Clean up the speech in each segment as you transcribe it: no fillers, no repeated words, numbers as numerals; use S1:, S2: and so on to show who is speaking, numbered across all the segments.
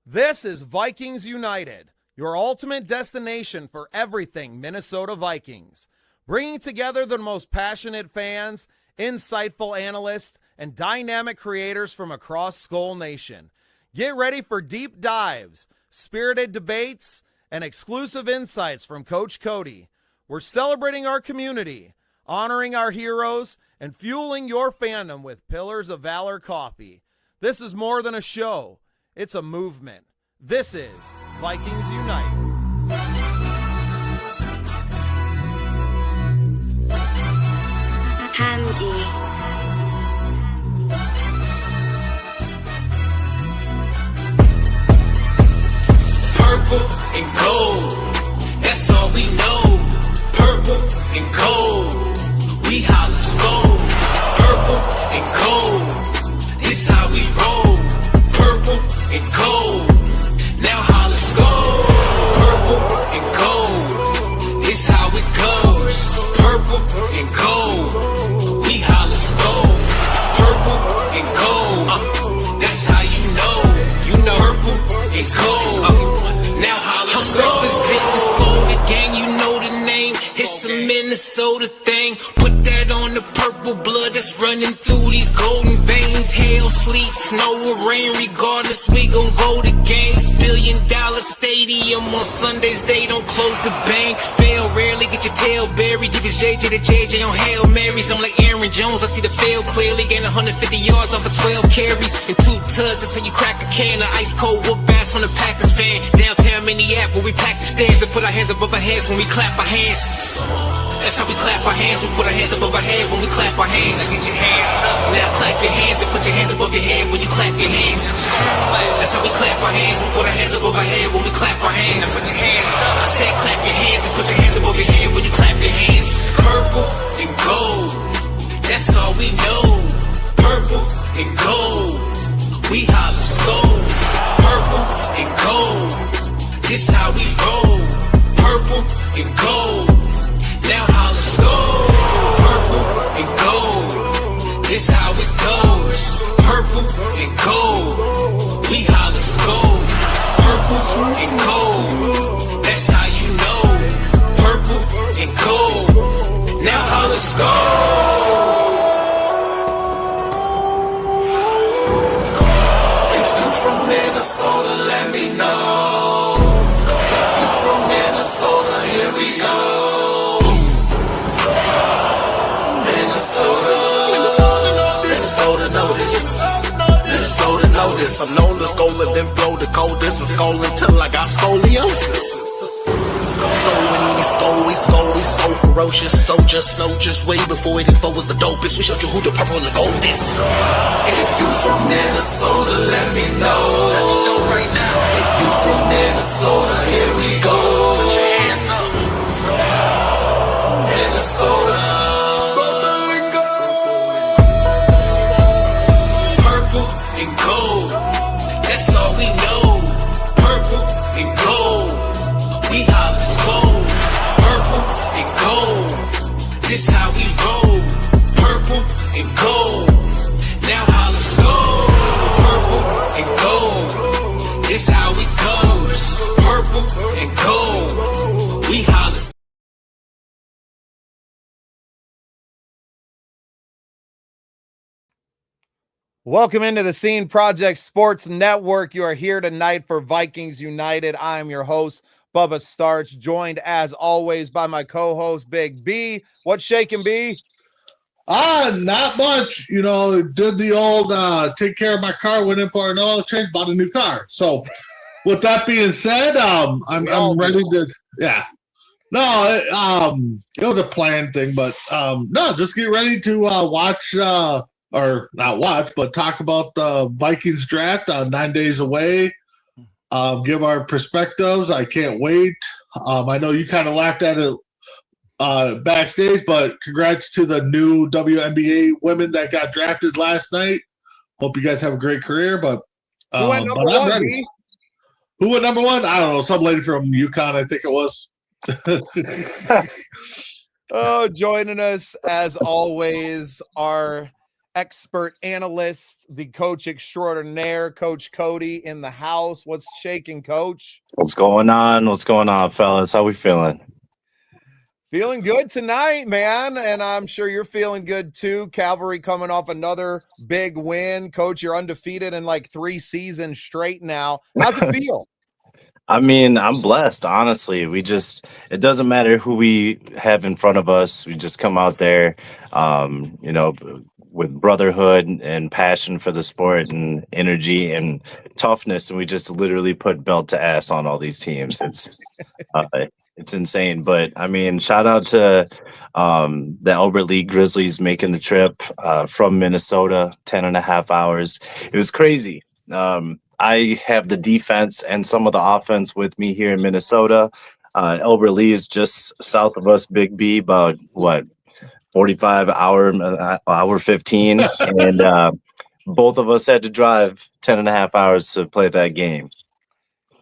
S1: This is Vikings United, your ultimate destination for everything Minnesota Vikings. Bringing together the most passionate fans, insightful analysts, and dynamic creators from across Skol Nation. Get ready for deep dives, spirited debates, and exclusive insights from Coach Cody. We're celebrating our community, honoring our heroes, and fueling your fandom with Pillars of Valor coffee. This is more than a show. It's a movement. This is Vikings United.
S2: Handy.
S3: Purple and gold, that's all we know. Purple and gold, we holla Skol. Purple and gold, this how we roll. Purple and gold, now holla Skol. Purple and gold, this how it goes. Purple and gold, we holla Skol. Purple and gold, that's how you know. Purple and gold, now holla Skol. Representing Skol, the gang, you know the name. It's a Minnesota thing. Put that on the purple blood that's running through these golden veins. Hail, sleet, snow, or rain, regardless, we gon' go to games. $1 billion stadium on Sundays, they don't close the bank. Fail rarely, get your tail buried. Give his JJ to JJ on Hail Marys. I'm like Aaron Jones, I see the field clearly. Gain 150 yards off of 12 carries and 2 tugs. That's how you crack a can of ice cold whoop ass on the Packers fan. Downtown Minneapolis, where we pack the stands and put our hands above our heads when we clap our hands. That's how we clap our hands. We put our hands above our head when we clap our hands. Now clap your hands and put your hands above your head when you clap your hands. That's how we clap our hands. We put our hands above our head when we clap our hands. I said clap your hands and put your hands above your head when you clap your hands. Purple and gold, that's all we know. Purple and gold, we holla Skol. Purple and gold, this how we roll. Purple and gold, now holla Skol. Purple and gold, this how it goes. Purple and gold, we holla Skol. Purple and gold, that's how you know. Purple and gold, now holla Skol. If you from Minnesota, let me know. If you from Minnesota, here we go. Minnesota notice. Minnesota notice. I'm known to Skol and then blow the coldest and Skol until I got scoliosis. So when we Skol, we so ferocious. Soldiers, way before 84 was the dopest. We showed you who the purple and the gold is. If you from Minnesota, let me know. Right now. If you from Minnesota, here we go. Minnesota. Purple and gold, that's all we know. Purple and gold, we holla Skol. Purple and gold, this how we roll. Purple and gold, now holla Skol. Purple and gold, this how it goes. Purple and gold, we holla.
S1: Welcome into the Scene Project Sports Network. You are here tonight for Vikings United. I am your host, Bubba Startz, joined as always by my co-host, Big B. What's shaking, B?
S4: Not much. You know, did the old take care of my car, went in for an oil change, bought a new car. So with that being said, I'm ready to, yeah. No, it was a planned thing, but no, just get ready to watch or not watch, but talk about the Vikings draft 9 days away. Give our perspectives. I can't wait. I know you kind of laughed at it backstage, but congrats to the new WNBA women that got drafted last night. Hope you guys have a great career. But
S1: who went number one? B?
S4: Who went number one? I don't know. Some lady from UConn, I think it was.
S1: Oh, joining us as always, our expert analyst, the coach extraordinaire, Coach Cody in the house. What's shaking, Coach?
S2: What's going on? What's going on, fellas? How we feeling?
S1: Feeling good tonight, man, and I'm sure you're feeling good too. Cavalry coming off another big win. Coach, you're undefeated in like 3 seasons straight now. How's it feel?
S2: I mean, I'm blessed, honestly. It doesn't matter who we have in front of us. We just come out there, with brotherhood and passion for the sport and energy and toughness. And we just literally put belt to ass on all these teams. It's insane. But I mean, shout out to the Albert League Grizzlies making the trip from Minnesota, 10.5 hours. It was crazy. I have the defense and some of the offense with me here in Minnesota. Albert Lee is just south of us, Big B, about 45 hour 15. And both of us had to drive 10.5 hours to play that game.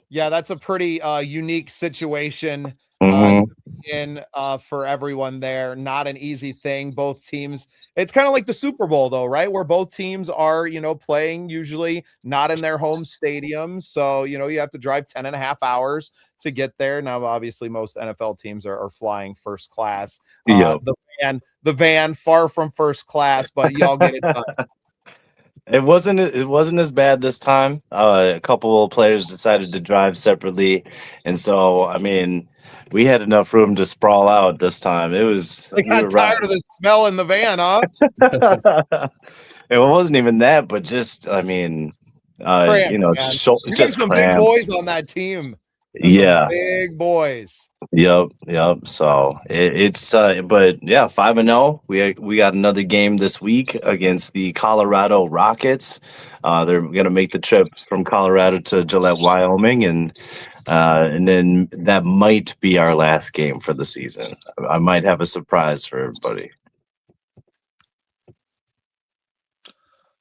S1: Yeah, that's a pretty unique situation for everyone there. Not an easy thing. Both teams, it's kind of like the Super Bowl though, right? Where both teams are, playing usually not in their home stadium. So, you have to drive 10.5 hours to get there. Now, obviously most NFL teams are flying first class. The van far from first class, but y'all get it done.
S2: It wasn't as bad this time. A couple of players decided to drive separately, and so I mean, we had enough room to sprawl out this time. It was
S1: I got tired of the smell in the van, huh?
S2: It wasn't even that, but just I mean, just
S1: some big boys on that team.
S2: Yeah,
S1: big boys.
S2: Yep. So but yeah, 5-0. We got another game this week against the Colorado Rockets. They're gonna make the trip from Colorado to Gillette, Wyoming, and then that might be our last game for the season. I might have a surprise for everybody.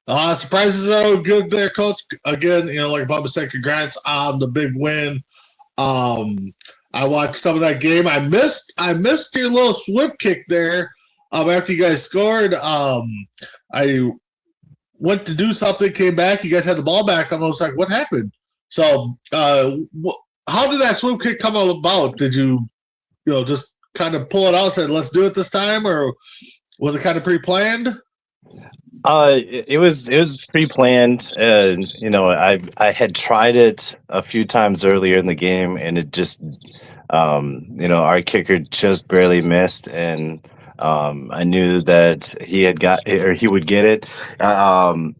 S4: Surprises are good there, Coach. Again, like Bubba said, congrats on the big win. I watched some of that game. I missed your little swim kick there after you guys scored. I went to do something, came back. You guys had the ball back. I was like, what happened? So how did that swim kick come about? Did you, just kind of pull it out and say, let's do it this time? Or was it kind of pre-planned?
S2: It was pre-planned. I had tried it a few times earlier in the game, and it just, our kicker just barely missed, and I knew that he would get it.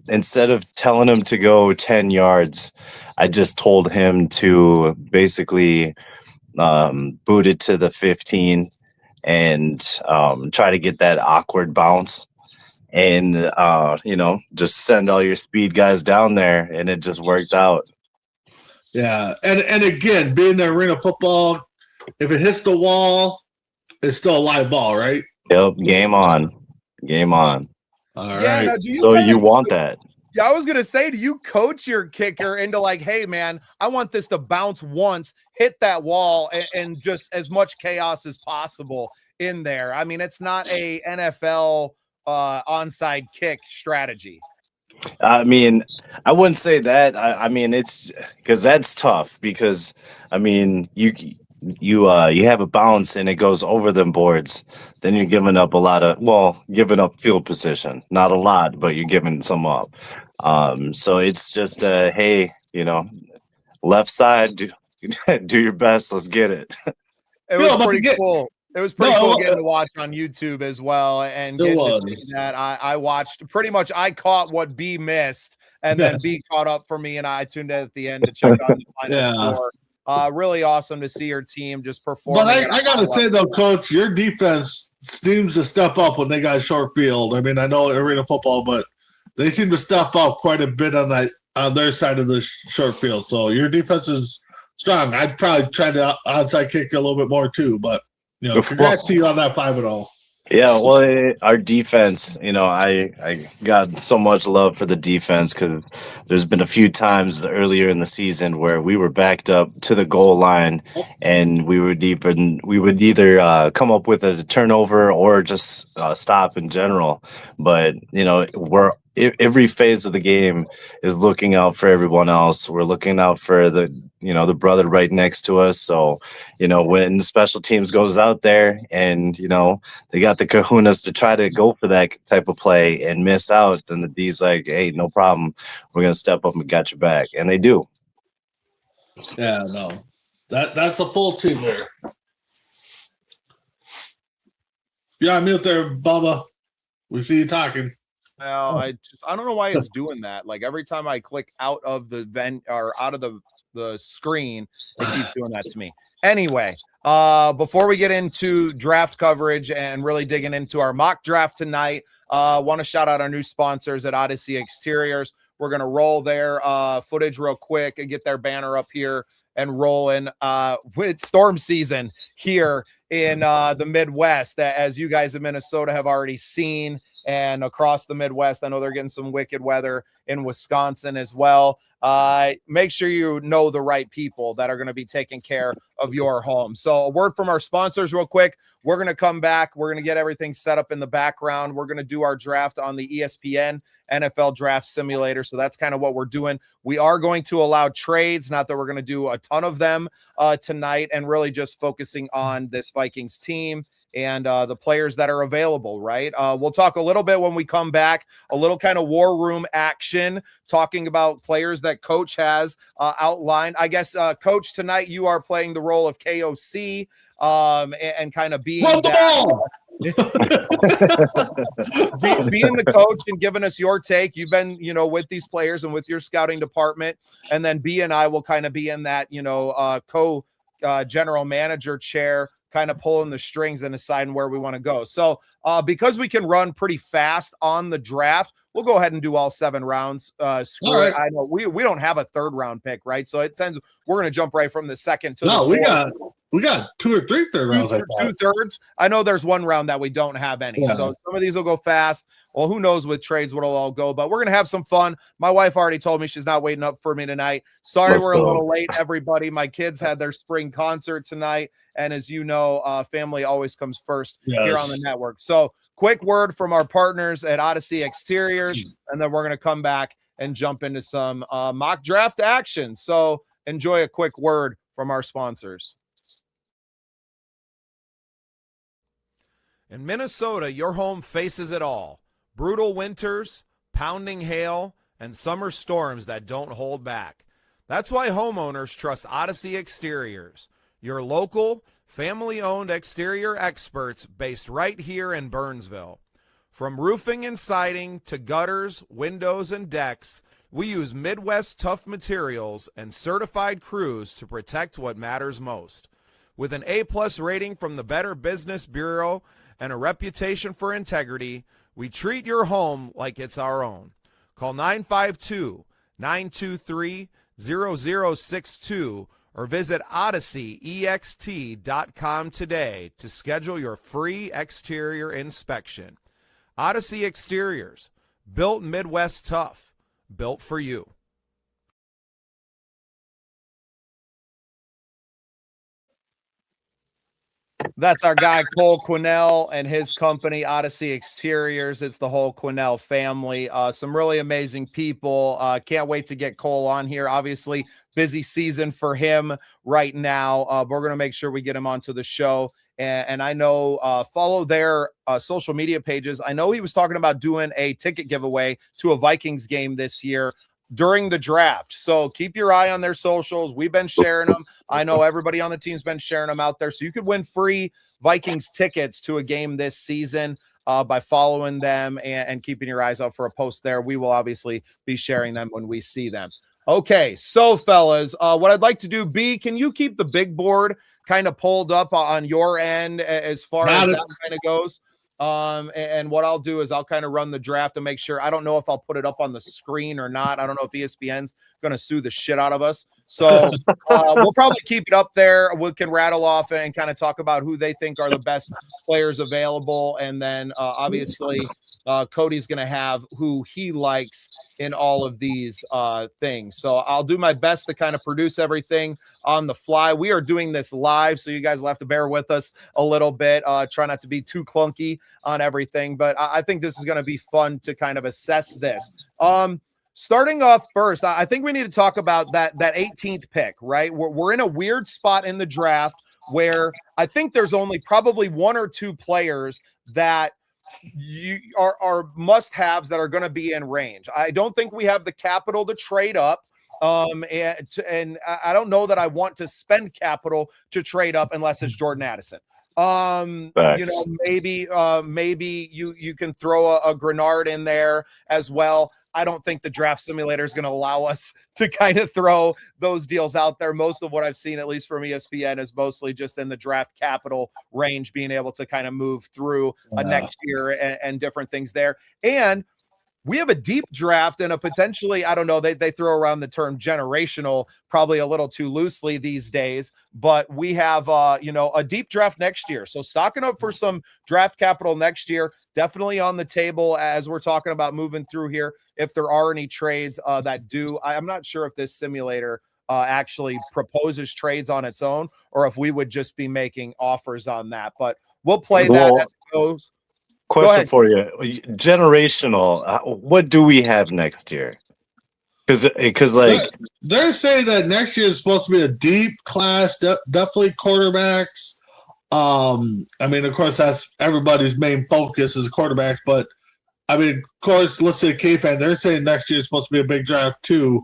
S2: Instead of telling him to go 10 yards, I just told him to basically boot it to the 15 and try to get that awkward bounce. And, just send all your speed guys down there, and it just worked out.
S4: Yeah. And again, being the arena football, if it hits the wall, it's still a live ball, right?
S2: Yep. Game on.
S4: All right.
S1: Now,
S2: so you want that.
S1: Yeah, I was going to say, do you coach your kicker into like, hey, man, I want this to bounce once, hit that wall, and just as much chaos as possible in there? I mean, it's not a NFL onside kick strategy.
S2: I mean, I wouldn't say that. I mean, it's because that's tough because I mean, you have a bounce and it goes over them boards, then you're giving up giving up field position. Not a lot, but you're giving some up. So it's just hey, left side, do your best. Let's get it.
S1: It was pretty cool. It was pretty cool getting to watch on YouTube as well, and getting to see that. I watched pretty much. I caught what B missed, and then B caught up for me, and I tuned in at the end to check on the final score. Really awesome to see your team just perform.
S4: But I got to say though, Coach, your defense seems to step up when they got a short field. I mean, I know arena football, but they seem to step up quite a bit on their side of the short field. So your defense is strong. I'd probably try to onside kick a little bit more too, but congrats to you on that 5-0.
S2: Yeah, well, our defense, I got so much love for the defense because there's been a few times earlier in the season where we were backed up to the goal line and we would either come up with a turnover or just stop in general. But, every phase of the game is looking out for everyone else. We're looking out for the brother right next to us. So, when special teams goes out there and, they got the kahunas to try to go for that type of play and miss out, then the D's like, hey, no problem. We're going to step up and got your back. And they do.
S4: Yeah, no. That's a full team there. Yeah, mute there, Bubba. We see you talking.
S1: Well, I don't know why it's doing that. Like every time I click out of the out of the screen, it keeps doing that to me. Anyway, before we get into draft coverage and really digging into our mock draft tonight, want to shout out our new sponsors at Odyssey Exteriors. We're going to roll their footage real quick and get their banner up here and rolling with storm season here in the Midwest, as you guys in Minnesota have already seen, and across the Midwest. I know they're getting some wicked weather in Wisconsin as well. Make sure you know the right people that are going to be taking care of your home. So a word from our sponsors real quick. We're going to come back. We're going to get everything set up in the background. We're going to do our draft on the ESPN NFL Draft Simulator. So that's kind of what we're doing. We are going to allow trades, not that we're going to do a ton of them tonight, and really just focusing on this Vikings team and the players that are available, right? We'll talk a little bit when we come back, a little kind of war room action, talking about players that Coach has outlined. I guess, Coach, tonight you are playing the role of KOC and kind of being that, being the coach and giving us your take. You've been, with these players and with your scouting department, and then B and I will kind of be in that, general manager chair, kind of pulling the strings and deciding where we want to go. So because we can run pretty fast on the draft, we'll go ahead and do all 7 rounds. Screw it. I know we don't have a 3rd round pick, right? So it tends, we're going to jump right from the 2nd to the 4th.
S4: We got 2 or 3 third rounds.
S1: 2/3. I know there's 1 round that we don't have any. Yeah. So some of these will go fast. Well, who knows with trades what it'll all go, but we're going to have some fun. My wife already told me she's not waiting up for me tonight. Sorry, we're a little late, everybody. My kids had their spring concert tonight. And as you know, family always comes first here on the network. So quick word from our partners at Odyssey Exteriors, and then we're going to come back and jump into some mock draft action. So enjoy a quick word from our sponsors. In Minnesota, your home faces it all. Brutal winters, pounding hail, and summer storms that don't hold back. That's why homeowners trust Odyssey Exteriors, your local, family-owned exterior experts based right here in Burnsville. From roofing and siding to gutters, windows, and decks, we use Midwest tough materials and certified crews to protect what matters most. With an A+ rating from the Better Business Bureau and a reputation for integrity, we treat your home like it's our own. Call 952-923-0062 or visit odyssey.ext.com today to schedule your free exterior inspection. Odyssey Exteriors, built Midwest tough, built for you. That's our guy, Cole Quinnell, and his company, Odyssey Exteriors. It's the whole Quinnell family. Some really amazing people. Can't wait to get Cole on here. Obviously, busy season for him right now. But we're going to make sure we get him onto the show. And I know, follow their social media pages. I know he was talking about doing a ticket giveaway to a Vikings game this year during the draft. So keep your eye on their socials. We've been sharing them. I know everybody on the team's been sharing them out there. So you could win free Vikings tickets to a game this season by following them and keeping your eyes out for a post there. We will obviously be sharing them when we see them. Okay, so fellas, what I'd like to do, B, can you keep the big board kind of pulled up on your end as far as that kind of goes? And what I'll do is I'll kind of run the draft to make sure. I don't know if I'll put it up on the screen or not. I don't know if ESPN's going to sue the shit out of us. So we'll probably keep it up there. We can rattle off and kind of talk about who they think are the best players available. And then obviously Cody's going to have who he likes in all of these things. So I'll do my best to kind of produce everything on the fly. We are doing this live, so you guys will have to bear with us a little bit. Try not to be too clunky on everything, but I think this is going to be fun to kind of assess this. Starting off first, I think we need to talk about that 18th pick, right? We're in a weird spot in the draft where I think there's only probably one or two players that you are must-haves that are going to be in range. I don't think we have the capital to trade up. And I don't know that I want to spend capital to trade up unless it's Jordan Addison. Maybe you can throw a Grenard in there as well. I don't think the draft simulator is going to allow us to kind of throw those deals out there. Most of what I've seen, at least from ESPN, is mostly just in the draft capital range, being able to kind of move through a next year and different things there. And we have a deep draft and a potentially, I don't know, they throw around the term generational probably a little too loosely these days, but we have, a deep draft next year. So stocking up for some draft capital next year, definitely on the table as we're talking about moving through here. If there are any trades that do, I'm not sure if this simulator actually proposes trades on its own or if we would just be making offers on that, but we'll play that as it goes.
S2: Question for you. Generational, what do we have next year? Because like
S4: they're saying that next year is supposed to be a deep class, definitely quarterbacks. I mean, of course, that's everybody's main focus is quarterbacks, but I mean, of course, let's say K-Fan, they're saying next year is supposed to be a big draft too.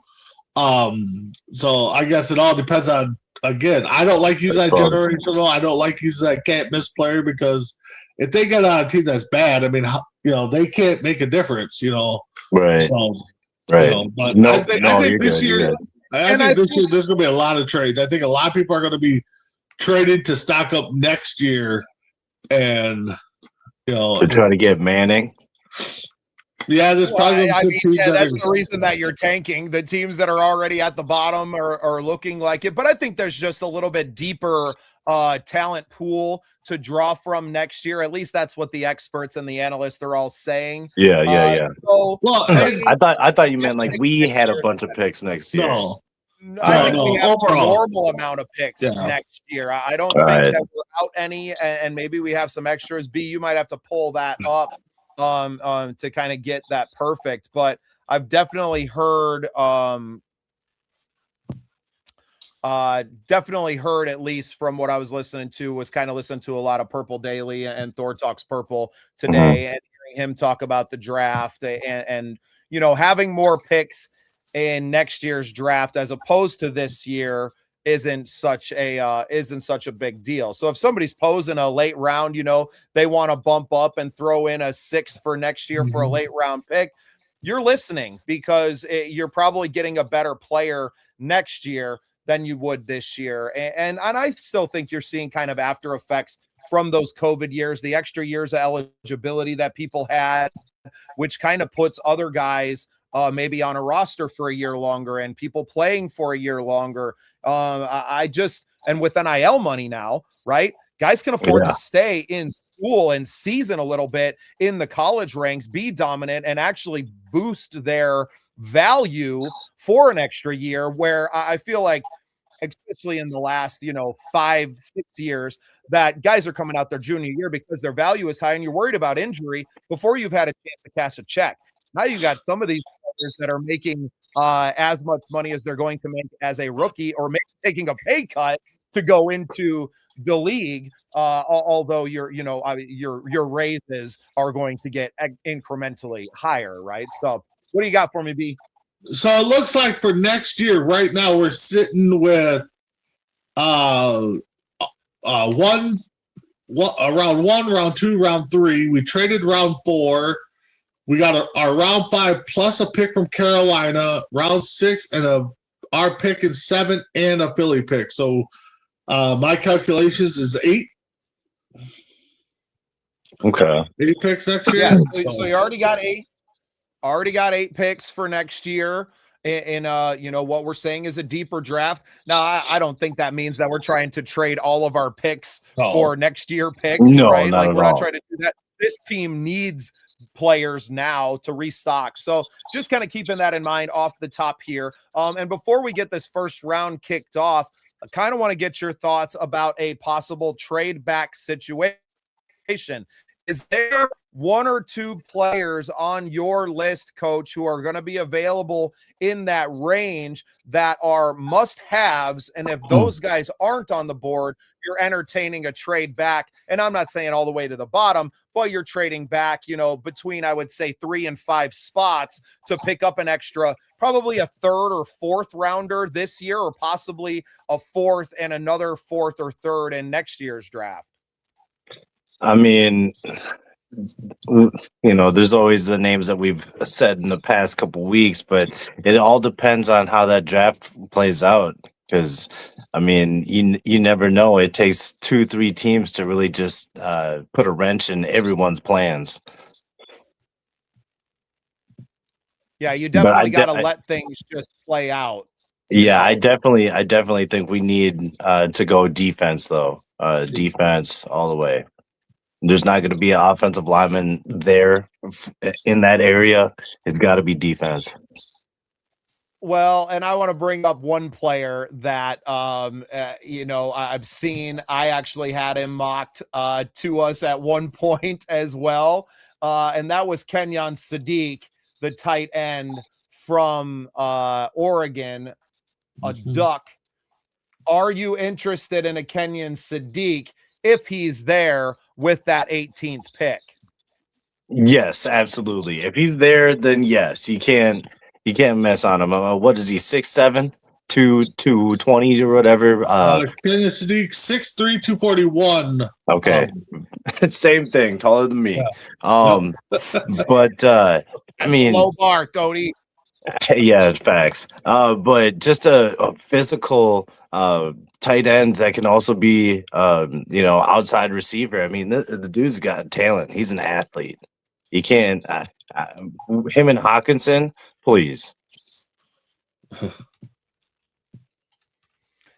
S4: So I guess it all depends on, again, I don't like using that generational. I don't like using that can't miss player because if they get on a team that's bad, I mean, they can't make a difference,
S2: Right.
S4: So,
S2: right.
S4: But I think this year, there's going to be a lot of trades. I think a lot of people are going to be traded to stock up next year, and
S2: to try to get Manning.
S4: Yeah, there's probably.
S1: That's the reason that you're tanking. The teams that are already at the bottom are looking like it, but I think there's just a little bit deeper talent pool to draw from next year. At least that's what the experts and the analysts are all saying.
S2: Yeah.
S1: So,
S2: I thought you meant like we had a bunch of picks next year.
S1: No, I think we have a normal amount of picks next year. I don't think that we're out any, and maybe we have some extras. B, you might have to pull that up to kind of get that perfect. But I've definitely heard at least from what I was listening to, was kind of listening to a lot of Purple Daily and Thor Talks Purple today, and hearing him talk about the draft and having more picks in next year's draft as opposed to this year isn't such a big deal. So if somebody's posing a late round, they want to bump up and throw in a 6th for next year for a late round pick, you're listening because you're probably getting a better player next year than you would this year. And I still think you're seeing kind of after effects from those COVID years, the extra years of eligibility that people had, which kind of puts other guys maybe on a roster for a year longer and people playing for a year longer. And with NIL money now, right? Guys can afford to stay in school and season a little bit in the college ranks, be dominant, and actually boost their value for an extra year, where I feel like, especially in the last, 5-6 years, that guys are coming out their junior year because their value is high and you're worried about injury before you've had a chance to cash a check. Now you got some of these players that are making as much money as they're going to make as a rookie, or maybe taking a pay cut to go into the league. Although your raises are going to get incrementally higher, right? So what do you got for me, B?
S4: So it looks like for next year, right now we're sitting with round 1, round 2, round 3. We traded round 4. We got our round 5 plus a pick from Carolina, round 6, and our pick in 7 and a Philly pick. So my calculations is 8.
S2: Okay.
S4: 8 picks next year.
S1: Yeah, so you already got 8. Already got 8 picks for next year. In what we're saying is a deeper draft. Now, I don't think that means that we're trying to trade all of our picks for next year picks,
S2: No,
S1: right?
S2: not
S1: Like
S2: at
S1: we're not
S2: all.
S1: trying to do that. This team needs players now to restock. So just kind of keeping that in mind off the top here. And before we get this first round kicked off, I kind of want to get your thoughts about a possible trade back situation. Is there 1 or 2 players on your list, Coach, who are going to be available in that range that are must-haves? And if those guys aren't on the board, you're entertaining a trade back. And I'm not saying all the way to the bottom, but you're trading back, between, I would say, 3 and 5 spots to pick up an extra, probably a 3rd or 4th rounder this year, or possibly a 4th and another 4th or 3rd in next year's draft.
S2: I mean, there's always the names that we've said in the past couple weeks, but it all depends on how that draft plays out. Because, I mean, you never know. It takes 2-3 teams to really just put a wrench in everyone's plans.
S1: Yeah, you definitely got to let things just play out.
S2: Yeah, I definitely think we need to go defense, though. Defense all the way. There's not going to be an offensive lineman there in that area. It's got to be defense.
S1: Well, and I want to bring up one player that, I've seen. I actually had him mocked to us at one point as well. And that was Kenyon Sadiq, the tight end from Oregon, a Duck. Are you interested in a Kenyon Sadiq if he's there with that 18th pick?
S2: Yes, absolutely. If he's there, then yes, you can't mess on him. What is he, 6'7", 220 or whatever?
S4: Kenyon Sadiq, 6'3", 241.
S2: Okay. Same thing, taller than me.
S4: Yeah.
S2: But I mean,
S1: low bar, Cody.
S2: Yeah, facts. But just a physical tight end that can also be, outside receiver. I mean, the dude's got talent. He's an athlete. You can't. Him and Hawkinson, please.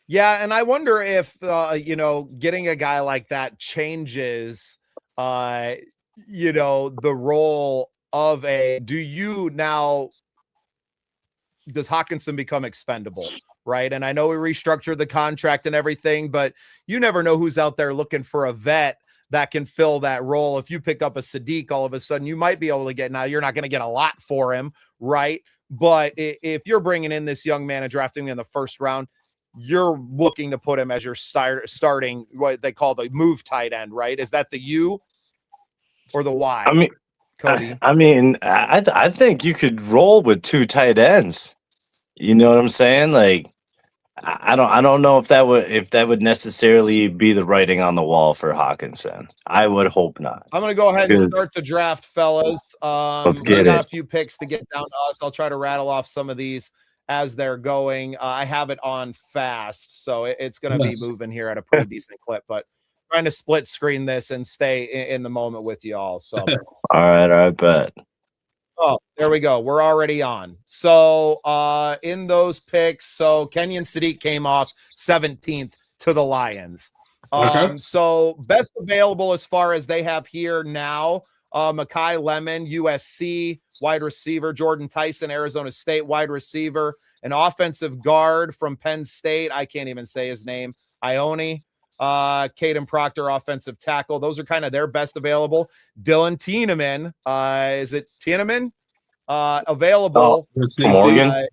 S1: Yeah, and I wonder if getting a guy like that changes, the role of a. Does Hawkinson become expendable, right? And I know we restructured the contract and everything, but you never know who's out there looking for a vet that can fill that role. If you pick up a Sadiq, all of a sudden you might be able to get. Now you're not going to get a lot for him, right? But if you're bringing in this young man and drafting him in the first round, you're looking to put him as your starting what they call the move tight end, right? Is that the U or the Y?
S2: I mean,
S1: Cody.
S2: I think you could roll with 2 tight ends. You know what I'm saying? Like, I don't know if that would necessarily be the writing on the wall for Hawkinson. I would hope not.
S1: I'm gonna go ahead and start the draft, fellas.
S2: Let's
S1: We
S2: get
S1: got
S2: it.
S1: a few picks to get down to us. I'll try to rattle off some of these as they're going. I have it on fast, so it's gonna be moving here at a pretty decent clip. But trying to split screen this and stay in the moment with you all. So
S2: All right, I bet.
S1: Oh, there we go. We're already on. So in those picks, so Kenyon Sadiq came off 17th to the Lions. So best available as far as they have here now, Mekhi Lemon, USC, wide receiver, Jordan Tyson, Arizona State, wide receiver, an offensive guard from Penn State. I can't even say his name. Ione. Caden Proctor, offensive tackle. Those are kind of their best available. Dylan Tieneman, is it Tieneman? Available
S2: from Oregon.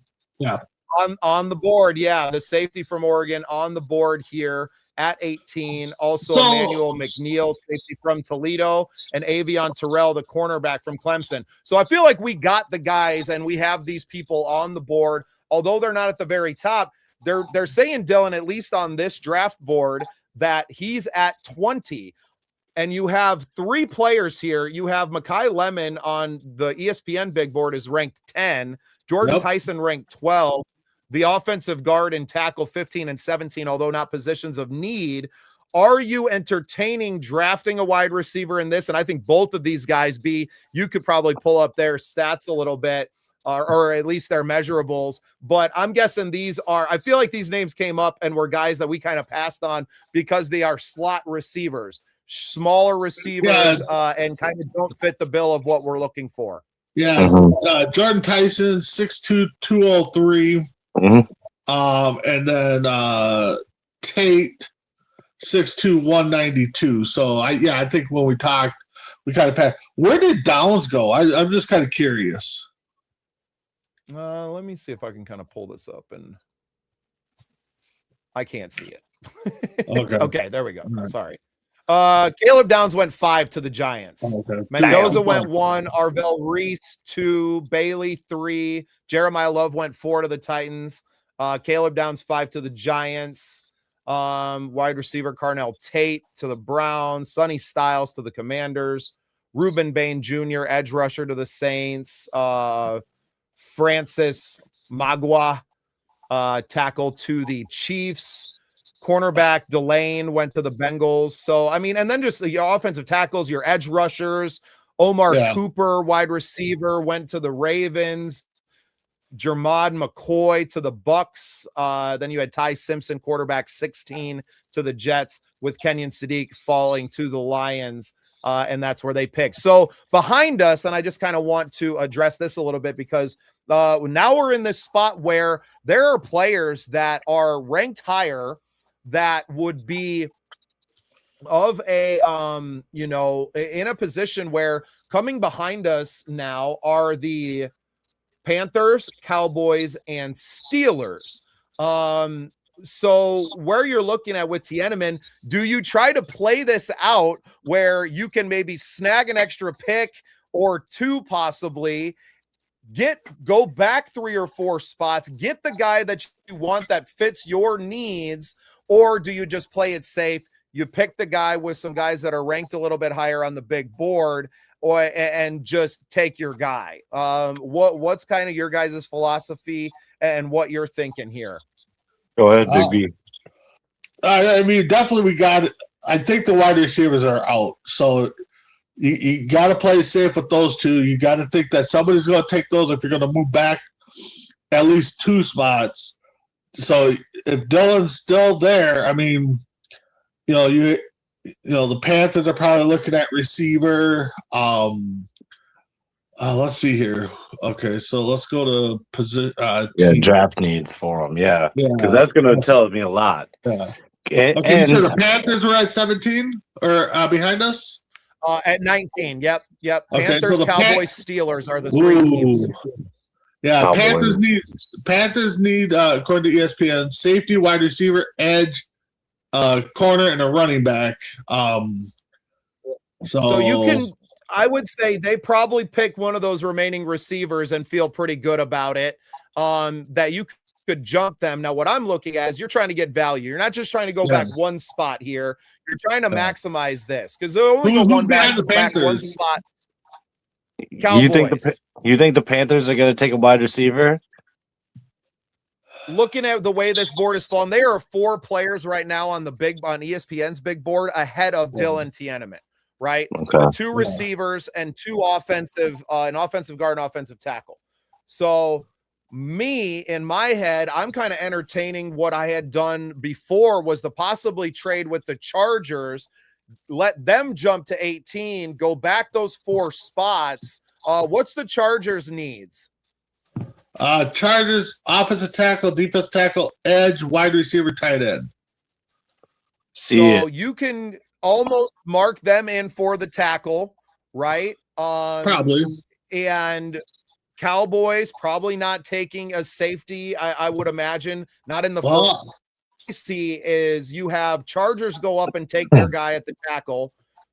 S1: On the board. Yeah, the safety from Oregon on the board here at 18. Also, Emmanuel McNeil, safety from Toledo, and Avion Terrell, the cornerback from Clemson. So I feel like we got the guys, and we have these people on the board. Although they're not at the very top, they're saying, Dylan, at least on this draft board, that he's at 20. And you have 3 players here. You have Mekhi Lemon on the ESPN big board is ranked 10. Jordan Tyson ranked 12. The offensive guard and tackle 15 and 17, although not positions of need, Are you entertaining drafting a wide receiver in this? And I think both of these guys, you could probably pull up their stats a little bit, or at least their measurables. But I'm guessing I feel like these names came up and were guys that we kind of passed on because they are slot receivers, smaller receivers, and kind of don't fit the bill of what we're looking for.
S4: Yeah. Jordan Tyson, 6'2", 203. And then Tate, 6'2", 192. So I think when we talked, we kind of passed. Where did Downs go? I'm just kind of curious.
S1: Let me see if I can kind of pull this up, and I can't see it. Okay, there we go. Right. Sorry. Caleb Downs went 5 to the Giants. Okay. Mendoza went 1, Arvell Reese 2, Bailey 3, Jeremiah Love went 4 to the Titans. Caleb Downs 5 to the Giants. Wide receiver Carnell Tate to the Browns. Sonny Styles to the Commanders. Reuben Bain Jr., edge rusher to the Saints. Francis Magua, tackle to the Chiefs. Cornerback Delane went to the Bengals. So, I mean, and then just your offensive tackles, your edge rushers. Omar Cooper, wide receiver, went to the Ravens. Jermod McCoy to the Bucks. Then you had Ty Simpson, quarterback, 16 to the Jets, with Kenyon Sadiq falling to the Lions. And that's where they picked. So behind us, and I just kind of want to address this a little bit because now we're in this spot where there are players that are ranked higher that would be of a, in a position where coming behind us now are the Panthers, Cowboys, and Steelers. So where you're looking at with Tienneman, do you try to play this out where you can maybe snag an extra pick or 2 possibly, go back 3 or 4 spots, get the guy that you want that fits your needs, or do you just play it safe? You pick the guy with some guys that are ranked a little bit higher on the big board, and just take your guy. What's kind of your guys' philosophy and what you're thinking here?
S2: Go ahead, Big B.
S4: I mean, definitely I think the wide receivers are out. So you got to play safe with those 2. You got to think that somebody's going to take those if you're going to move back at least 2 spots. So if Dylan's still there, I mean, the Panthers are probably looking at receiver. Let's see here. Okay, so let's go to position.
S2: Draft needs for them. Yeah, because that's going to tell me a lot.
S4: Yeah. And so the Panthers were at 17 or behind us
S1: at 19. Yep. Okay, Panthers, so Cowboys, Steelers are the 3 teams.
S4: Yeah, Cowboys. Panthers need according to ESPN, safety, wide receiver, edge, corner, and a running back.
S1: So you can, I would say they probably pick one of those remaining receivers and feel pretty good about it. That you could jump them. Now, what I'm looking at is you're trying to get value. You're not just trying to go back 1 spot here. You're trying to maximize this because they'll only go back 1 spot. Cowboys.
S2: You think the Panthers are going to take a wide receiver?
S1: Looking at the way this board is fallen, there are 4 players right now on ESPN's big board ahead of Dylan Tienneman, right?
S2: Okay.
S1: 2 receivers and 2 offensive, an offensive guard and offensive tackle. So me, in my head, I'm kind of entertaining what I had done before was to possibly trade with the Chargers, let them jump to 18, go back those 4 spots. What's the Chargers' needs?
S4: Chargers, offensive tackle, defensive tackle, edge, wide receiver, tight end.
S1: So you can almost mark them in for the tackle, right?
S4: Probably.
S1: And Cowboys probably not taking a safety, I would imagine. Not in the first. I see is you have Chargers go up and take their guy at the tackle.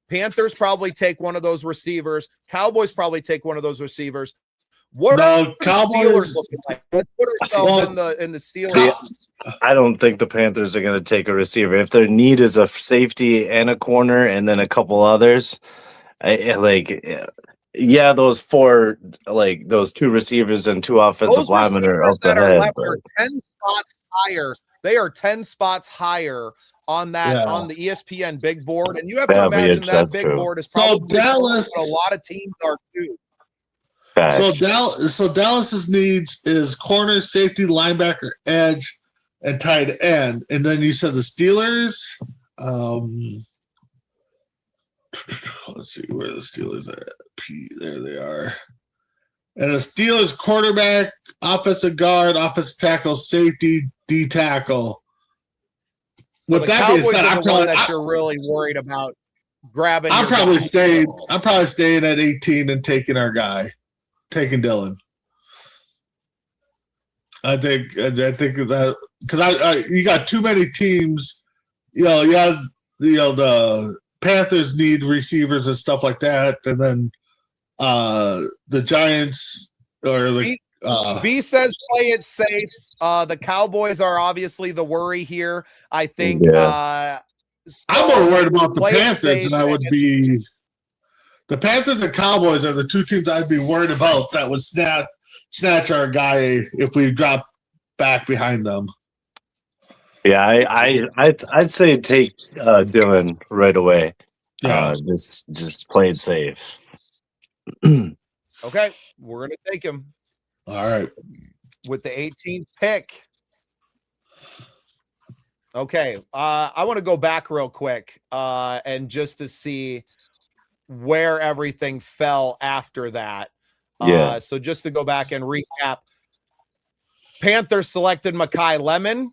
S1: Panthers probably take one of those receivers. Cowboys probably take one of those receivers. What are the Steelers looking like? Let's put ourselves in the Steelers.
S2: I don't think the Panthers are going to take a receiver. If their need is a safety and a corner and then a couple others, those 4, like those 2 receivers and 2 offensive linemen are up ahead.
S1: 10 spots higher. They are 10 spots higher on the ESPN big board, and you have to
S2: Yeah,
S1: imagine that
S2: that's
S1: big
S2: true.
S1: board is
S4: So
S1: probably
S4: Dallas,
S1: what a lot of teams are too.
S4: so Dallas's needs is corner, safety, linebacker, edge, and tight end. And then you said the Steelers. Let's see where the Steelers are. There they are. And the Steelers quarterback, offensive guard, offensive tackle, safety, D tackle.
S1: So the Cowboys are the one that you're really worried about grabbing.
S4: I'm probably staying at 18 and taking our guy, taking Dylan. I think that because you got too many teams. The Panthers need receivers and stuff like that, and then the Giants or the
S1: B says play it safe. The Cowboys are obviously the worry here. I think
S4: I'm more worried about the Panthers than I would be. The Panthers and Cowboys are the two teams I'd be worried about that would snatch our guy if we drop back behind them.
S2: Yeah, I'd say take Dylan right away.
S4: Yeah.
S2: Just play it safe.
S1: Okay, we're gonna take him.
S4: All right.
S1: With the 18th pick. Okay, I want to go back real quick and just to see where everything fell after that. So just to go back and recap, Panthers selected Mekhi Lemon.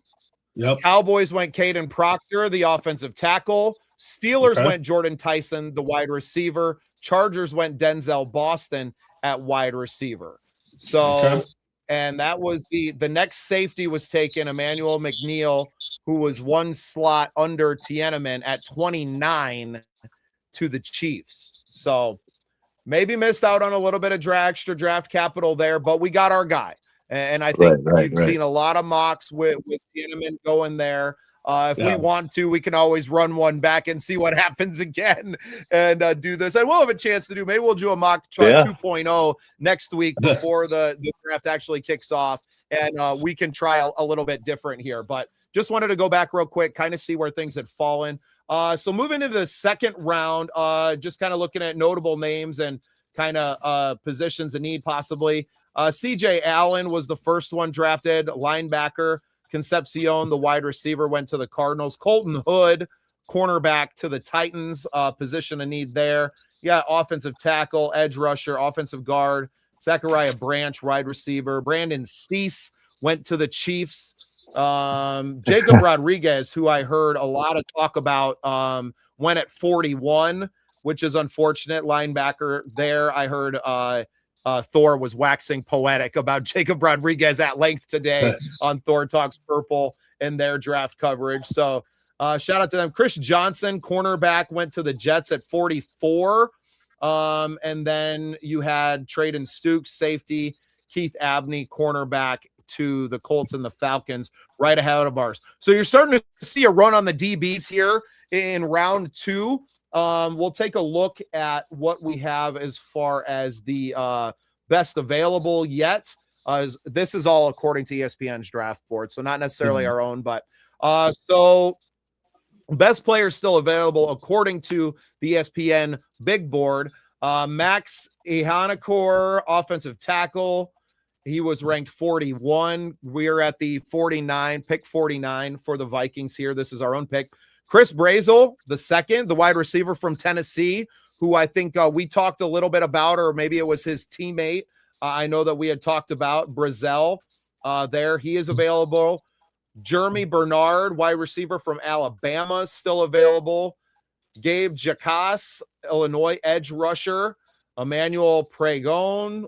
S4: Yep.
S1: Cowboys went Caden Proctor, the offensive tackle. Steelers went Jordan Tyson, the wide receiver. Chargers went Denzel Boston at wide receiver. So, and that was the next safety was taken, Emmanuel McNeil, who was one slot under Tiananmen at 29 to the Chiefs. So maybe missed out on a little bit of extra draft capital there, but we got our guy. And I think we've seen a lot of mocks with Tiananmen going there. If we want to, we can always run one back and see what happens again and do this. And we'll have a chance to do. Maybe we'll do a mock 2.0 next week before the draft actually kicks off. And we can try a little bit different here. But just wanted to go back real quick, kind of see where things had fallen. So moving into the second round, just kind of looking at notable names and kind of positions of need possibly. CJ Allen was the first one drafted, linebacker. Concepcion, the wide receiver, went to the Cardinals. Colton Hood, cornerback, to the Titans. Position of need there. Yeah, offensive tackle, edge rusher, offensive guard. Zachariah Branch, wide receiver. Brandon Cease went to the Chiefs. Jacob Rodriguez, who I heard a lot of talk about, went at 41, which is unfortunate. Linebacker there. I heard Thor was waxing poetic about Jacob Rodriguez at length today on Thor Talks Purple in their draft coverage. So shout out to them. Chris Johnson, cornerback, went to the Jets at 44. And then you had Traden Stukes, safety, Keith Abney, cornerback, to the Colts and the Falcons right ahead of ours. So you're starting to see a run on the DBs here in round 2. We'll take a look at what we have as far as the best available yet. This is all according to ESPN's draft board, so not necessarily our own, but so best players still available according to the ESPN big board. Max Ihanakor, offensive tackle. He was ranked 41. We're at the 49, pick 49 for the Vikings here. This is our own pick. Chris Brazel, the second, the wide receiver from Tennessee, who I think we talked a little bit about, or maybe it was his teammate. I know that we had talked about Brazel there. He is available. Jeremy Bernard, wide receiver from Alabama, still available. Gabe Jacas, Illinois edge rusher. Emmanuel Prayon,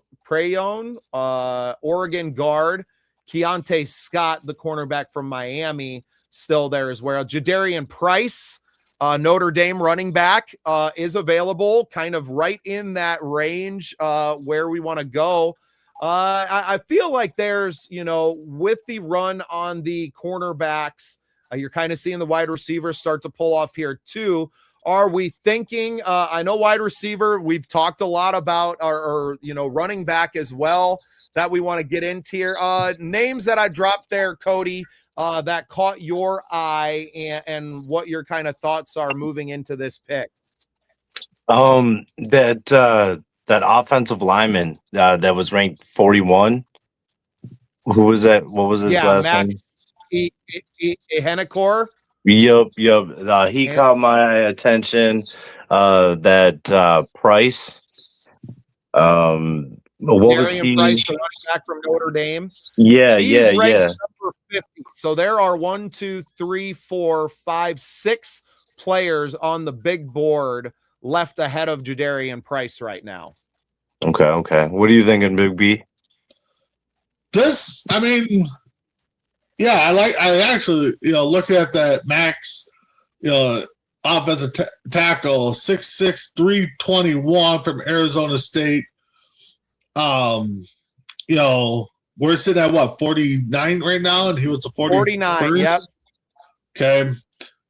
S1: Oregon guard. Keontae Scott, the cornerback from Miami, still there as well. Jadarian Price, Notre Dame running back, is available, kind of right in that range where we want to go. I feel like there's, with the run on the cornerbacks, you're kind of seeing the wide receivers start to pull off here too. Are we thinking, I know wide receiver, we've talked a lot about, or running back as well, that we want to get into here. Names that I dropped there, Cody, that caught your eye, and what your kind of thoughts are moving into this pick?
S2: That offensive lineman that was ranked 41. Who was that? What was his last name?
S1: Hennecore.
S2: Yep. He caught my attention. That Price. What was he?
S1: Price, the running back from Notre Dame.
S2: He's
S1: ranked number 50. So there are 1, 2, 3, 4, 5, 6 players on the big board left ahead of Jadarian Price right now.
S2: Okay. What are you thinking, Big B?
S4: I actually, looking at that Max, offensive tackle, 6'6", 321 from Arizona State. We're sitting at what, 49 right now, and he was a
S1: 49. Yep.
S4: Okay,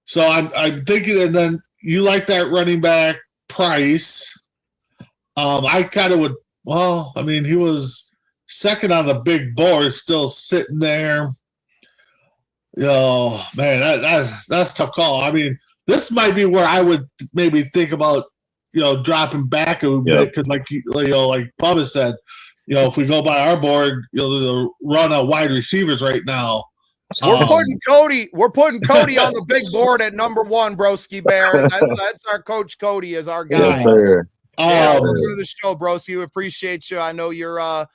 S4: so I'm thinking, and then you like that running back Price. I kind of would. Well, he was second on the big board, still sitting there. Man, that's a tough call. This might be where I would maybe think about, dropping back a bit, because like Bubba said, if we go by our board, the run of wide receivers right now.
S1: We're putting Cody on the big board at number 1, Broski Bear. That's our Coach Cody is our guy.
S2: Yes, sir.
S1: Welcome to the show, Broski. We appreciate you. I know you're a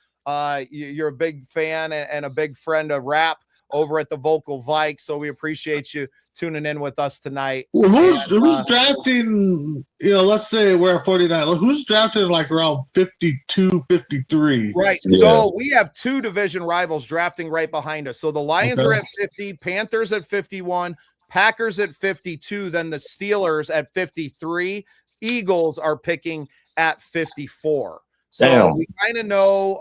S1: big fan and a big friend of rap over at the Vocal Vikes, so we appreciate you tuning in with us tonight.
S4: Well, who's drafting, let's say we're at 49. Who's drafting like around 52, 53?
S1: Right. Yeah. So we have 2 division rivals drafting right behind us. So the Lions are at 50, Panthers at 51, Packers at 52, then the Steelers at 53. Eagles are picking at 54. So we kind of know,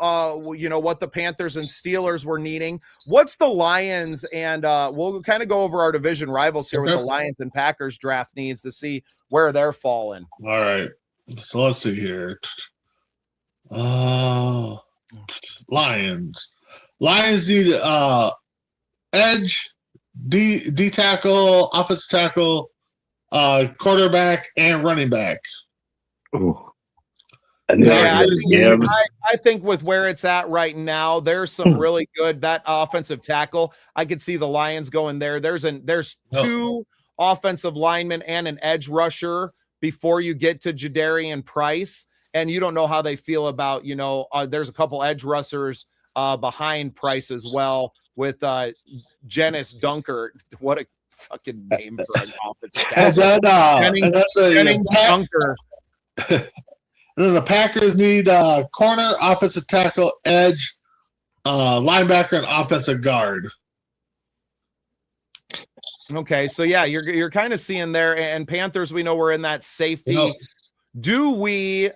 S1: what the Panthers and Steelers were needing. What's the Lions? And we'll kind of go over our division rivals here with the Lions and Packers draft needs to see where they're falling.
S4: All right. So let's see here. Lions. Lions need edge, D tackle, offensive tackle, quarterback, and running back.
S2: Ooh.
S1: I think with where it's at right now, there's some really good that offensive tackle. I could see the Lions going there. There's 2 offensive linemen and an edge rusher before you get to Jadarian Price, and you don't know how they feel about there's a couple edge rushers behind Price as well with Jennings Dunker. What a fucking name for an offensive tackle. Jennings Dunker.
S4: And then the Packers need corner, offensive tackle, edge, linebacker, and offensive guard.
S1: Okay, so yeah, you're kind of seeing there, and Panthers, we know we're in that safety. Do we?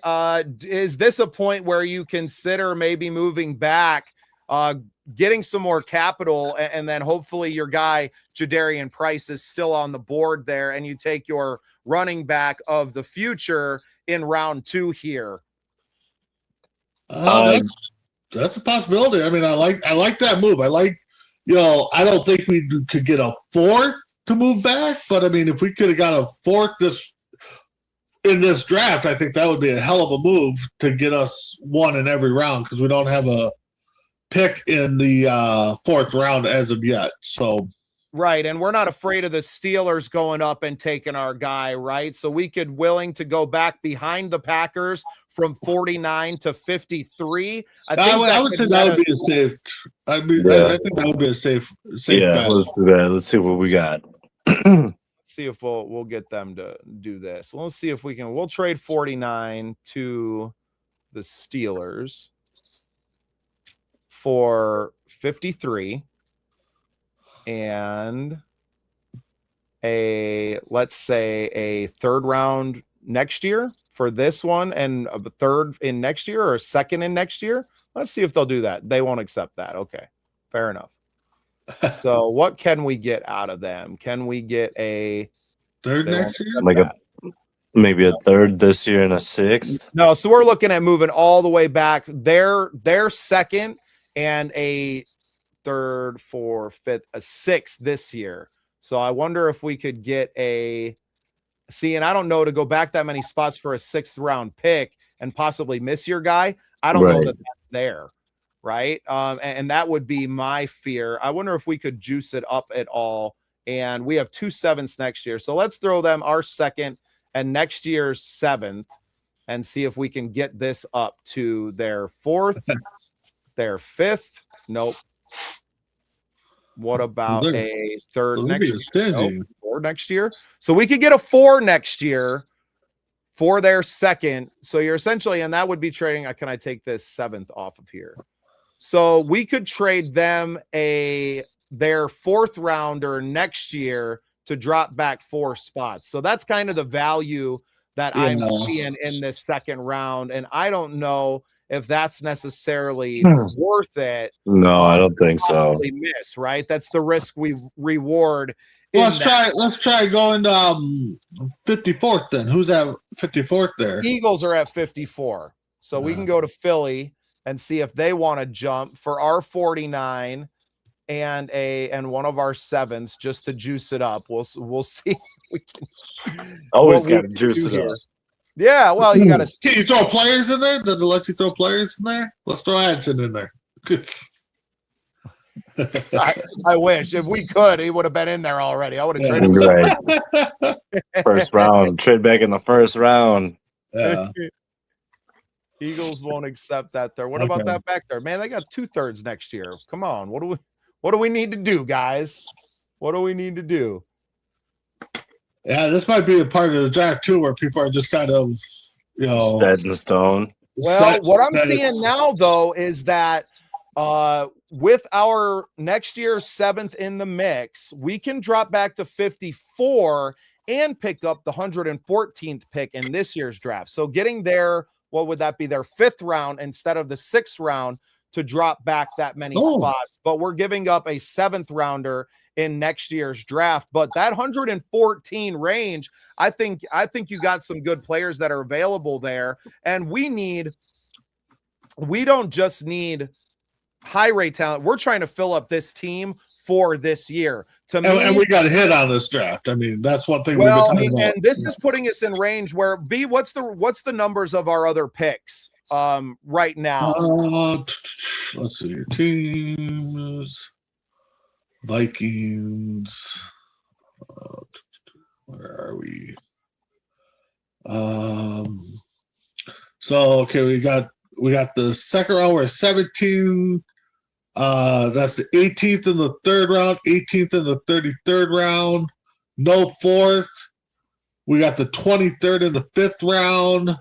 S1: Is this a point where you consider maybe moving back, getting some more capital, and then hopefully your guy Jadarian Price is still on the board there, and you take your running back of the future in round 2 here?
S4: That's a possibility. I like that move. I don't think we could get a 4th to move back, but if we could have got a 4th in this draft, I think that would be a hell of a move to get us 1 in every round, because we don't have a pick in the 4th round as of yet. So.
S1: Right, and we're not afraid of the Steelers going up and taking our guy, right? So we could willing to go back behind the Packers from 49 to 53. I would say that would be a safe.
S4: I think that would be a safe bet.
S2: Let's do that. Let's see what we got.
S1: See if we'll get them to do this. Let's see if we can. We'll trade 49 to the Steelers for 53. And let's say a 3rd round next year for this one, and a 3rd in next year, or a 2nd in next year. Let's see if they'll do that. They won't accept that. Okay, fair enough. So what can we get out of them? Can we get a
S4: 3rd next year?
S2: Maybe a 3rd this year and a 6th?
S1: No, so we're looking at moving all the way back. Their 2nd and a third, fourth, fifth, a sixth this year. So I wonder if we could get and I don't know, to go back that many spots for a 6th round pick and possibly miss your guy. I don't know that that's there. Right. And that would be my fear. I wonder if we could juice it up at all. And we have 2 7ths next year. So let's throw them our 2nd and next year's 7th and see if we can get this up to their 4th, their 5th. Nope. What about a 3rd next year? Nope. 4 next year. So we could get a 4 next year for their 2nd. So you're essentially, and that would be trading. Can I take this 7th off of here? So we could trade them their 4th rounder next year to drop back 4 spots. So that's kind of the value that I'm seeing in this 2nd round. And I don't know if that's necessarily worth it.
S2: No, I don't think so.
S1: Miss, right? That's the risk we reward.
S4: Let's try going to 54th then. Who's at 54th there?
S1: Eagles are at 54. So we can go to Philly and see if they want to jump for our 49 and one of our 7ths just to juice it up. We'll see if we can
S2: always got to juice it up.
S1: Yeah, well, you got to.
S4: Can you throw players in there? Does it let you throw players in there? Let's throw Adson in there.
S1: I wish if we could, he would have been in there already. I would have traded him.
S2: Right. First round, trade back in the 1st round.
S4: Yeah.
S1: Eagles won't accept that there. What about that back there? Man, they got 2/3 next year. Come on. What do we need to do, guys? What do we need to do?
S4: Yeah, this might be a part of the draft too, where people are just kind of,
S2: set in stone.
S1: Well, what I'm seeing now though is that with our next year's 7th in the mix, we can drop back to 54 and pick up the 114th pick in this year's draft. So getting their, what would that be, their 5th round instead of the 6th round to drop back that many spots. But we're giving up a 7th rounder in next year's draft. But that 114 range, I think you got some good players that are available there. And we don't just need high rate talent. We're trying to fill up this team for this year.
S4: And we got a hit on this draft. I mean, that's one thing.
S1: Well, and this is putting us in range where what's the numbers of our other picks right now?
S4: Let's see your teams. Vikings. Where are we? So okay, we got the 2nd round. We're 17. That's the 18th in the 3rd round, 18th in the 33rd round, no 4th. We got the 23rd in the 5th round.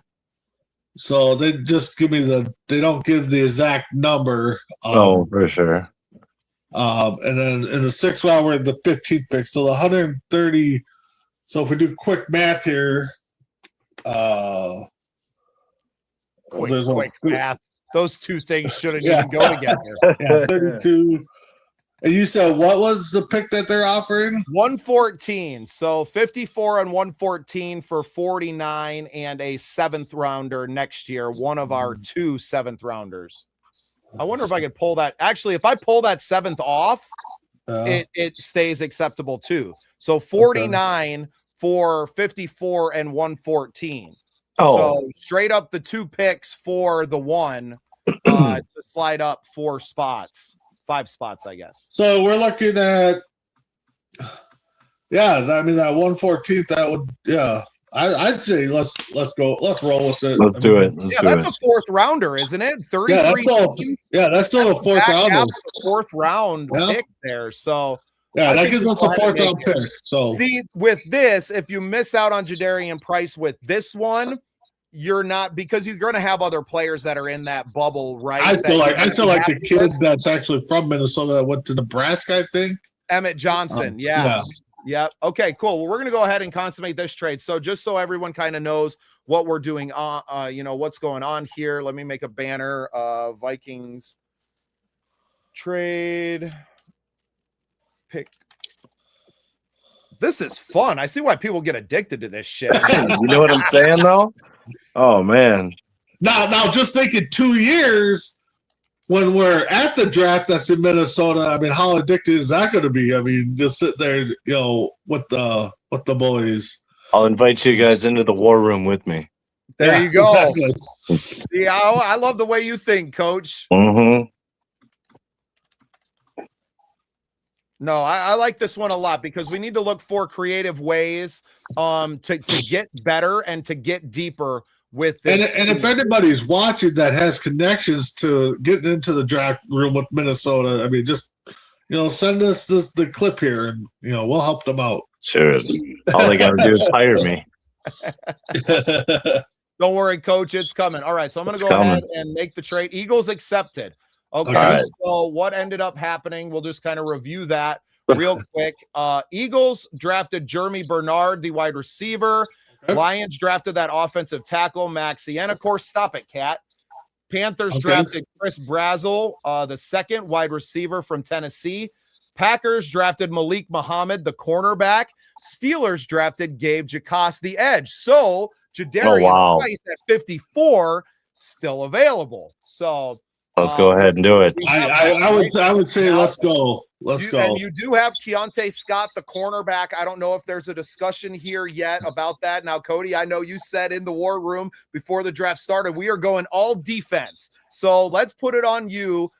S4: So they just give me they don't give the exact number.
S2: For sure.
S4: And then in the 6th round, we're at the 15th pick. So the 130. So if we do quick math here,
S1: quick math. Those two things shouldn't even go together.
S4: Yeah, 32. And you said what was the pick that they're offering?
S1: 114. So 54 and 114 for 49 and a 7th rounder next year. One of our 2 7th rounders. I wonder if I could pull that. Actually, if I pull that 7th off, it stays acceptable too. So 49 for 54 and 114. So straight up the 2 picks for the 1 to slide up 5 spots, I guess.
S4: So we're looking at, I mean that 114th. That would, I'd say let's roll with it.
S2: Let's do it.
S1: That's a 4th rounder, isn't it? 33.
S4: That's still a 4th rounder.
S1: 4th round pick there. So.
S4: Yeah, that gives us a 4th round pick. So
S1: see, with this, if you miss out on Jadarian Price with this one, you're not, because you're going to have other players that are in that bubble, right?
S4: I feel like the kid that's actually from Minnesota that went to Nebraska, I think.
S1: Emmett Johnson. Yeah. Okay, cool. Well, we're going to go ahead and consummate this trade. So just so everyone kind of knows what we're doing, what's going on here. Let me make a banner. Vikings trade pick. This is fun. I see why people get addicted to this shit.
S2: You know what I'm saying, though? Oh, man.
S4: Now, just thinking 2 years, when we're at the draft that's in Minnesota, I mean, how addictive is that going to be? I mean, just sit there, with the boys.
S2: I'll invite you guys into the war room with me.
S1: There you go.
S4: Exactly.
S1: See, I love the way you think, Coach.
S2: Mm-hmm.
S1: No, I like this one a lot because we need to look for creative ways to get better and to get deeper with this.
S4: And if anybody's watching that has connections to getting into the draft room with Minnesota, I mean, just send us the clip here, and we'll help them out.
S2: Sure. All they got to do is hire me.
S1: Don't worry, Coach, it's coming. All right, so I'm going to go ahead and make the trade. Eagles accepted. Okay,
S2: right.
S1: So what ended up happening, we'll just kind of review that real quick. Eagles drafted Jeremy Bernard, the wide receiver. Okay. Lions drafted that offensive tackle, Maxie. And, of course, stop it, Cat. Panthers drafted Chris Brazel, the second wide receiver from Tennessee. Packers drafted Malik Muhammad, the cornerback. Steelers drafted Gabe Jacas, the edge. So Jadarian Price at 54 still available. So
S2: let's go ahead and do it.
S4: I would say let's go. Let's go.
S1: And you do have Keontae Scott, the cornerback. I don't know if there's a discussion here yet about that. Now, Cody, I know you said in the war room before the draft started, we are going all defense. So let's put it on you.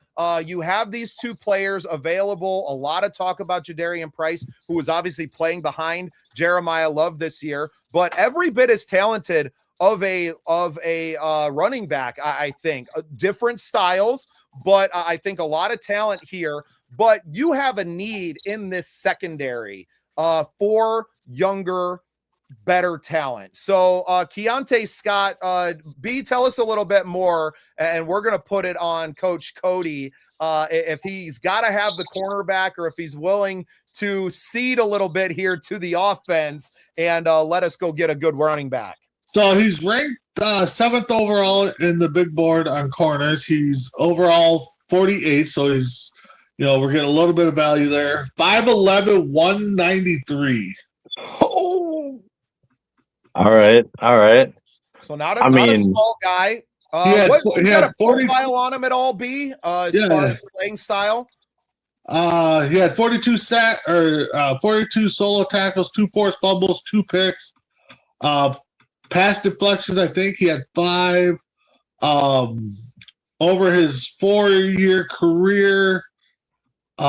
S1: You have these two players available. A lot of talk about Jadarian Price, who was obviously playing behind Jeremiah Love this year, but every bit as talented of a running back, I think. Different styles, but I think a lot of talent here. But you have a need in this secondary for younger, better talent. So Keontae Scott, B, tell us a little bit more, and we're going to put it on Coach Cody if he's got to have the cornerback or if he's willing to cede a little bit here to the offense and let us go get a good running back.
S4: So he's ranked 7th overall in the big board on corners. He's overall 48, so he's, we're getting a little bit of value there. 5'11", 193.
S2: Oh. All right.
S1: So not a small guy. He got a profile on him at all, B, as far as playing style?
S4: He had 42 solo tackles, 2 forced fumbles, 2 picks. Pass deflections, I think he had 5. Over his 4-year career, he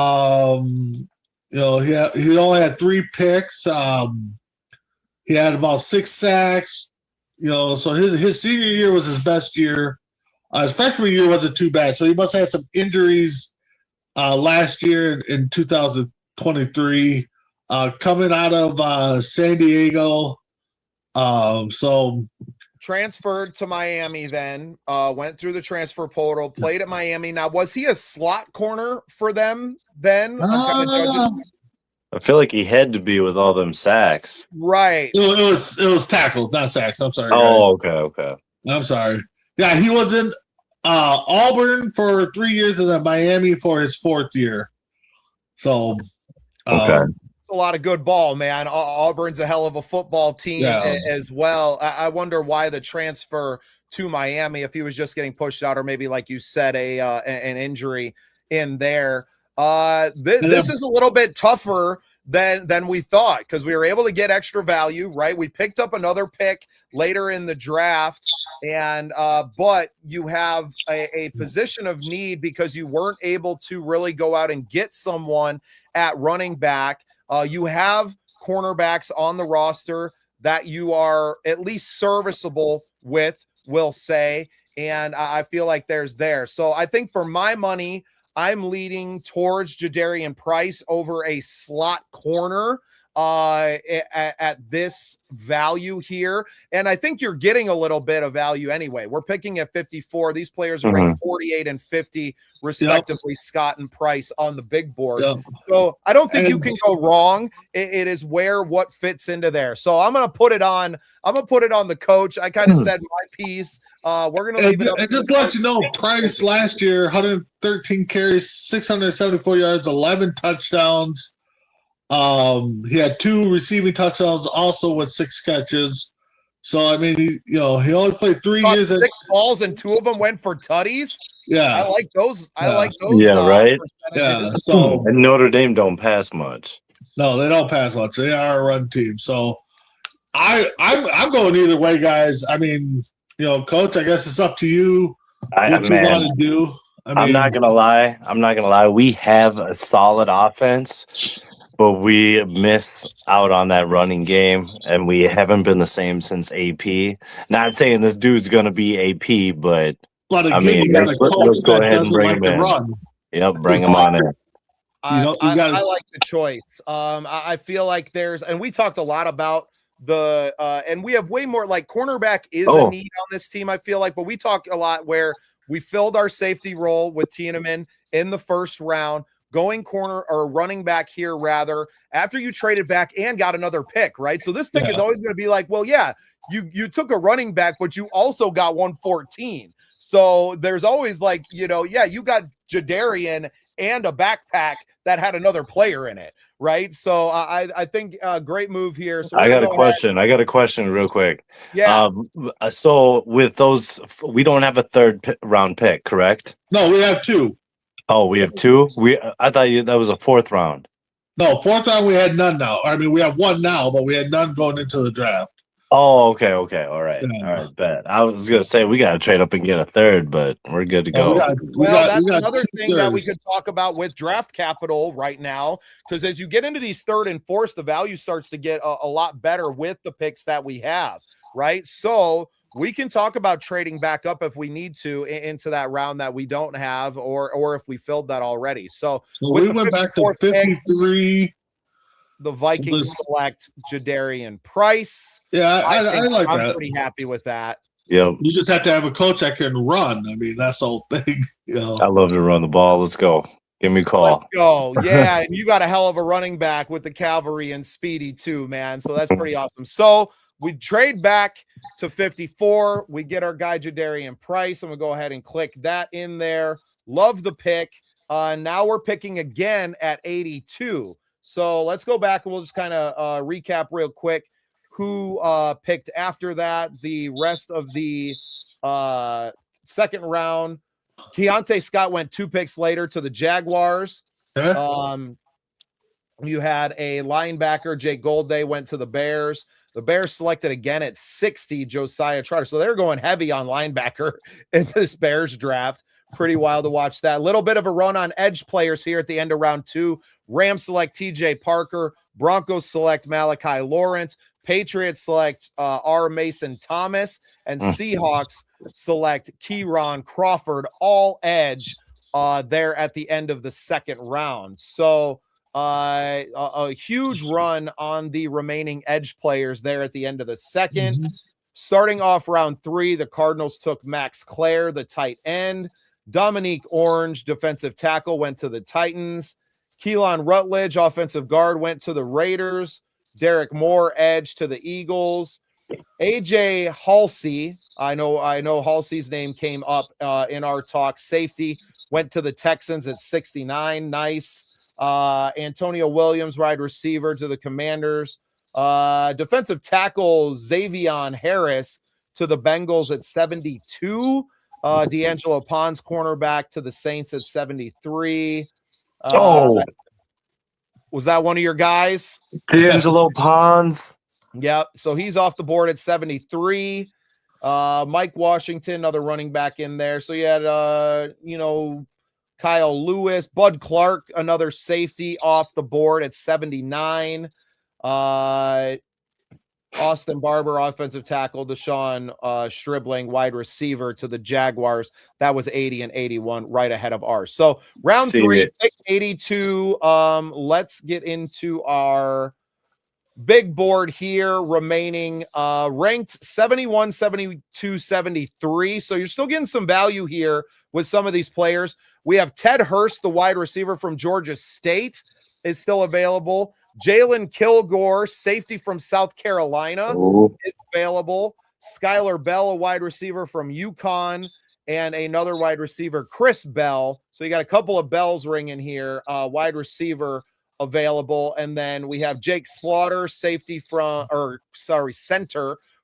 S4: only had 3 picks. He had about 6 sacks. So his senior year was his best year. His freshman year wasn't too bad. So he must have had some injuries last year in 2023. Coming out of San Diego. So
S1: transferred to Miami, then went through the transfer portal, played at Miami. Now, was he a slot corner for them then? I'm kind of judging.
S2: I feel like he had to be with all them sacks.
S1: Right.
S4: It was tackles, not sacks. I'm sorry.
S2: Oh,
S4: guys.
S2: Okay.
S4: I'm sorry. Yeah, he was in Auburn for 3 years and then Miami for his 4th year. So,
S2: okay.
S1: A lot of good ball, man. Auburn's a hell of a football team as well. I wonder why the transfer to Miami, if he was just getting pushed out or maybe, like you said, an injury in there. This is a little bit tougher than we thought because we were able to get extra value, right? We picked up another pick later in the draft, and but you have a position of need because you weren't able to really go out and get someone at running back. You have cornerbacks on the roster that you are at least serviceable with, we'll say, and I feel like there's there. So I think for my money, I'm leading towards Jadarian Price over a slot corner at this value here. And I think you're getting a little bit of value anyway. We're picking at 54. These players are ranked 48 and 50, respectively, Scott and Price on the big board. So I don't think you can go wrong. It is what fits into there. So I'm going to put it on. I'm going to put it on the coach. I kind of said my piece. We're going to leave it up.
S4: And just let you know, Price last year, 113 carries, 674 yards, 11 touchdowns. He had 2 receiving touchdowns also with 6 catches. So, I mean, he only played 3 years.
S1: 6 balls and 2 of them went for tutties.
S4: Yeah.
S1: I like those. I
S4: Yeah.
S1: like those.
S2: Yeah, right?
S1: Percentages.
S4: Yeah. So
S2: And Notre Dame don't pass much.
S4: no, they don't pass much. They are a run team. So I'm going either way, guys. I mean, Coach, I guess it's up to you what you want to do.
S2: I'm not gonna lie. We have a solid offense, but we missed out on that running game, and we haven't been the same since AP. Not saying this dude's gonna be AP, but
S4: again,
S2: I mean,
S4: you got a coach
S2: let's go
S4: that
S2: ahead and
S4: doesn't
S2: bring
S4: like
S2: him
S4: to
S2: in.
S4: run.
S2: Yep, bring him on in.
S1: I like the choice. I feel like and we talked a lot about and we have way more, like, cornerback is a need on this team, I feel like, but we talk a lot where we filled our safety role with Tiedemann in the first round, going corner or running back here, rather, after you traded back and got another pick, right? So this pick is always going to be like, well, yeah, you took a running back, but you also got 114. So there's always like, you got Jadarian and a backpack that had another player in it, right? So I think a great move here. So
S2: I got a question real quick.
S1: Yeah.
S2: So with those, we don't have a third round pick, correct?
S4: No, we have 2.
S2: Oh, we have 2? I thought that was a 4th round.
S4: No, 4th round we had none now. I mean, we have 1 now, but we had none going into the draft.
S2: Oh, okay. All right. All right, bet. I was going to say we got to trade up and get a 3rd, but we're good to go.
S1: That's another thing that we could talk about with draft capital right now, because as you get into these 3rd and 4th, the value starts to get a lot better with the picks that we have, right? So we can talk about trading back up if we need to into that round that we don't have, or if we filled that already. So
S4: we went back to 53.
S1: Pick, the Vikings select Jadarian Price.
S4: Yeah, I like that.
S1: I'm pretty happy with that.
S2: Yep.
S4: You just have to have a coach that can run. I mean, that's the whole thing.
S2: I love to run the ball. Let's go. Give me a call.
S1: Let's go. Yeah, and you got a hell of a running back with the cavalry and Speedy too, man. So that's pretty awesome. So we trade back to 54. We get our guy Jadarian Price, and we'll go ahead and click that in there. Love the pick. Now we're picking again at 82. So let's go back and we'll just kind of recap real quick who picked after that. The rest of the second round, Keontae Scott went 2 picks later to the Jaguars. You had a linebacker, Jake Goldday, went to the Bears. The Bears selected again at 60, Josiah Trotter. So they're going heavy on linebacker in this Bears draft. Pretty wild to watch that. A little bit of a run on edge players here at the end of round 2. Rams select TJ Parker. Broncos select Malachi Lawrence. Patriots select R. Mason Thomas. And Seahawks select Kieron Crawford, all edge there at the end of the second round. So a huge run on the remaining edge players there at the end of the second. Starting off round 3, the Cardinals took Max Clare, the tight end. Dominique Orange, defensive tackle, went to the Titans. Keelan Rutledge, offensive guard, went to the Raiders. Derek Moore, edge, to the Eagles. AJ Halsey, I know Halsey's name came up in our talk. Safety, went to the Texans at 69. Nice. Antonio Williams, wide receiver, to the Commanders. Defensive tackle Xavion Harris to the Bengals at 72. D'Angelo Pons, cornerback, to the Saints at 73. Was that one of your guys?
S2: D'Angelo Pons.
S1: Yep. So he's off the board at 73. Mike Washington, another running back in there. So you had, Kyle Lewis, Bud Clark, another safety, off the board at 79. Austin Barber, offensive tackle. Deshaun Stribling, wide receiver, to the Jaguars. That was 80 and 81, right ahead of ours. So round 3, pick 82. Let's get into our big board here. Remaining ranked 71, 72, 73. So you're still getting some value here with some of these players. We have Ted Hurst, the wide receiver from Georgia State, is still available. Jalen Kilgore, safety from South Carolina, is available. Skylar Bell, a wide receiver from UConn, and another wide receiver, Chris Bell. So you got a couple of bells ringing here. Wide receiver available. And then we have Jake Slaughter, center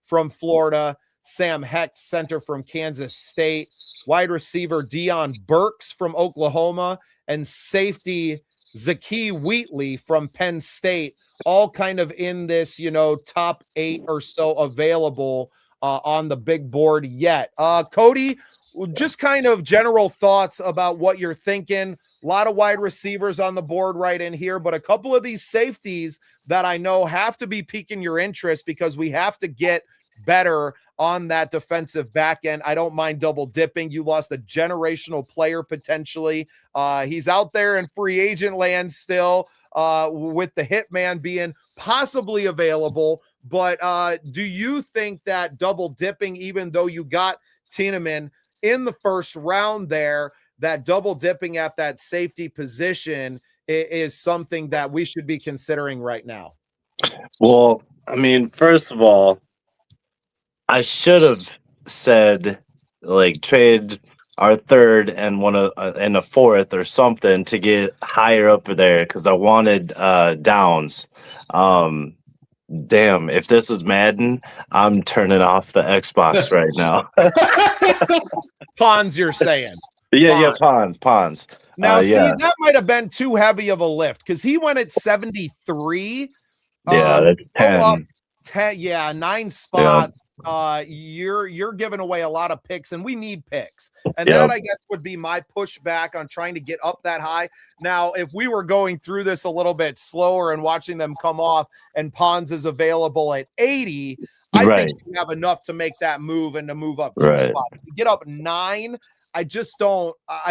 S1: from Florida. Sam Hecht, center from Kansas State. wide receiver Deion Burks from Oklahoma, and safety Zakee Wheatley from Penn State, all kind of in this, top 8 or so available on the big board yet. Cody, just kind of general thoughts about what you're thinking. A lot of wide receivers on the board right in here, but a couple of these safeties that I know have to be piquing your interest because we have to get better on that defensive back end. I don't mind double dipping. You lost a generational player potentially. He's out there in free agent land still, with the hitman being possibly available. But do you think that double dipping, even though you got Tiedemann in the first round there, that double dipping at that safety position is something that we should be considering right now?
S2: Well, I mean, first of all, I should have said trade our third and and a fourth or something to get higher up there because I wanted Downs. Damn, if this was Madden, I'm turning off the Xbox right now.
S1: Pons, you're saying?
S2: Yeah, Pons.
S1: Now, see, that might have been too heavy of a lift because he went at 73.
S2: Yeah, that's 10.
S1: 9 spots. Yeah. You're giving away a lot of picks, and we need picks. And that, I guess, would be my pushback on trying to get up that high. Now, if we were going through this a little bit slower and watching them come off, and Pons is available at 80, I think we have enough to make that move and to move up 2 spots. To get up 9, I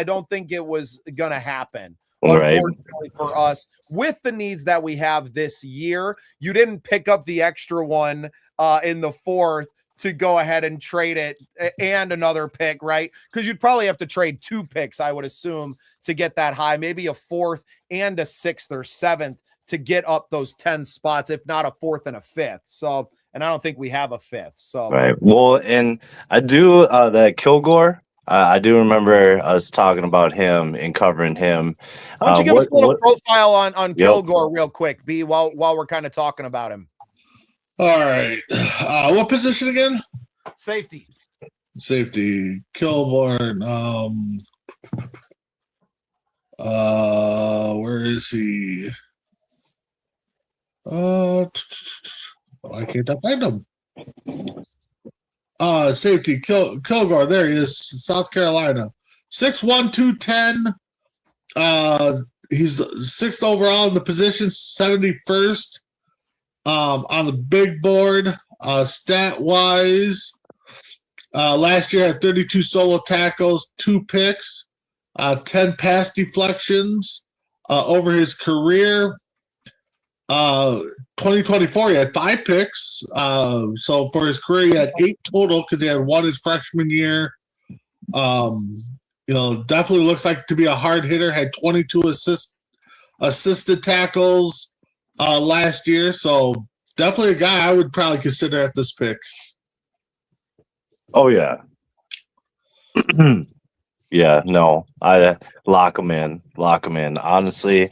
S1: don't think it was going to happen. Unfortunately for us, with the needs that we have this year, you didn't pick up the extra one in the 4th to go ahead and trade it and another pick, right? Because you'd probably have to trade 2 picks, I would assume, to get that high, maybe a 4th and a 6th or 7th to get up those 10 spots, if not a 4th and a 5th. So, and I don't think we have a 5th. So,
S2: well, and I do that Kilgore. I do remember us talking about him and covering him.
S1: Why don't you give us a little profile on Kilgore real quick, B, while we're kind of talking about him?
S4: All right. What position again?
S1: Safety.
S4: Kilborn. Where is he? Why can't I find him? Safety, Kilgore. There he is, South Carolina. 6'1", 210. He's 6th overall in the position, 71st. On the big board, stat wise, last year had 32 solo tackles, 2 picks, 10 pass deflections over his career. 2024, he had 5 picks. So for his career, he had 8 total because he had 1 his freshman year. Definitely looks like to be a hard hitter. Had 22 assisted tackles last year. So definitely a guy I would probably consider at this pick.
S2: Oh yeah. Yeah, no, I lock him in. Honestly,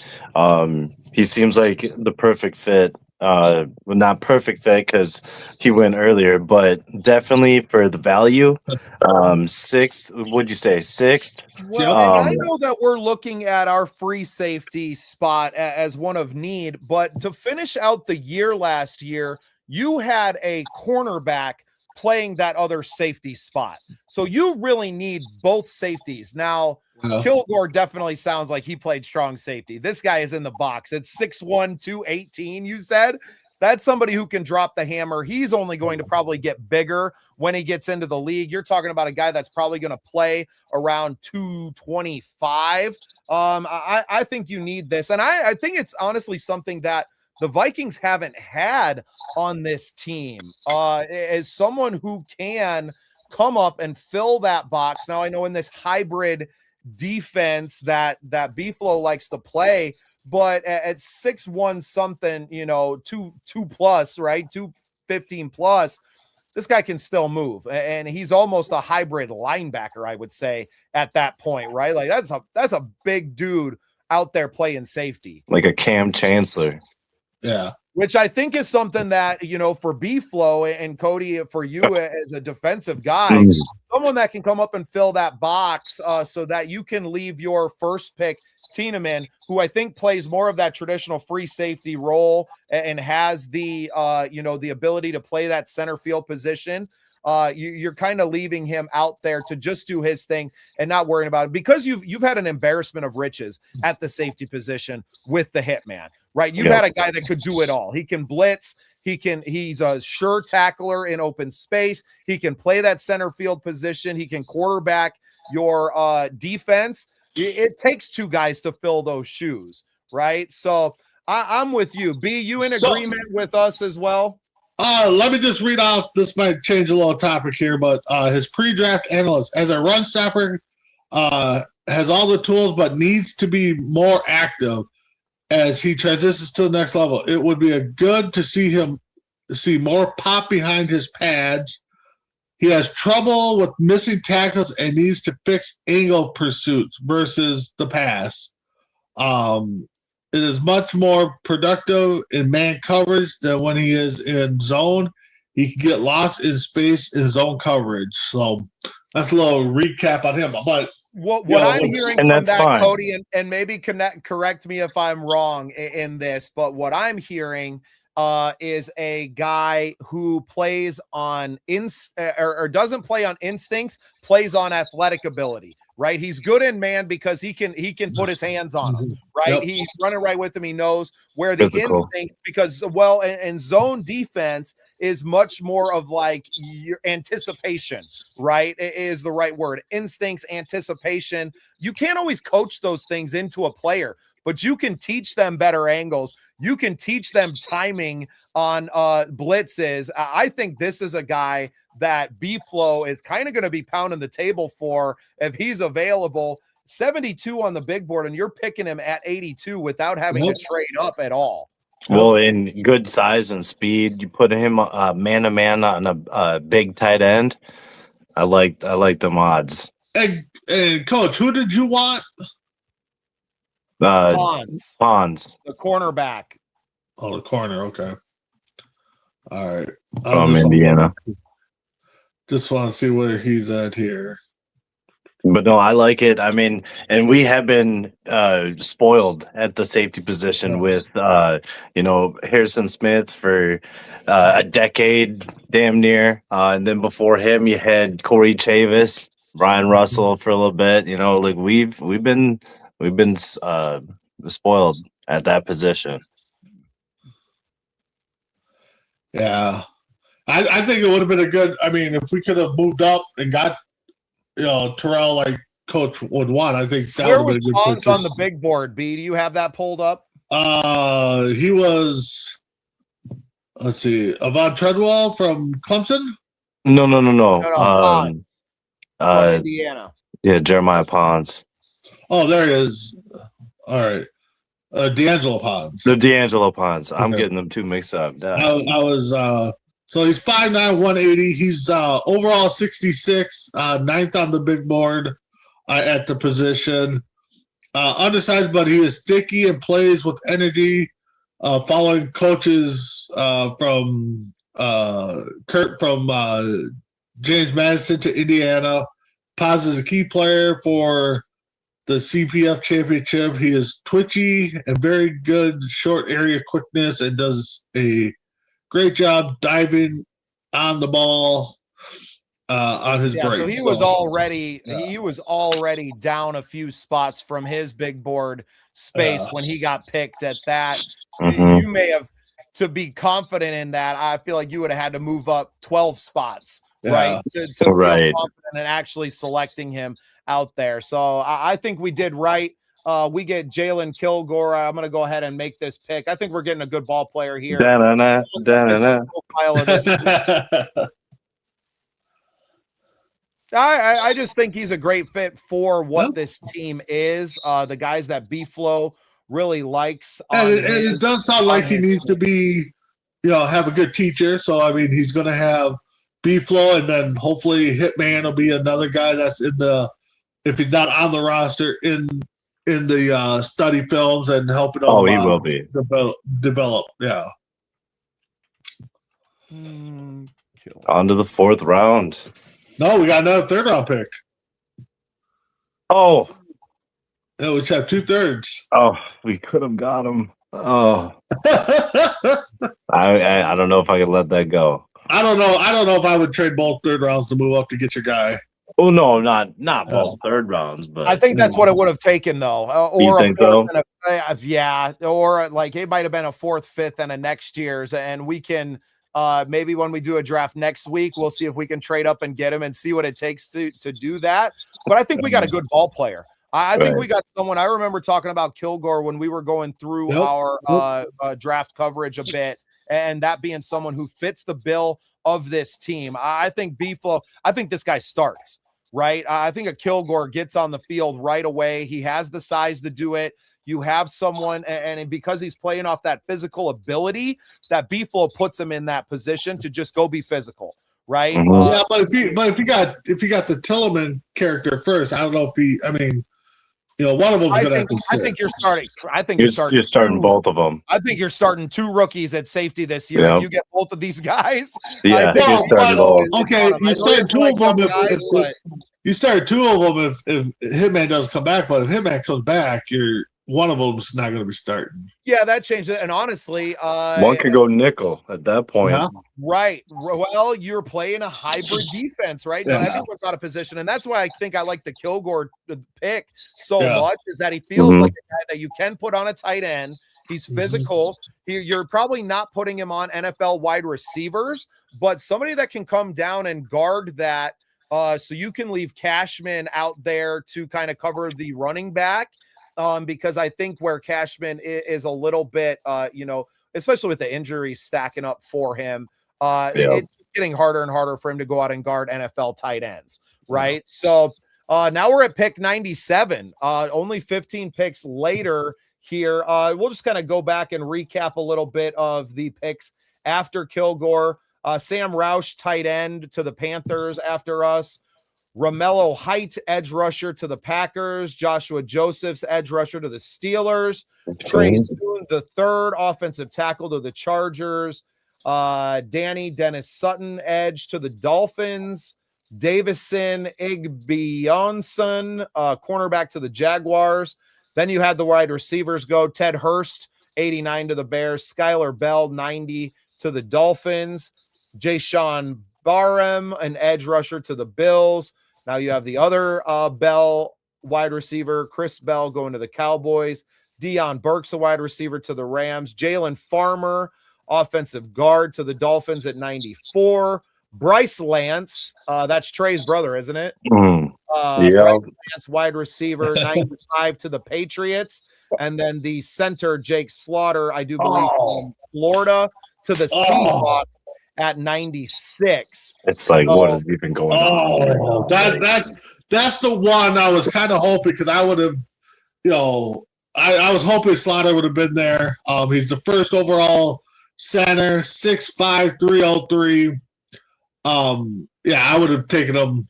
S2: he seems like the perfect fit. Not perfect fit because he went earlier, but definitely for the value. 6th, would you say 6th?
S1: Well, and I know that we're looking at our free safety spot as one of need, but to finish out the year last year, you had a cornerback playing that other safety spot. So you really need both safeties. Now, Kilgore definitely sounds like he played strong safety. This guy is in the box. It's 6'1", 218, you said. That's somebody who can drop the hammer. He's only going to probably get bigger when he gets into the league. You're talking about a guy that's probably going to play around 225. I think you need this. And I think it's honestly something that the Vikings haven't had on this team as someone who can come up and fill that box. Now, I know in this hybrid defense that B-Flow likes to play, but at 6'1" something, 2 plus, right? 215 plus, this guy can still move. And he's almost a hybrid linebacker, I would say, at that point, right? Like that's a big dude out there playing safety.
S2: Like a Cam Chancellor.
S4: Yeah.
S1: which I think is something that, for B-Flow and Cody, for you as a defensive guy, someone that can come up and fill that box so that you can leave your first pick Tiedemann, who I think plays more of that traditional free safety role and has the, the ability to play that center field position. You're kind of leaving him out there to just do his thing and not worrying about it, because you've had an embarrassment of riches at the safety position with the hitman, right? You've had a guy that could do it all. He can blitz. He's a sure tackler in open space. He can play that center field position. He can quarterback your defense. It takes two guys to fill those shoes, right? So I'm with you. B, you in agreement with us as well?
S4: Let me just read off. This might change a little topic here, but his pre-draft analyst, as a run stopper, has all the tools but needs to be more active as he transitions to the next level. It would be good to see more pop behind his pads. He has trouble with missing tackles and needs to fix angle pursuits versus the pass. It is much more productive in man coverage than when he is in zone. He can get lost in space in zone coverage. So that's a little recap on him. But
S1: what I'm hearing from that, fine, Cody, and maybe correct me if I'm wrong in this, but what I'm hearing is a guy who plays on or doesn't play on instincts, plays on athletic ability, right? He's good in man because he can put his hands on him, right? Yep. He's running right with him. He knows where the instinct, because and zone defense is much more of like your anticipation, right? It is the right word. Instincts, anticipation. You can't always coach those things into a player, but you can teach them better angles. You can teach them timing on blitzes. I think this is a guy that B-Flow is kind of going to be pounding the table for if he's available. 72 on the big board, and you're picking him at 82 without having to trade up at all.
S2: Well, in good size and speed, you put him man-to-man on a big tight end. I like the odds.
S4: And Coach, who did you want?
S2: Pons.
S1: The cornerback.
S4: Oh, the corner. Okay. All right.
S2: From Indiana.
S4: Just want to see where he's at here.
S2: But no, I like it. I mean, and we have been spoiled at the safety position with, Harrison Smith for a decade, damn near. And then before him, you had Corey Chavis, Brian Russell for a little bit. We've been spoiled at that position.
S4: Yeah, I think it would have been a good. I mean, if we could have moved up and got, Terrell like Coach would want, I think that would have been a good.
S1: Where was Pons on the big board? B, do you have that pulled up?
S4: He was. Let's see, Avon Treadwell from Clemson.
S2: No.
S1: Pons from Indiana.
S2: Yeah, Jeremiah Pons.
S4: Oh, there he is. All right. D'Angelo Pons.
S2: The D'Angelo Pons. I'm getting them two mixed up.
S4: I was so he's 5'9", 180. He's overall 66, ninth on the big board at the position. Undersized, but he is sticky and plays with energy. Following coaches from Kurt from James Madison to Indiana. Pons is a key player for the CPF championship. He is twitchy and very good short area quickness and does a great job diving on the ball on his break.
S1: So he was already down a few spots from his big board space when he got picked at that. You may have, to be confident in that, I feel like you would have had to move up 12 spots, right? To feel confident in actually selecting him out there. So I think we did right. We get Jalen Kilgore. I'm going to go ahead and make this pick. I think we're getting a good ball player here. I just think he's a great fit for what this team is. The guys that B-Flow really likes.
S4: And it does sound like he needs to be, have a good teacher. So, I mean, he's going to have B-Flow, and then hopefully Hitman will be another guy that's in the, if he's not on the roster, in the study films and helping.
S2: He will be
S4: develop. Yeah.
S2: On to the 4th round.
S4: No, we got another 3rd-round pick.
S2: Oh.
S4: Yeah, we have 2/3.
S2: Oh, we could have got him. Oh. I don't know if I could let that go.
S4: I don't know if I would trade both 3rd rounds to move up to get your guy.
S2: Oh no, not both 3rd rounds, but
S1: I think that's what it would have taken, though.
S2: You think so?
S1: Yeah, or like it might have been a 4th, 5th, and a next year's, and we can maybe when we do a draft next week, we'll see if we can trade up and get him and see what it takes to do that. But I think we got a good ball player. I think we got someone. I remember talking about Kilgore when we were going through our draft coverage a bit, and that being someone who fits the bill of this team. I think Beeflo. I think this guy starts. Right. I think a Kilgore gets on the field right away. He has the size to do it. You have someone, and because he's playing off that physical ability, that Beeflo puts him in that position to just go be physical. Right.
S2: Mm-hmm.
S4: Yeah, but if you got the Tillman character first, I don't know if he. I mean, one of them.
S1: I think you're starting.
S2: You're starting both of them.
S1: I think you're starting 2 rookies at safety this year.
S2: Yep.
S1: If you get both of these guys,
S2: yeah, I think you're starting both.
S4: Okay, you start 2 of them. You start 2 of them if Hitman doesn't come back, but if Hitman comes back, one of them's not going to be starting.
S1: Yeah, that changed it. And honestly,
S2: one could go nickel at that point.
S4: Yeah.
S1: Right. Well, you're playing a hybrid defense, right?
S4: Yeah.
S1: Now, everyone's out of position, and that's why I think I like the Kilgore pick so
S4: Yeah.
S1: much is that he feels like a guy that you can put on a tight end. He's physical. You're probably not putting him on NFL wide receivers, but somebody that can come down and guard that. So you can leave Cashman out there to kind of cover the running back, because I think where Cashman is a little bit, especially with the injuries stacking up for him, it's getting harder and harder for him to go out and guard NFL tight ends, right? So now we're at pick 97, only 15 picks later here. We'll just kind of go back and recap a little bit of the picks after Kilgore. Sam Roush, tight end to the Panthers after us. Romello Height, edge rusher to the Packers. Joshua Josephs, edge rusher to the Steelers. Trey Soon, the 3rd offensive tackle to the Chargers. Dennis Sutton, edge to the Dolphins. Davison Igbionson, cornerback to the Jaguars. Then you had the wide receivers go. Ted Hurst, 89 to the Bears. Skylar Bell, 90 to the Dolphins. Jayshawn Barham, an edge rusher to the Bills. Now you have the other Bell wide receiver, Chris Bell, going to the Cowboys. Deion Burks, a wide receiver to the Rams. Jalen Farmer, offensive guard to the Dolphins at 94. Bryce Lance, that's Trey's brother, isn't it? Bryce Lance, wide receiver, 95 to the Patriots. And then the center, Jake Slaughter, I do believe, from Florida to the Seahawks at 96.
S2: It's like, what is even going on?
S4: That's the one I was kind of hoping, because I would have, I was hoping Slaughter would have been there. He's the 1st overall center, 6'5", 303. I would have taken him.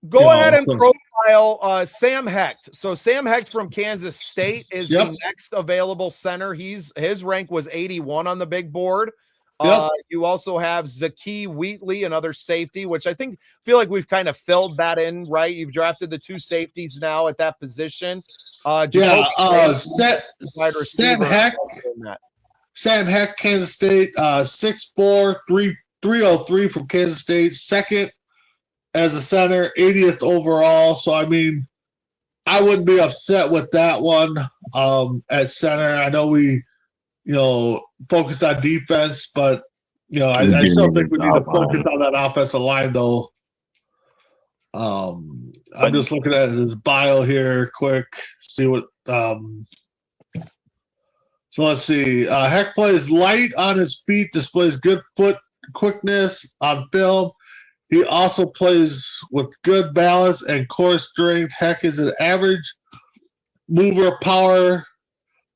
S1: Go ahead and profile Sam Hecht. So Sam Hecht from Kansas State is the next available center. His rank was 81 on the big board. You also have Zaki Wheatley, another safety, which I feel like we've kind of filled that in, right? You've drafted the 2 safeties now at that position.
S4: Sam Hecht, Kansas State, 6'4", 303 from Kansas State, 2nd as a center, 80th overall. So, I mean, I wouldn't be upset with that one at center. I know we focused on defense, but I still think we need to focus on that offensive line, though. I'm just looking at his bio here, quick. See what. So let's see. Heck plays light on his feet, displays good foot quickness on film. He also plays with good balance and core strength. Heck is an average mover power,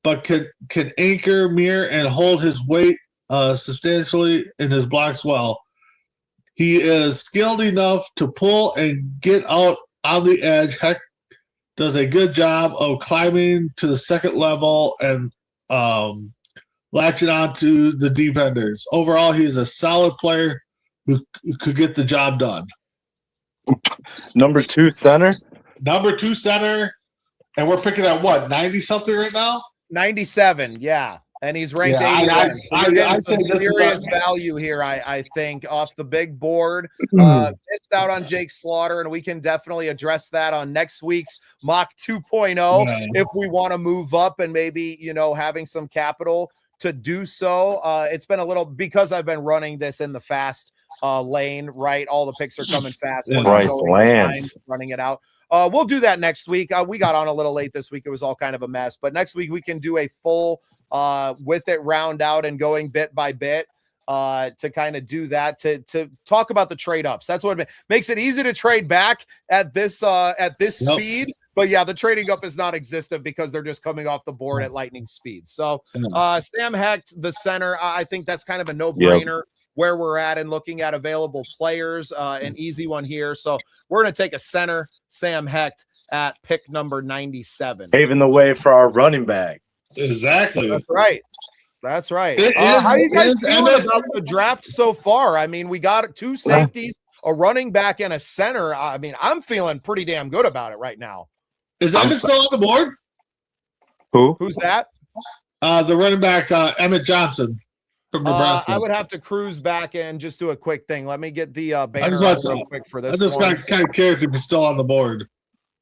S4: but can anchor, mirror, and hold his weight substantially in his blocks well. He is skilled enough to pull and get out on the edge. Heck does a good job of climbing to the 2nd level and latching on to the defenders. Overall, he is a solid player who could get the job done.
S2: Number 2 center.
S4: Number 2 center, and we're picking at what, 90-something right now?
S1: 97, yeah. And he's ranked
S4: Yeah,
S1: 81. So you're getting some
S4: think this is
S1: serious
S4: about-
S1: value here, I think, off the big board. Missed out on Jake Slaughter, and we can definitely address that on next week's Mock 2.0
S4: Yeah.
S1: if we want to move up and maybe, having some capital to do so. It's been a little, because I've been running this in the fast lane, right? All the picks are coming fast. We're not
S2: Bryce
S1: going
S2: Lance.
S1: behind, running it out. We'll do that next week. We got on a little late this week. It was all kind of a mess. But next week we can do a full with it round out and going bit by bit to kind of do that, to talk about the trade ups. That's what makes it easy to trade back at this speed. But yeah, the trading up is not existent because they're just coming off the board at lightning speed. So Sam Hecht, the center, I think that's kind of a no-brainer. Where we're at and looking at available players, an easy one here. So we're going to take a center, Sam Hecht, at pick number 97.
S2: Paving the way for our running back.
S4: Exactly.
S1: That's right. That's right.
S4: It
S1: How you guys
S4: is-
S1: feeling about the draft so far? I mean, we got 2 safeties, a running back, and a center. I mean, I'm feeling pretty damn good about it right now.
S4: Is Emmett still on the board?
S1: Who's that?
S4: The running back, Emmett Johnson from Nebraska.
S1: I would have to cruise back and just do a quick thing. Let me get the banner
S4: just
S1: up
S4: want
S1: real quick for
S4: I
S1: this
S4: just
S1: one.
S4: kind of curious if he's still on the board.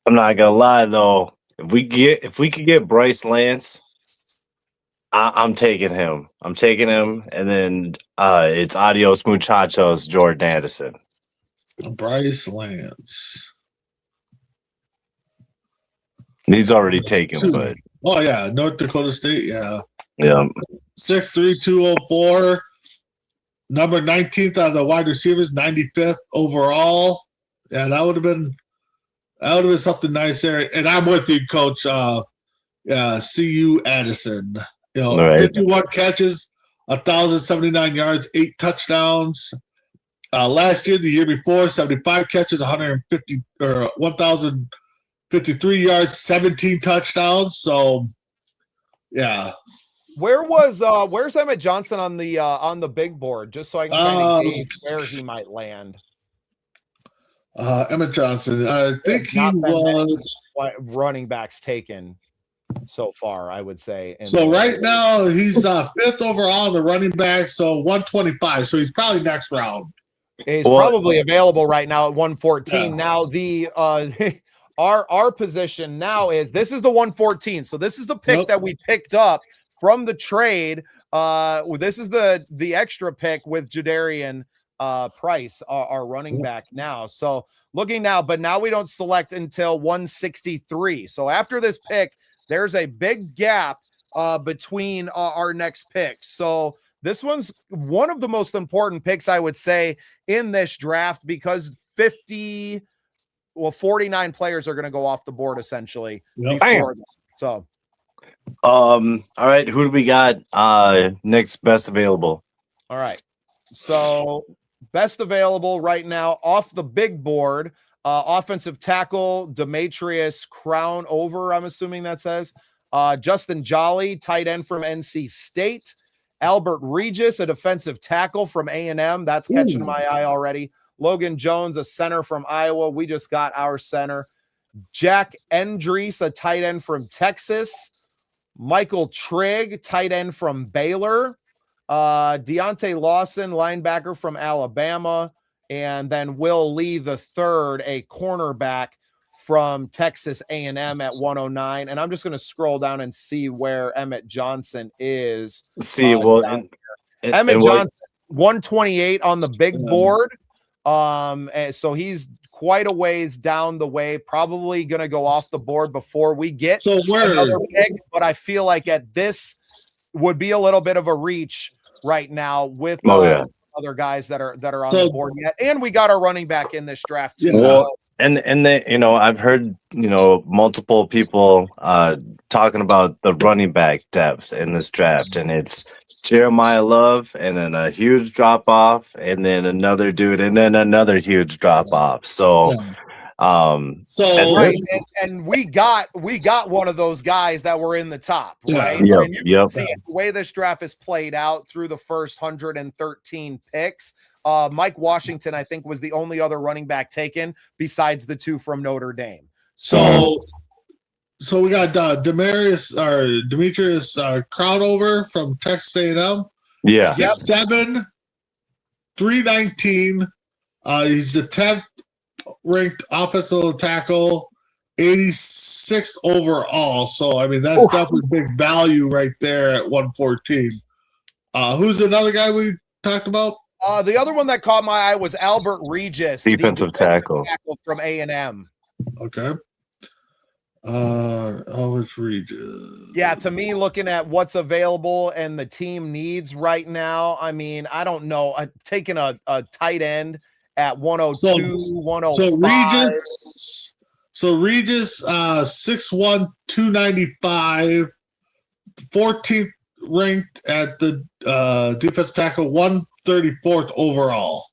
S2: I'm not gonna lie though. If we could get Bryce Lance, I'm taking him. I'm taking him, and then it's adios muchachos, Jordan Addison.
S4: Bryce Lance.
S2: He's already taken, but
S4: Oh yeah, North Dakota State. Yeah,
S2: yeah.
S4: 6'3", 204. Number 19th on the wide receivers, 95th overall. Yeah, that would have been something nice there. And I'm with you, Coach. CU Addison.
S2: Right.
S4: 51 catches, 1,079 yards, 8 touchdowns. Last year, the year before, 75 catches, 150 or 1,053 yards, 17 touchdowns. So, yeah.
S1: Where's Emmett Johnson on the big board, just so I can kind of gauge where he might land?
S4: Emmett Johnson, I think he
S1: Not been
S4: was.
S1: running backs taken so far, I would say.
S4: So right now he's 5th overall in the running back, so 125. So he's probably next round.
S1: He's probably available right now at 114. Yeah. Now the our position now is this is the 114. So this is the pick that we picked up from the trade. This is the extra pick with Jadarian Price, our running back now. So looking now, but now we don't select until 163. So after this pick, there's a big gap between our next pick. So this one's one of the most important picks, I would say, in this draft because 49 players are going to go off the board essentially. Before that. So,
S2: all right, who do we got next best available?
S1: All right. So best available right now off the big board, offensive tackle, Demetrius Crown over, I'm assuming that says. Justin Jolly, tight end from NC State. Albert Regis, a defensive tackle from A&M. That's catching my eye already. Logan Jones, a center from Iowa. We just got our center. Jack Endries, a tight end from Texas. Michael Trigg, tight end from Baylor. Deontay Lawson, linebacker from Alabama. And then Will Lee III, a cornerback from Texas A&M at 109. And I'm just going to scroll down and see where Emmett Johnson is.
S2: Emmett
S1: Johnson, 128 on the big board. So he's quite a ways down the way, probably going to go off the board before we get another pick. But I feel like at this would be a little bit of a reach right now with other guys that are on the board yet. And we got our running back in this draft too.
S2: Well, and I've heard, multiple people talking about the running back depth in this draft, and it's Jeremiah Love and then a huge drop off and then another dude and then another huge drop off. So
S4: So
S1: right, and we got one of those guys that were in the top, right?
S2: Yep,
S1: And you can see the way this draft is played out through the first 113 picks. Mike Washington, I think, was the only other running back taken besides the two from Notre Dame.
S4: So we got Demetrius Crownover from Texas A&M.
S2: Yeah.
S4: 6'7", 319. He's the 10th ranked offensive tackle, 86th overall. So, I mean, that's definitely big value right there at 114. Who's another guy we talked about?
S1: The other one that caught my eye was Albert Regis,
S2: defensive tackle
S1: from A&M.
S4: Okay. Albert Regis.
S1: Yeah, to me, looking at what's available and the team needs right now, I mean, I don't know. Taking a tight end at 102, 105.
S4: So Regis, 6'1", 295, 14th ranked at the defensive tackle, 134th overall.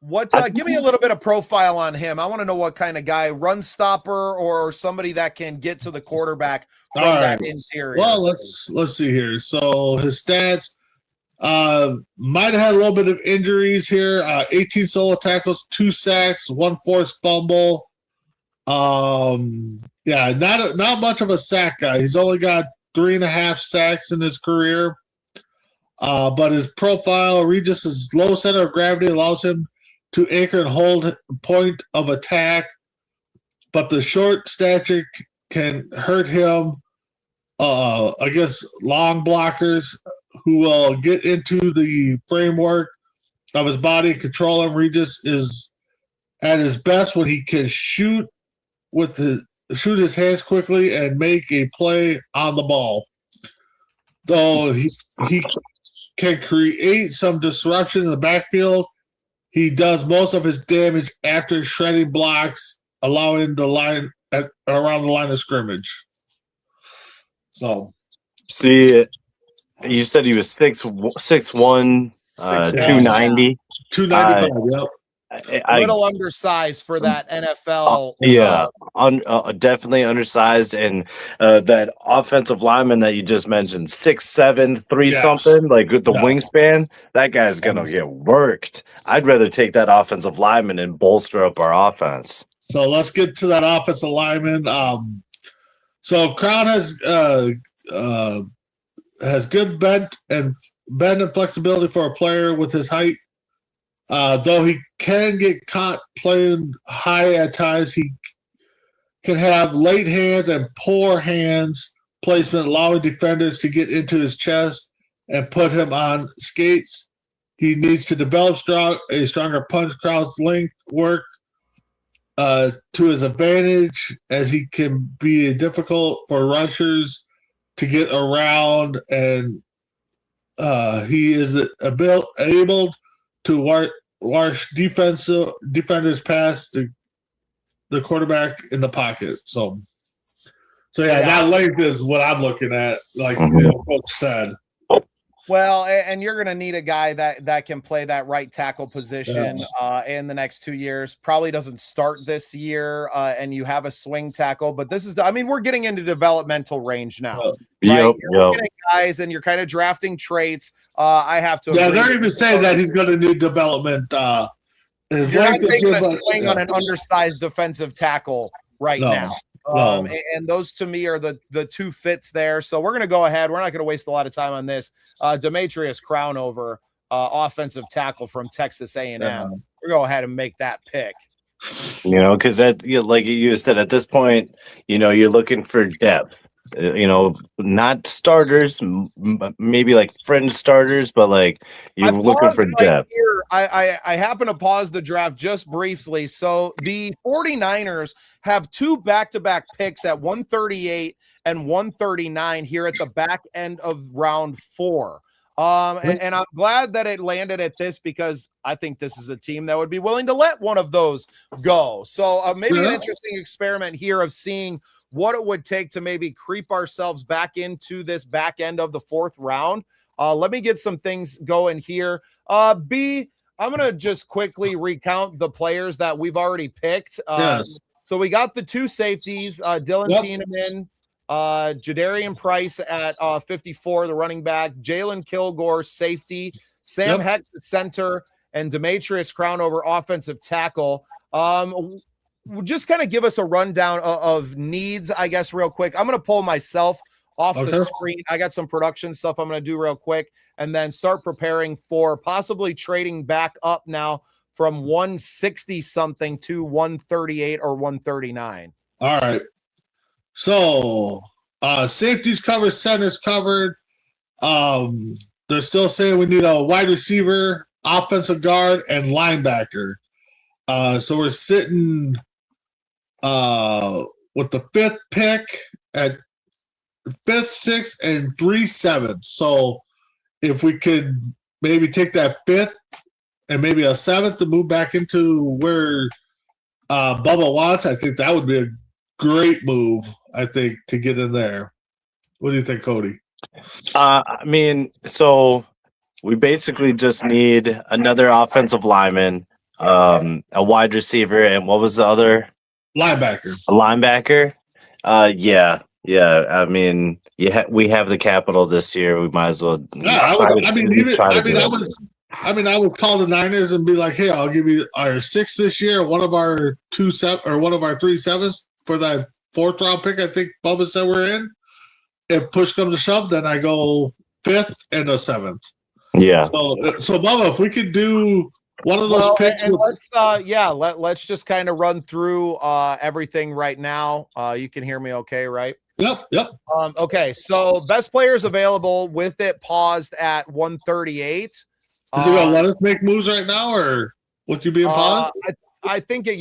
S1: What? Give me a little bit of profile on him. I want to know what kind of guy, run stopper or somebody that can get to the quarterback from that interior.
S4: Well, let's see here. So his stats might have had a little bit of injuries here. 18 solo tackles, 2 sacks, 1 forced fumble. Yeah, not much of a sack guy. He's only got 3.5 sacks in his career. But his profile, Regis' low center of gravity allows him to anchor and hold point of attack, but the short stature can hurt him against long blockers who will get into the framework of his body and control him. Regis is at his best when he can shoot his hands quickly and make a play on the ball. Though he can create some disruption in the backfield, he does most of his damage after shredding blocks, allowing the line around the line of scrimmage. So,
S2: see, you said he was 6'1", 290.
S4: 295, yep.
S1: A little undersized for that NFL.
S2: Definitely undersized. And that offensive lineman that you just mentioned, 6'7", 3 something, like with the wingspan, that guy's going to get worked. I'd rather take that offensive lineman and bolster up our offense.
S4: So let's get to that offensive lineman. So Crown has good bend and flexibility for a player with his height. Though he can get caught playing high at times, he can have late hands and poor hands placement, allowing defenders to get into his chest and put him on skates. He needs to develop a stronger punch cross length work to his advantage, as he can be difficult for rushers to get around, and he is able to wash defenders past the quarterback in the pocket. So that length is what I'm looking at, like Coach said.
S1: Well, and you're going to need a guy that can play that right tackle position in the next 2 years. Probably doesn't start this year, and you have a swing tackle. But this is, we're getting into developmental range now. Right? You're getting guys, and you're kind of drafting traits. I have to.
S4: Yeah, they're even saying that he's going to need development.
S1: You're not taking a swing on an undersized defensive tackle now. And those to me are the two fits there. So we're going to go ahead. We're not going to waste a lot of time on this. Demetrius Crownover, offensive tackle from Texas A&M. We'll go ahead and make that pick.
S2: Because that, like you said, at this point, you're looking for depth. Not starters, maybe like fringe starters, but like you're looking for depth.
S1: I happen to pause the draft just briefly. So the 49ers have 2 back-to-back picks at 138 and 139 here at the back end of round 4. And I'm glad that it landed at this, because I think this is a team that would be willing to let one of those go. So maybe an interesting experiment here of seeing what it would take to maybe creep ourselves back into this back end of the 4th round. Let me get some things going here. I'm gonna just quickly recount the players that we've already picked.
S4: Yes.
S1: So we got the 2 safeties, Dylan Tiedemann, Jadarian Price at 54, the running back, Jalen Kilgore, safety, Sam Heck, the center, and Demetrius Crownover, offensive tackle. Just kind of give us a rundown of needs, I guess, real quick. I'm going to pull myself off the screen. I got some production stuff I'm going to do real quick, and then start preparing for possibly trading back up now from 160 something to 138 or 139.
S4: All right. So safeties covered, centers covered. They're still saying we need a wide receiver, offensive guard, and linebacker. So we're sitting with the 5th pick at 5th, 6th, and 3 7. So if we could maybe take that 5th and maybe a 7th to move back into where Bubba wants, I think that would be a great move, I think, to get in there. What do you think, Cody?
S2: I mean, so we basically just need another offensive lineman, a wide receiver, and what was the other?
S4: Linebacker.
S2: A linebacker? Yeah. I mean, we have the capital this year. We might as well.
S4: Yeah, I would call the Niners and be like, "Hey, I'll give you our 6th this year, one of our 2 7 or one of our 3 7s for that 4th round pick." I think Bubba said we're in. If push comes to shove, then I go 5th and a 7th.
S2: Yeah.
S4: So Bubba, if we could do one of those picks,
S1: and let's just kind of run through everything right now. You can hear me, okay, right?
S4: Yep.
S1: Okay, so best players available with it paused at 138.
S4: Is it gonna let us make moves right now, or would you be in paused?
S1: I think it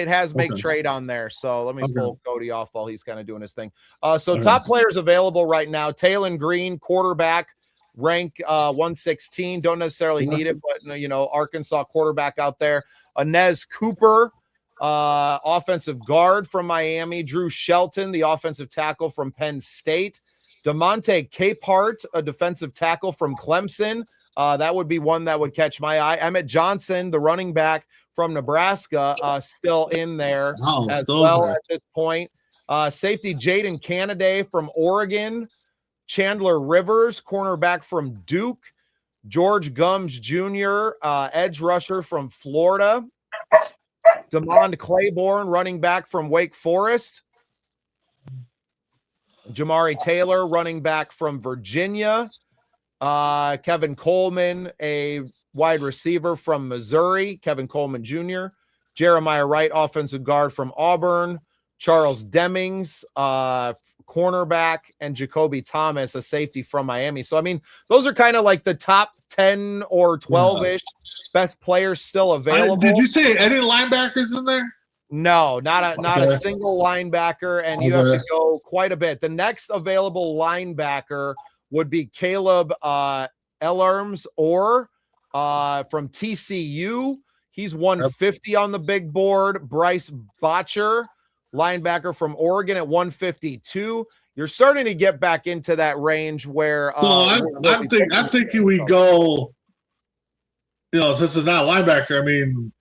S1: has make trade on there. So let me pull Cody off while he's kind of doing his thing. Top players available right now: Taylon Green, quarterback, rank 116. Don't necessarily need it, but Arkansas quarterback out there. Inez Cooper, offensive guard from Miami. Drew Shelton, the offensive tackle from Penn State. DeMonte Capehart, a defensive tackle from Clemson. That would be one that would catch my eye. Emmett Johnson, the running back from Nebraska, still in there at this point. Safety Jaden Canaday from Oregon. Chandler Rivers, cornerback from Duke. George Gums Jr., edge rusher from Florida. Demond Claiborne, running back from Wake Forest. Jamari Taylor, running back from Virginia. Kevin Coleman, a wide receiver from Missouri. Kevin Coleman Jr. Jeremiah Wright, offensive guard from Auburn. Charles Demings, cornerback, and Jacoby Thomas, a safety from Miami. So, I mean, those are kind of like the top 10 or 12-ish best players still available.
S4: Did you say any linebackers in there?
S1: No, not a single linebacker, and you have to go quite a bit. The next available linebacker would be Caleb Ellerms or from TCU. He's 150 on the big board. Bryce Botcher, linebacker from Oregon, at 152. You're starting to get back into that range where
S4: I'm thinking we go, since it's not a linebacker, I mean,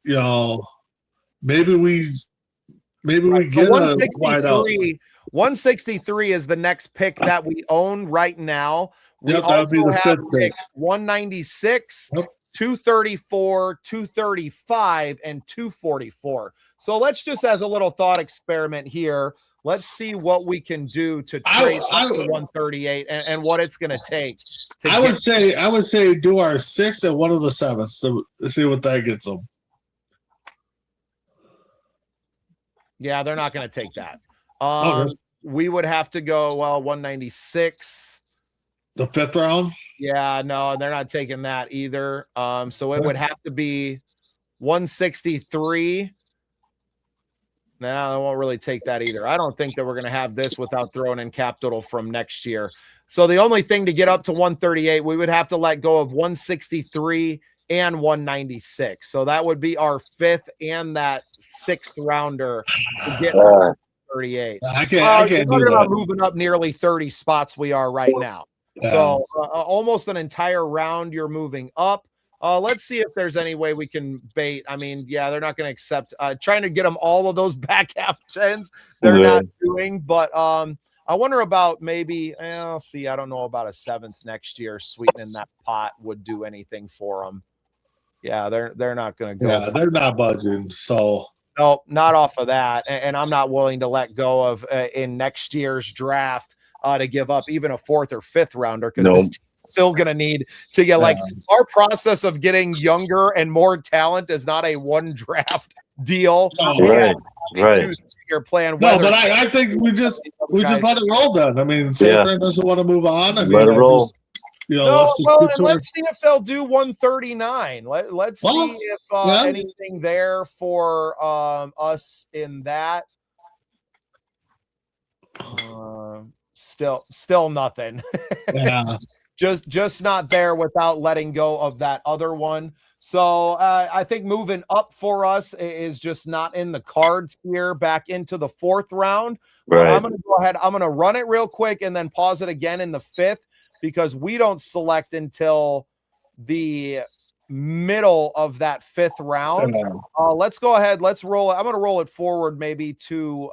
S4: maybe we get a wide out.
S1: 163 is the next pick that we own right now. We also have picks 196, 234, 235, and 244. So let's just, as a little thought experiment here, let's see what we can do to trade up to 138 and what it's going to take.
S4: I would say do our 6th and one of the 7ths to see what that gets them.
S1: Yeah, they're not going to take that. We would have to go 196.
S4: The 5th round?
S1: Yeah, no, they're not taking that either. So it would have to be 163. No, they won't really take that either. I don't think that we're going to have this without throwing in capital from next year. So the only thing to get up to 138, we would have to let go of 163 and 196. So that would be our 5th and that 6th rounder to get 138.
S4: I can't do
S1: talking
S4: that.
S1: about moving up nearly 30 spots we are right now. So almost an entire round you're moving up. Let's see if there's any way we can bait. I mean, yeah, they're not going to accept trying to get them all of those back half gens. They're not doing, but I wonder about maybe. I'll see. I don't know about a 7th next year. Sweetening that pot would do anything for them. Yeah, they're not going to go.
S4: Yeah, they're not budging. So
S1: no, not off of that, and I'm not willing to let go of in next year's draft to give up even a 4th or 5th rounder because this team's still going to need to get like our process of getting younger and more talent is not a 1 draft deal.
S2: Right.
S1: 2-year plan.
S4: No, but I think we just let it roll then. I mean, San Fran doesn't want to move on. I mean,
S2: let it roll.
S1: Let's see if they'll do 139. Let's see if anything there for us in that. Still nothing.
S4: Yeah.
S1: just not there without letting go of that other one. So I think moving up for us is just not in the cards here back into the 4th round. Right. But I'm going to go ahead. I'm going to run it real quick and then pause it again in the 5th because we don't select until the middle of that 5th round. Let's go ahead. Let's roll it. I'm going to roll it forward maybe to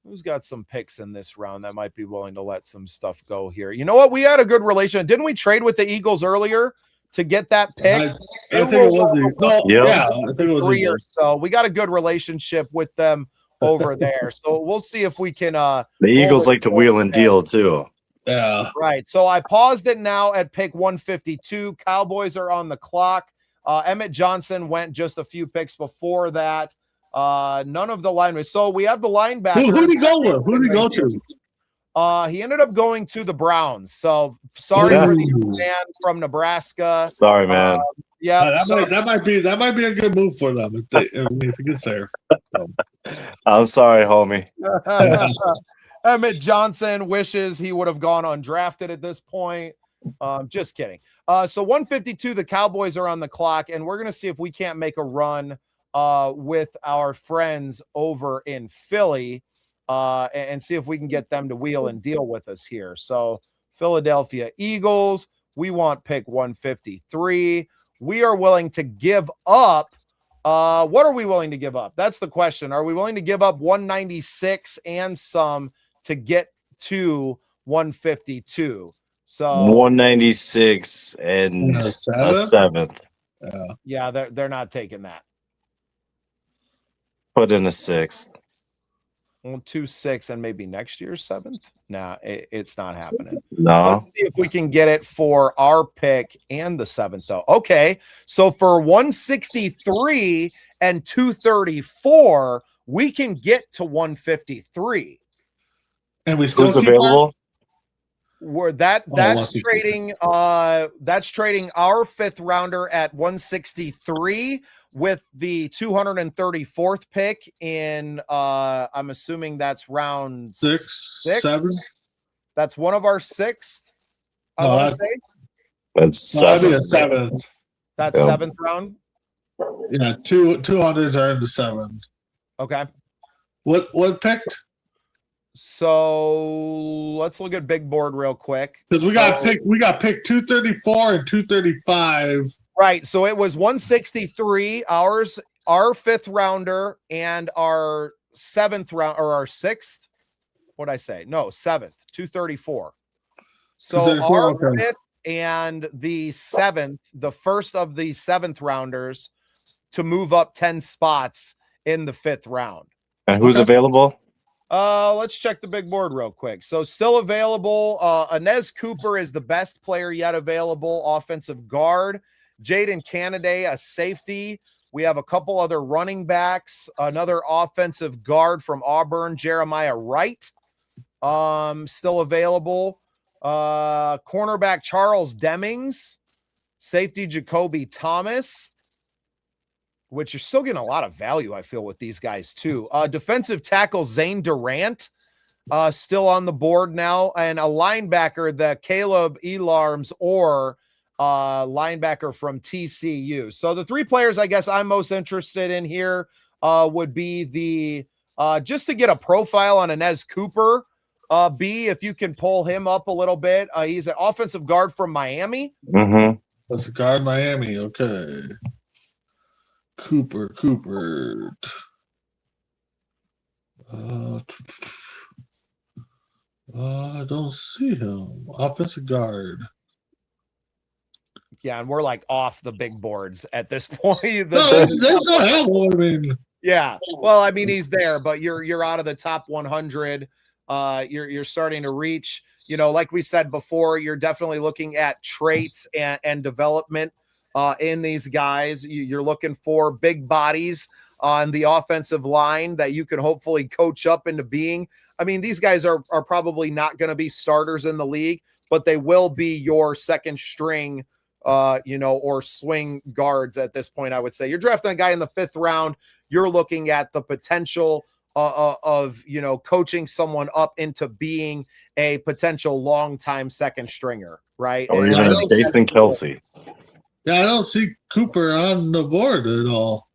S1: who's got some picks in this round that might be willing to let some stuff go here. You know what? We had a good relation. Didn't we trade with the Eagles earlier to get that pick?
S4: I think it was. Yeah, I think it was
S1: 3 years. So we got a good relationship with them over there. So we'll see if we can. The
S2: Eagles like to wheel and deal too.
S4: Yeah.
S1: Right. So I paused it now at pick 152. Cowboys are on the clock. Emmett Johnson went just a few picks before that. None of the linemen. So we have the linebacker.
S4: Who did he go with? Who did he go to?
S1: He ended up going to the Browns. So sorry for the man from Nebraska.
S2: Sorry, man.
S4: That might be a good move for them if he gets there.
S2: I'm sorry, homie.
S1: Emmett Johnson wishes he would have gone undrafted at this point. Just kidding. So 152, the Cowboys are on the clock, and we're going to see if we can't make a run with our friends over in Philly and see if we can get them to wheel and deal with us here. So Philadelphia Eagles, we want pick 153. We are willing to give up. What are we willing to give up? That's the question. Are we willing to give up 196 and some to get to 152? So
S2: 196 and a 7th.
S1: Yeah, they're not taking that.
S2: Put in a 6th.
S1: 126 and maybe next year's 7th. Nah, it's not happening.
S2: No.
S1: Let's see if we can get it for our pick and the 7th though. Okay, so for 163 and 234, we can get to 153.
S4: And we still
S2: available.
S1: Where that's trading our 5th rounder at 163 with the 234th pick in I'm assuming that's round 6.
S4: 7.
S1: That's one of our 6th. I want to say
S2: that's
S4: 7th.
S1: That's 7th round.
S4: Yeah, 200s are in the 7th.
S1: Okay.
S4: What picked?
S1: So let's look at big board real quick.
S4: Because we got picked 234 and 235.
S1: Right. So it was 163, our 5th rounder, and our 7th round or our 6th. What'd I say? No, 7th, 234. So 234, our 5th and the 7th, the first of the 7th rounders to move up 10 spots in the 5th round.
S2: And who's available?
S1: Let's check the big board real quick. So still available. Inez Cooper is the best player yet available, offensive guard. Jaden Canaday, a safety. We have a couple other running backs, another offensive guard from Auburn, Jeremiah Wright, still available. Cornerback Charles Demings, safety Jacoby Thomas, which you're still getting a lot of value, I feel, with these guys too. Defensive tackle Zane Durant, still on the board now, and a linebacker, the Caleb Elarms or linebacker from TCU. So the 3 players I guess I'm most interested in here would be the just to get a profile on Inez Cooper. B, if you can pull him up a little bit. He's an offensive guard from Miami.
S2: Mm-hmm.
S4: That's a guard, Miami. Okay. Cooper. I don't see him. Offensive guard.
S1: Yeah, and we're like off the big boards at this point.
S4: No, there's no hell. I mean,
S1: yeah. Well, I mean, he's there, but you're out of the top 100. You're starting to reach. Like we said before, you're definitely looking at traits and development in these guys. You're looking for big bodies on the offensive line that you can hopefully coach up into being. I mean, these guys are probably not going to be starters in the league, but they will be your second string, or swing guards at this point. I would say you're drafting a guy in the 5th round. You're looking at the potential of coaching someone up into being a potential long-time second stringer, right?
S2: Or even Jason Kelsey.
S4: Yeah, I don't see Cooper on the board at all.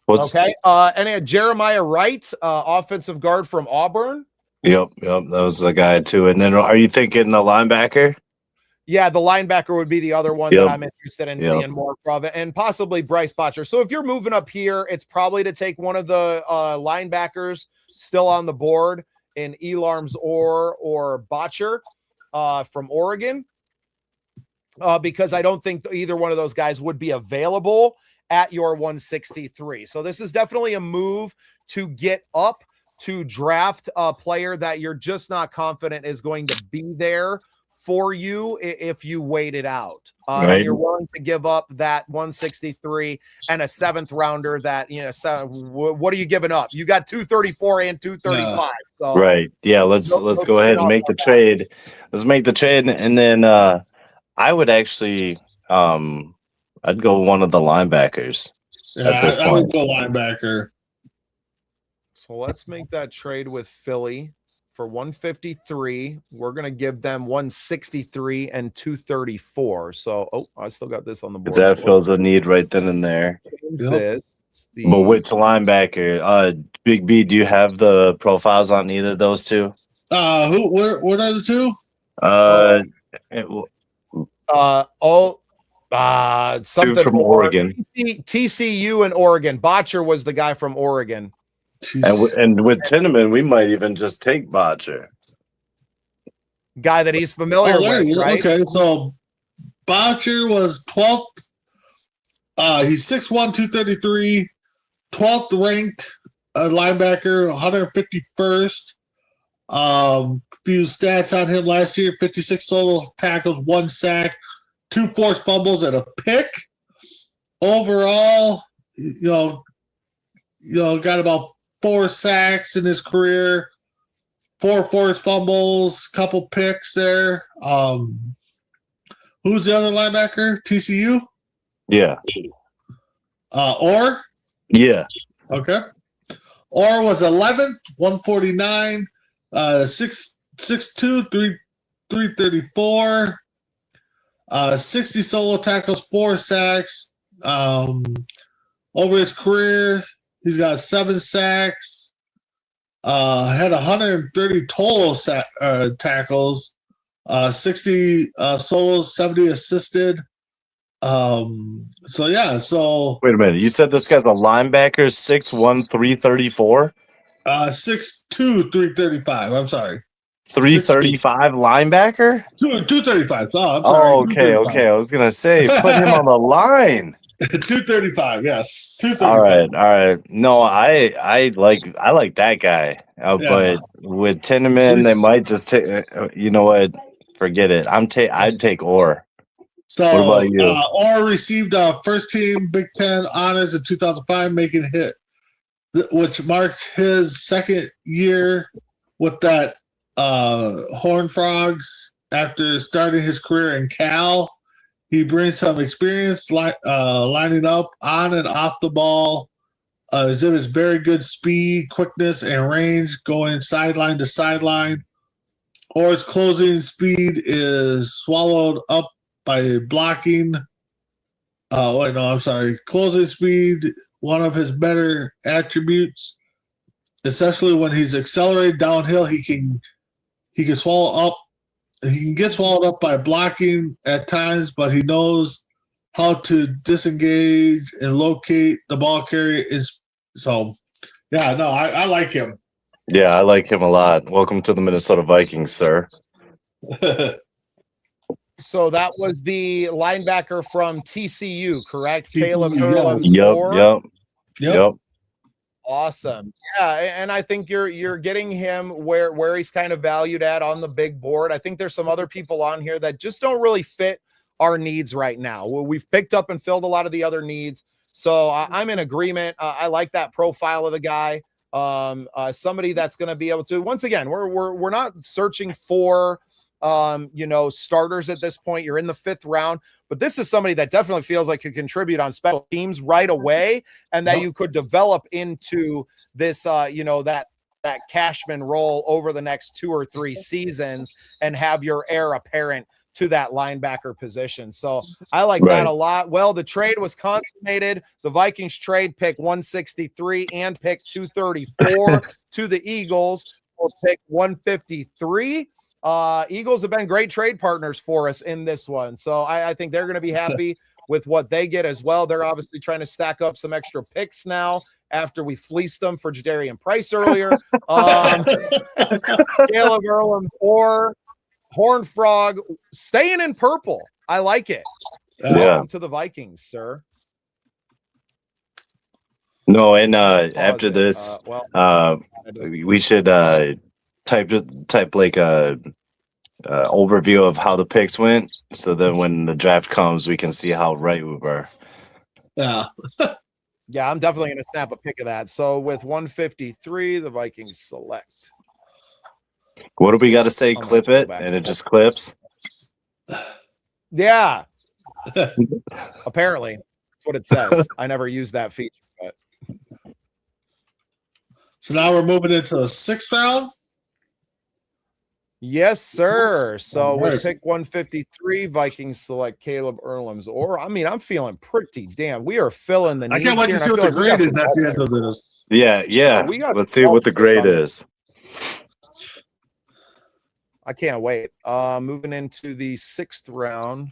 S1: Okay. And Jeremiah Wright, offensive guard from Auburn.
S2: Yep. That was the guy too. And then are you thinking the linebacker?
S1: Yeah, the linebacker would be the other one that I'm interested in seeing more of, and possibly Bryce Botcher. So if you're moving up here, it's probably to take one of the linebackers still on the board in Elarms or Botcher from Oregon, because I don't think either one of those guys would be available at your 163. So this is definitely a move to get up to draft a player that you're just not confident is going to be there for you if you wait it out. And you're willing to give up that 163 and a 7th rounder that, what are you giving up? You got 234 and 235. So
S2: right. Yeah, let's go ahead and make the trade. Let's make the trade. And then I would actually I'd go one of the linebackers.
S4: Yeah, I would go linebacker.
S1: So let's make that trade with Philly. For 153, we're going to give them 163 and 234. So, I still got this on the board.
S2: That fills a need right then and there.
S1: But
S2: which linebacker? Big B, do you have the profiles on either of those two?
S4: What are the two?
S1: Something
S2: from Oregon.
S1: TCU and Oregon. Botcher was the guy from Oregon.
S2: And with Tinneman, we might even just take Botcher.
S1: Guy that he's familiar with, right?
S4: Okay, so Botcher was 12th. He's 6'1", 233, 12th ranked linebacker, 151st. Few stats on him last year: 56 solo tackles, 1 sack, 2 forced fumbles, and a pick. Overall, got about 4 sacks in his career, 4 forced fumbles, couple picks there. Who's the other linebacker? TCU?
S2: Yeah.
S4: Orr?
S2: Yeah.
S4: Okay. Orr was 11th, 149, 6'2", 334, 60 solo tackles, 4 sacks. Over his career, he's got 7 sacks, had 130 total tackles, 60 solos, 70 assisted. So
S2: wait a minute. You said this guy's a linebacker, 6'1", 334?
S4: 6'2", 335. I'm sorry.
S2: 335 linebacker?
S4: 235. Oh, I'm sorry.
S2: Okay. I was gonna say, put him on the line.
S4: 235, yes. 235.
S2: All right. No, I like that guy. But with Tinneman, they might just take. You know what? Forget it. I'd take Orr.
S4: So
S2: what about you?
S4: Orr received first team Big Ten honors in 2005, making hit, which marks his second year with that Horned Frogs after starting his career in Cal. He brings some experience lining up on and off the ball. Exhibits very good speed, quickness, and range going sideline to sideline. Or his closing speed is swallowed up by blocking. Closing speed, one of his better attributes, especially when he's accelerated downhill, he can swallow up he can get swallowed up by blocking at times, but he knows how to disengage and locate the ball carrier. So, yeah, no, I like him.
S2: Yeah, I like him a lot. Welcome to the Minnesota Vikings, sir.
S1: So that was the linebacker from TCU, correct?
S4: TCU,
S1: Caleb
S4: yeah.
S1: Erlams.
S2: Yep.
S1: Awesome. Yeah, and I think you're getting him where he's kind of valued at on the big board. I think there's some other people on here that just don't really fit our needs right now. We've picked up and filled a lot of the other needs. So I'm in agreement. I like that profile of the guy. Somebody that's going to be able to, once again, we're not searching for starters at this point. You're in the 5th round, but this is somebody that definitely feels like could contribute on special teams right away, and that you could develop into this, that Cashman role over the next 2 or 3 seasons and have your heir apparent to that linebacker position. So I like that a lot. Well, the trade was consummated. The Vikings trade pick 163 and pick 234 to the Eagles for pick 153. Eagles have been great trade partners for us in this one. So I think they're going to be happy with what they get as well. They're obviously trying to stack up some extra picks now after we fleeced them for Jadarian Price earlier. Caleb Erlams or Horned Frog staying in purple. I like it. Welcome to the Vikings, sir.
S2: No, and after this, we should type like a overview of how the picks went, so that when the draft comes, we can see how right we were.
S4: Yeah.
S1: Yeah, I'm definitely going to snap a pic of that. So with 153, the Vikings select.
S2: What do we got to say? Clip it, and it just clips.
S1: Yeah. Apparently, that's what it says. I never used that feature. But.
S4: So now we're moving into the 6th round.
S1: Yes, sir. So with pick 153, Vikings select Caleb Erlams. Or, I mean, I'm feeling pretty damn. We are filling the needs.
S4: I can't wait to see what the grade is at the end of this.
S2: Yeah. Let's see what the grade is.
S1: I can't wait. Moving into the 6th round.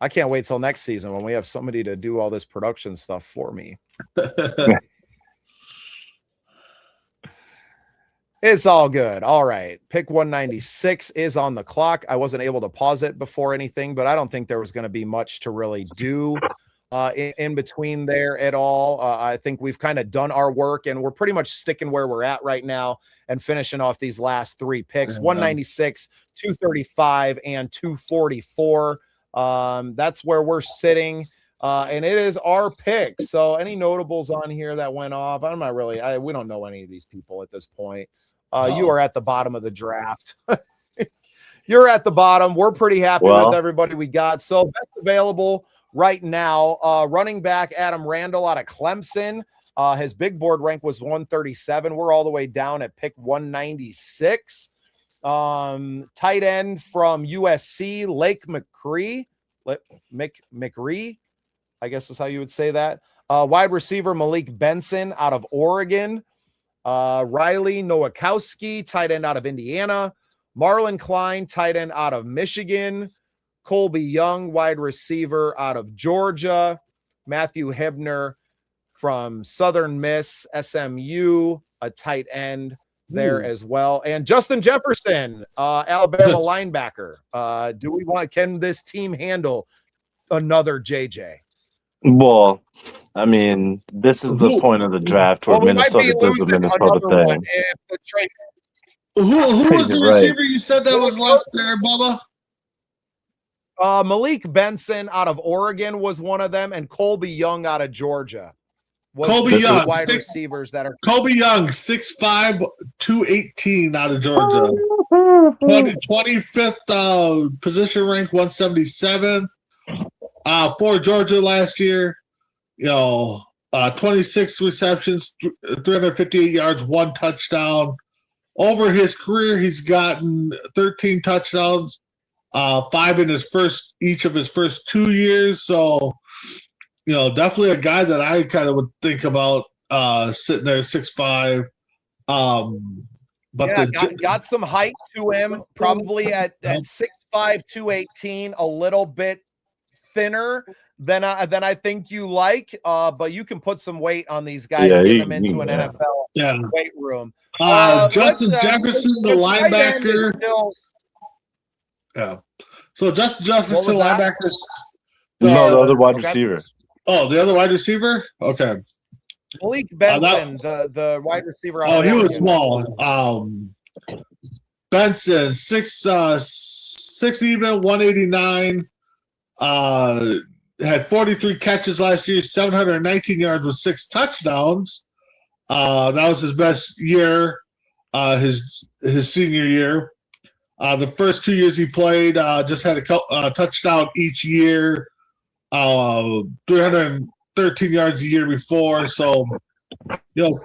S1: I can't wait till next season when we have somebody to do all this production stuff for me. It's all good. All right. Pick 196 is on the clock. I wasn't able to pause it before anything, but I don't think there was going to be much to really do in between there at all. I think we've kind of done our work, and we're pretty much sticking where we're at right now and finishing off these last 3 picks, 196, 235, and 244. That's where we're sitting. And it is our pick. So any notables on here that went off? I'm not really, we don't know any of these people at this point. You are at the bottom of the draft. You're at the bottom. We're pretty happy with everybody we got. So best available right now, running back Adam Randall out of Clemson. His big board rank was 137. We're all the way down at pick 196. Tight end from USC, Lake McRee, I guess is how you would say that. Wide receiver Malik Benson out of Oregon. Riley Nowakowski, tight end out of Indiana. Marlon Klein, tight end out of Michigan. Colby Young, wide receiver out of Georgia. Matthew Hebner from Southern Miss, SMU, a tight end there as well. And Justin Jefferson, Alabama linebacker. Can this team handle another JJ?
S2: Well, I mean, this is the point of the draft where Minnesota does the Minnesota thing.
S4: Who was the receiver you said that was left there, Bubba?
S1: Malik Benson out of Oregon was one of them, and Colby Young out of Georgia.
S4: Colby Young,
S1: wide receivers that are
S4: Colby Young, 6'5", 218 out of Georgia. 25th position rank, 177. For Georgia last year, 26 receptions, 358 yards, 1 touchdown. Over his career, he's gotten 13 touchdowns, 5 in each of his first 2 years. So, definitely a guy that I kind of would think about sitting there 6'5". but
S1: got some height to him, probably at 6'5", 218, a little bit thinner than I think you like. But you can put some weight on these guys, get them into an NFL weight room.
S4: Justin Jefferson, the linebacker. So Justin Jefferson, linebacker.
S2: No, the other wide receiver.
S4: Oh, the other wide receiver? Okay.
S1: Malik Benson, the wide receiver.
S4: He was small. Benson, 6 even, 189. Had 43 catches last year, 719 yards with 6 touchdowns. That was his best year, his senior year. The first 2 years he played, just had a touchdown each year. 313 yards a year before. So,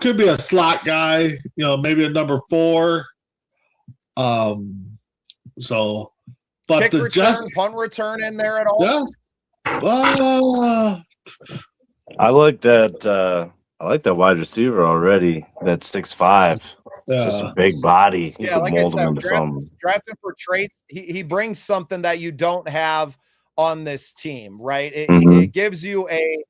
S4: could be a slot guy, maybe a number 4. But
S1: kick return, punt return in there at all?
S4: Yeah.
S2: I like that. I like that wide receiver already. That's 6'5". Just a big body.
S1: Yeah, like I said, drafting for traits. He brings something that you don't have on this team, right? It gives you a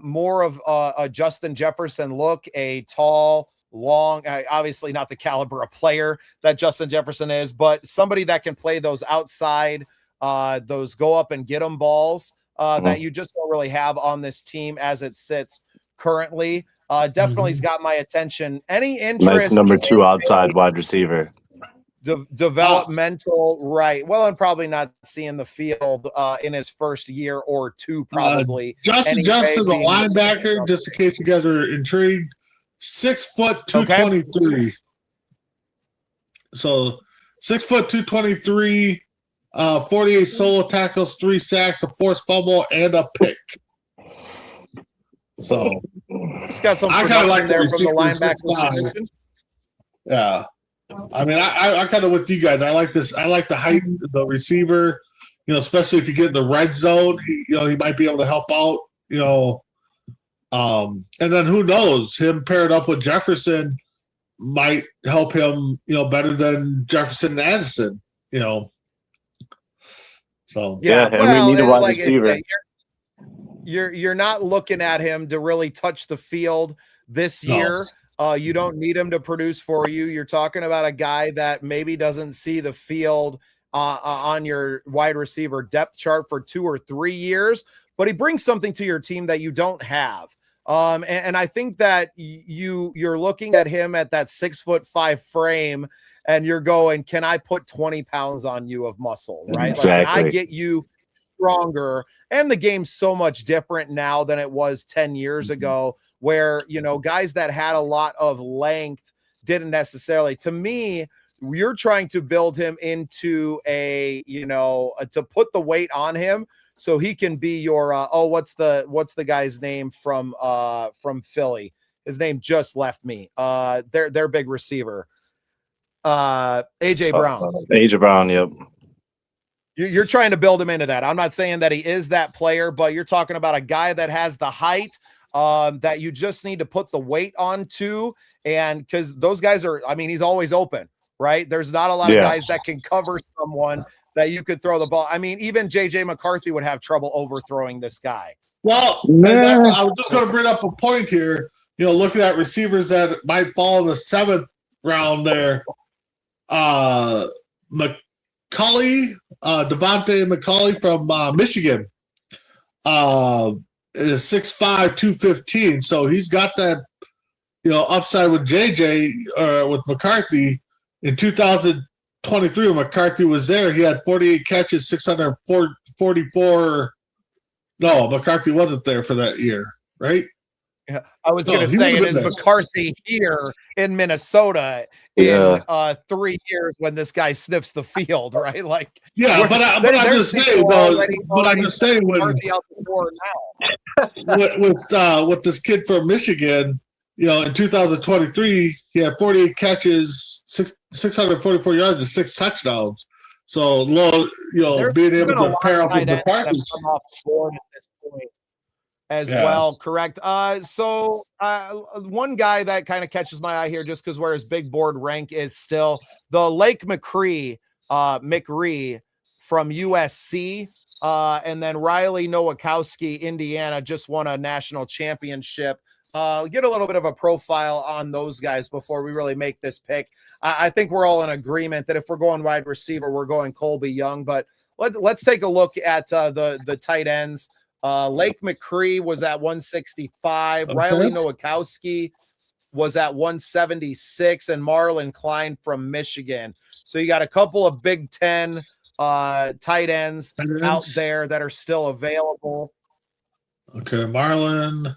S1: more of a Justin Jefferson look, a tall, long, obviously not the caliber of player that Justin Jefferson is, but somebody that can play those outside, those go up and get them balls that you just don't really have on this team as it sits currently. Definitely's got my attention. Any interest?
S2: Nice number 2 outside wide receiver.
S1: Developmental, right? Well, and probably not seeing the field in his first year or 2, probably.
S4: Justin Jefferson, the linebacker, just in case you guys are intrigued, 6 foot 223. So 6 foot 223, 48 solo tackles, 3 sacks, a forced fumble, and a pick. So
S1: it's got some production like there from the linebacker.
S4: Yeah. I mean, I kind of with you guys. I like this. I like the height of the receiver. Especially if you get in the red zone, he might be able to help out. And then who knows? Him paired up with Jefferson might help him. Better than Jefferson and Addison. So
S2: and we need a wide receiver.
S1: You're not looking at him to really touch the field this year. You don't need him to produce for you. You're talking about a guy that maybe doesn't see the field on your wide receiver depth chart for 2 or 3 years, but he brings something to your team that you don't have. And I think that you're looking at him at that 6'5" frame, and you're going, can I put 20 pounds on you of muscle, right?
S2: Exactly.
S1: Like, can I get you stronger? And the game's so much different now than it was 10 years ago, where, guys that had a lot of length didn't necessarily. To me, you're trying to build him into to put the weight on him so he can be your what's the guy's name from Philly? His name just left me. Their big receiver. AJ Brown.
S2: AJ Brown, yep.
S1: You're trying to build him into that. I'm not saying that he is that player, but you're talking about a guy that has the height that you just need to put the weight onto. And because those guys he's always open, right? There's not a lot of guys that can cover someone that you could throw the ball. I mean, even JJ McCarthy would have trouble overthrowing this guy.
S4: Well, I was just going to bring up a point here. Looking at receivers that might fall in the 7th round there. McCulley, Devontae McCulley from Michigan, is 6'5", 215. So he's got that, upside with JJ with McCarthy. In 2023, when McCarthy was there, he had 48 catches, 644. No, McCarthy wasn't there for that year, right?
S1: Yeah, I was going to say it is McCarthy here in Minnesota in 3 years when this guy sniffs the field, right? Like,
S4: yeah, but I'm just saying, when
S1: McCarthy out the door
S4: now with this kid from Michigan, in 2023 he had 48 catches, 644 yards, and 6 touchdowns. So, being able to pair up with McCarthy.
S1: Come off the board at this point. as well. Correct. So one guy that kind of catches my eye here, just because where his big board rank is still the Lake McRee from USC. And then Riley Nowakowski, Indiana, just won a national championship. Get a little bit of a profile on those guys before we really make this pick. I think we're all in agreement that if we're going wide receiver, we're going Colby Young. But let's take a look at the tight ends. Lake McRee was at 165. Okay. Riley Nowakowski was at 176, and Marlon Klein from Michigan. So you got a couple of Big Ten tight ends out there that are still available.
S4: Okay, Marlon,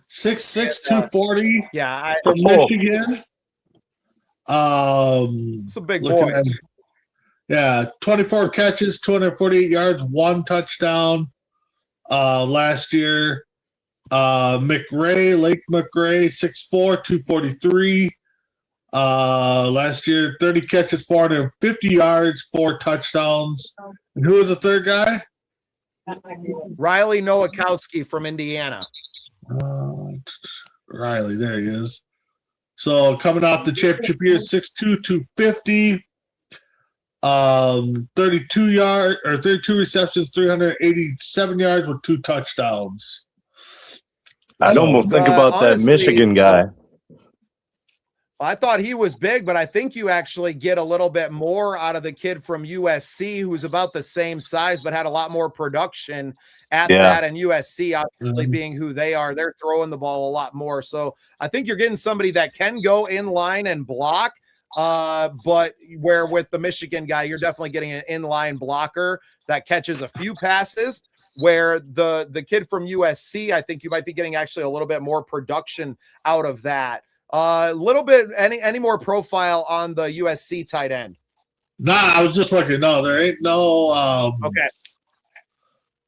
S4: 6'6", 240.
S1: Yeah,
S4: from Michigan.
S1: It's a big boy.
S4: 24 catches, 248 yards, 1 touchdown. Last year, Lake McRae, 6'4", 243. Last year, 30 catches, 450 yards, 4 touchdowns. And who was the third guy?
S1: Riley Nowakowski from Indiana.
S4: Riley, there he is. So coming off the championship year, 6'2", 250. 32 receptions, 387 yards with 2 touchdowns.
S2: I'd almost think about honestly, that Michigan guy.
S1: I thought he was big, but I think you actually get a little bit more out of the kid from USC, who's about the same size, but had a lot more production at that. And USC, obviously being who they are, they're throwing the ball a lot more. So I think you're getting somebody that can go in line and block. But where with the Michigan guy, you're definitely getting an inline blocker that catches a few passes, where the kid from USC, I think you might be getting actually a little bit more production out of that. A little bit, any more profile on the USC tight end?
S4: Nah, I was just looking. No, there ain't no.
S1: Okay.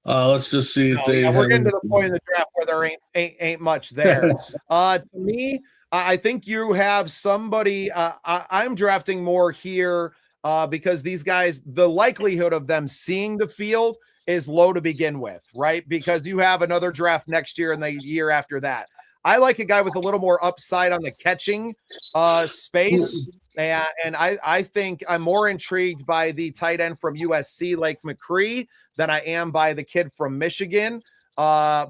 S4: Let's just see if
S1: we're getting to the point in the draft where there ain't much there. To me, I think you have somebody. I'm drafting more here because these guys, the likelihood of them seeing the field is low to begin with, right? Because you have another draft next year and the year after that. I like a guy with a little more upside on the catching space. And I think I'm more intrigued by the tight end from USC, Lake McRee, than I am by the kid from Michigan. For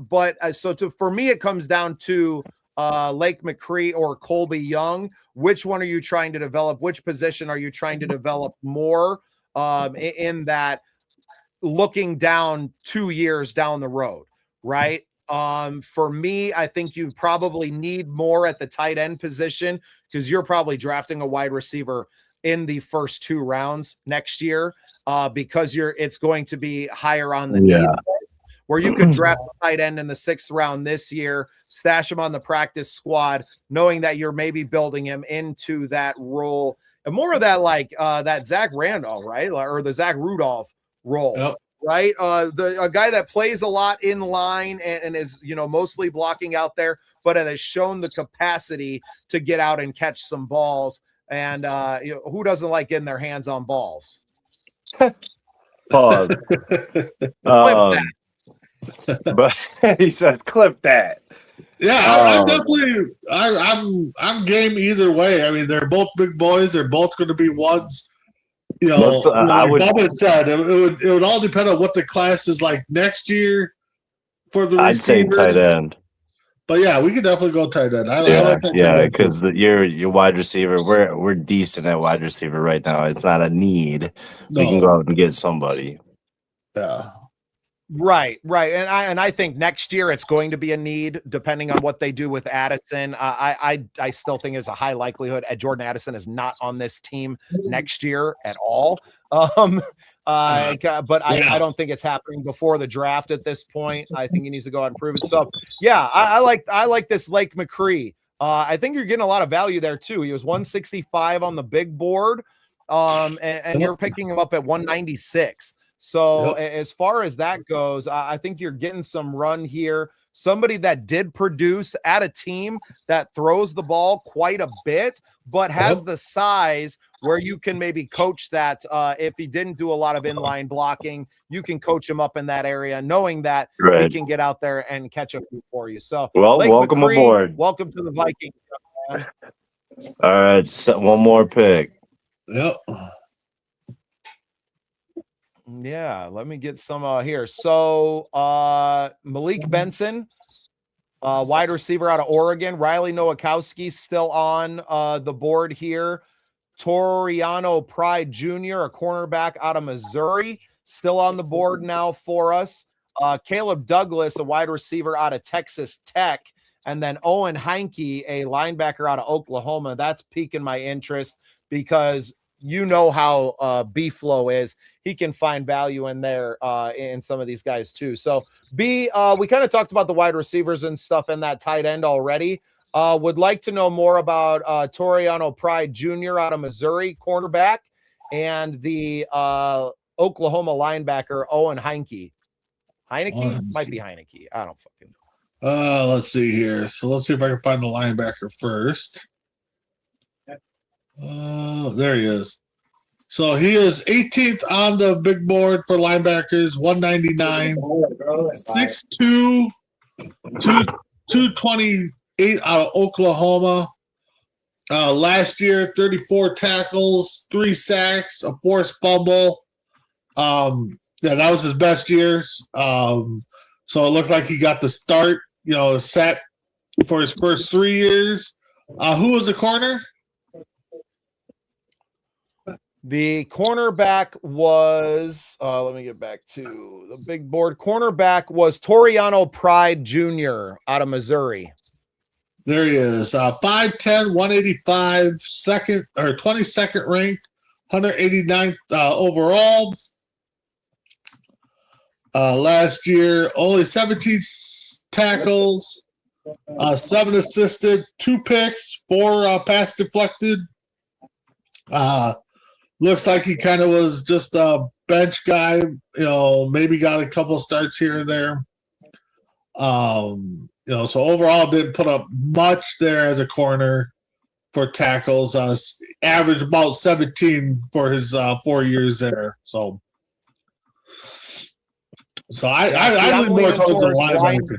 S1: me, it comes down to Lake McRee or Colby Young. Which one are you trying to develop? Which position are you trying to develop more in that looking down 2 years down the road, right? For me, I think you probably need more at the tight end position because you're probably drafting a wide receiver in the first 2 rounds next year because it's going to be higher on the need list, where you could draft a tight end in the 6th round this year, stash him on the practice squad, knowing that you're maybe building him into that role and more of that like that Zach Randolph, right? Or the Zach Rudolph role. Yep. Right. A guy that plays a lot in line and is, mostly blocking out there, but it has shown the capacity to get out and catch some balls. And who doesn't like getting their hands on balls?
S2: Pause. But he says, clip that.
S4: Yeah, I'm game either way. I mean, they're both big boys. They're both going to be ones. Bubba said, it would all depend on what the class is like next year for the receiver.
S2: I'd say tight end.
S4: But yeah, we could definitely go tight end.
S2: Because your wide receiver, we're decent at wide receiver right now. It's not a need. No. We can go out and get somebody.
S4: Yeah.
S1: Right. And I think next year it's going to be a need depending on what they do with Addison. I still think there's a high likelihood Jordan Addison is not on this team next year at all. But I don't think it's happening before the draft at this point. I think he needs to go out and prove it. So yeah, I like this Lake McRee. I think you're getting a lot of value there too. He was 165 on the big board. And you're picking him up at 196. So as far as that goes, I think you're getting some run here. Somebody that did produce at a team that throws the ball quite a bit, but has the size where you can maybe coach that. If he didn't do a lot of inline blocking, you can coach him up in that area, knowing that he can get out there and catch a few for you. So,
S2: well,
S1: Lake
S2: welcome
S1: McCree,
S2: aboard.
S1: Welcome to the Vikings. Man.
S2: All right, so one more pick.
S4: Yep.
S1: Yeah, let me get some here. So Malik Benson, wide receiver out of Oregon. Riley Nowakowski still on the board here. Toriano Pride Jr., a cornerback out of Missouri, still on the board now for us. Caleb Douglas, a wide receiver out of Texas Tech. And then Owen Heinke, a linebacker out of Oklahoma. That's piquing my interest because you know how B-Flow is. He can find value in there in some of these guys too. So we kind of talked about the wide receivers and stuff in that tight end already. Would like to know more about Toriano Pride Jr. out of Missouri, cornerback, and the Oklahoma linebacker, Owen Heinke. Might be Heineke. I don't fucking know.
S4: Let's see here. So let's see if I can find the linebacker first. There he is. So he is 18th on the big board for linebackers, 199, 6'2", 228 out of Oklahoma. Last year, 34 tackles, 3 sacks, a forced fumble. Yeah, that was his best years. So it looked like he got the start, set for his first 3 years. Who was the corner?
S1: The cornerback was, let me get back to the big board. Cornerback was Toriano Pride Jr. out of Missouri.
S4: There he is. 5'10", 185, 22nd ranked, 189th overall. Last year, only 17 tackles, 7 assisted, 2 picks, 4 pass deflected. Looks like he kind of was just a bench guy, maybe got a couple starts here and there. So overall didn't put up much there as a corner for tackles. Averaged about 17 for his 4 years there. So I lean more towards the linebacker.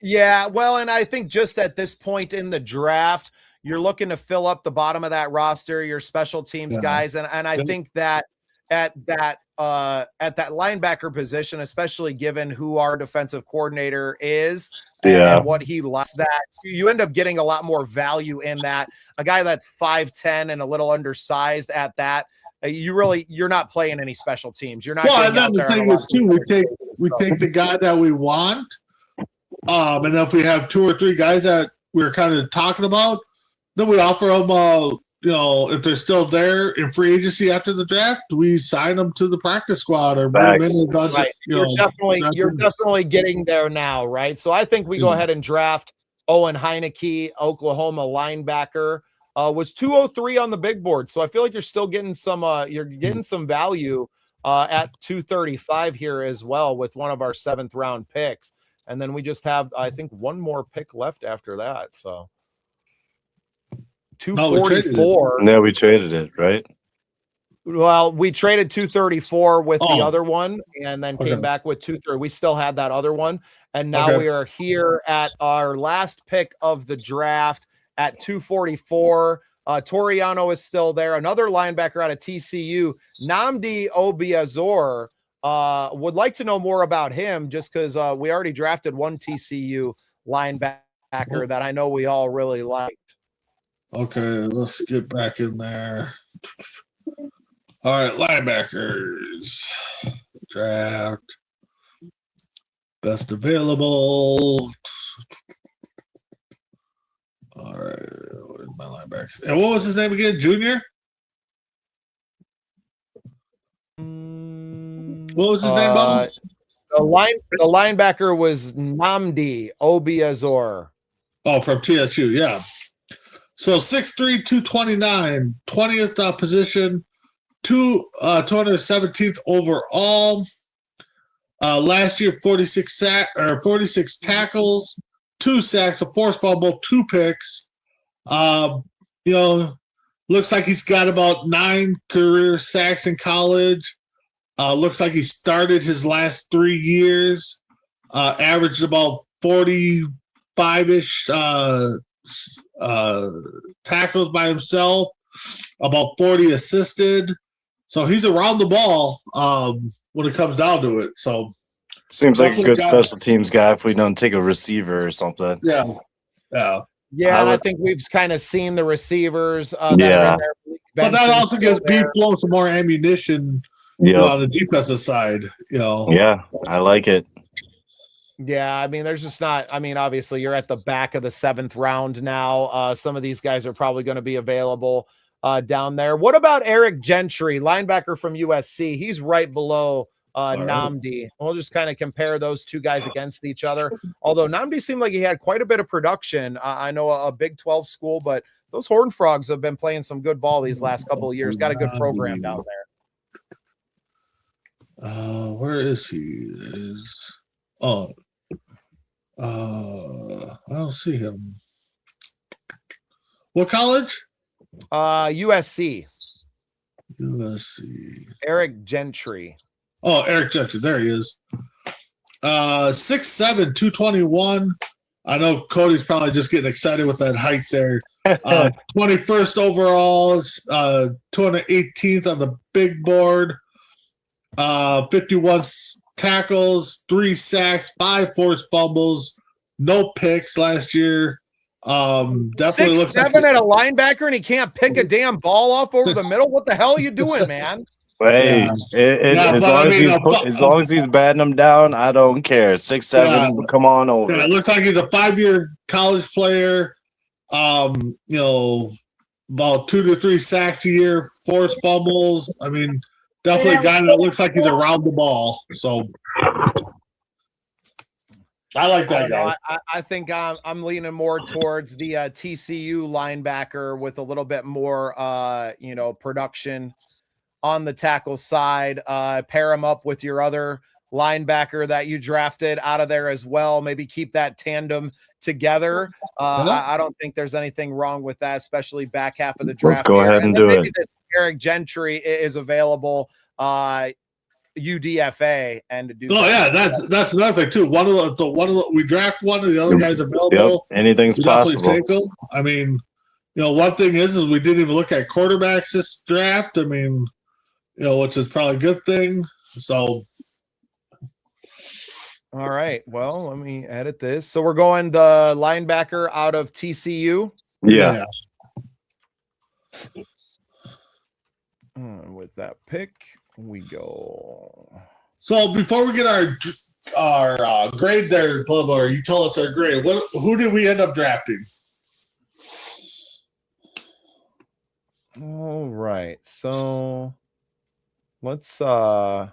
S1: Yeah, well, and I think just at this point in the draft, you're looking to fill up the bottom of that roster, your special teams guys, and I think that at that linebacker position, especially given who our defensive coordinator is and what he likes, that you end up getting a lot more value in that. A guy that's 5'10" and a little undersized at that, you're not playing any special teams. You're not.
S4: Well, and then the thing is too, we take the guy that we want, and if we have 2 or 3 guys that we're kind of talking about, then we offer them, if they're still there in free agency after the draft, we sign them to the practice squad or bring them in.
S1: Right. You're definitely getting there now, right? So I think we go ahead and draft Owen Heineke, Oklahoma linebacker. Was 203 on the big board, so I feel like you're still getting some. You're getting some value at 235 here as well with one of our 7th round picks, and then we just have, I think, one more pick left after that. So 244.
S2: No, we traded it, right?
S1: Well, we traded 234 with the other one, and then came back with 230. We still had that other one, and now we are here at our last pick of the draft at 244. Toriano is still there. Another linebacker out of TCU, Nnamdi Obiazor. Would like to know more about him just because we already drafted one TCU linebacker that I know we all really liked.
S4: Okay, let's get back in there. All right, linebackers. Draft. Best available. All right, where's my linebacker? And what was his name again? Junior? What was his name, Bob?
S1: The linebacker was Nnamdi Obiazor.
S4: Oh, from TSU, yeah. So 6'3", 229, 20th position, 217th overall. Last year, 46 tackles, 2 sacks, a forced fumble, 2 picks. Looks like he's got about 9 career sacks in college. Looks like he started his last 3 years. Averaged about 45-ish tackles by himself, about 40 assisted. So he's around the ball when it comes down to it. So
S2: seems like a good special teams guy if we don't take a receiver or something.
S4: Yeah.
S1: Yeah, and I think we've kind of seen the receivers that are in there.
S4: But that also gives B-Flow some more ammunition on the defensive side.
S2: Yeah, I like it.
S1: Yeah, I mean, there's just not – I mean, obviously, you're at the back of the 7th round now. Some of these guys are probably going to be available down there. What about Eric Gentry, linebacker from USC? He's right below Nnamdi. We'll just kind of compare those two guys against each other. Although Nnamdi seemed like he had quite a bit of production. I know a Big 12 school, but those Horned Frogs have been playing some good ball these last couple of years. Got a good program down there.
S4: Where is he? I don't see him. What college?
S1: USC.
S4: USC.
S1: Eric Gentry.
S4: Oh, Eric Gentry. There he is. 6'7", 221. I know Cody's probably just getting excited with that height there. 21st overall, 218th on the big board. 51 tackles, 3 sacks, 5 forced fumbles, no picks last year. Definitely
S1: 6'7" at a linebacker, and he can't pick a damn ball off over the middle. What the hell are you doing, man?
S2: Hey, as long as he's batting them down, I don't care. 6'7", come on over.
S4: Yeah, it looks like he's a 5-year college player. About 2 to 3 sacks a year, forced fumbles. I mean, definitely a guy that looks like he's around the ball. So I like that guy.
S1: I think I'm leaning more towards the TCU linebacker with a little bit more, production on the tackle side. Pair him up with your other linebacker that you drafted out of there as well. Maybe keep that tandem together. I don't think there's anything wrong with that, especially back half of the draft.
S2: Let's go ahead and do it.
S1: This Eric Gentry is available UDFA and to do.
S4: Oh yeah, that's another thing too. One of the we draft one of the other guys available.
S2: Yep. Anything's possible.
S4: I mean, one thing is we didn't even look at quarterbacks this draft. I mean, which is probably a good thing. So.
S1: All right. Well, let me edit this. So we're going the linebacker out of TCU.
S2: Yeah.
S1: With that pick, we go.
S4: So before we get our grade there, Bubba, you tell us our grade. Who did we end up drafting?
S1: All right. So let's what's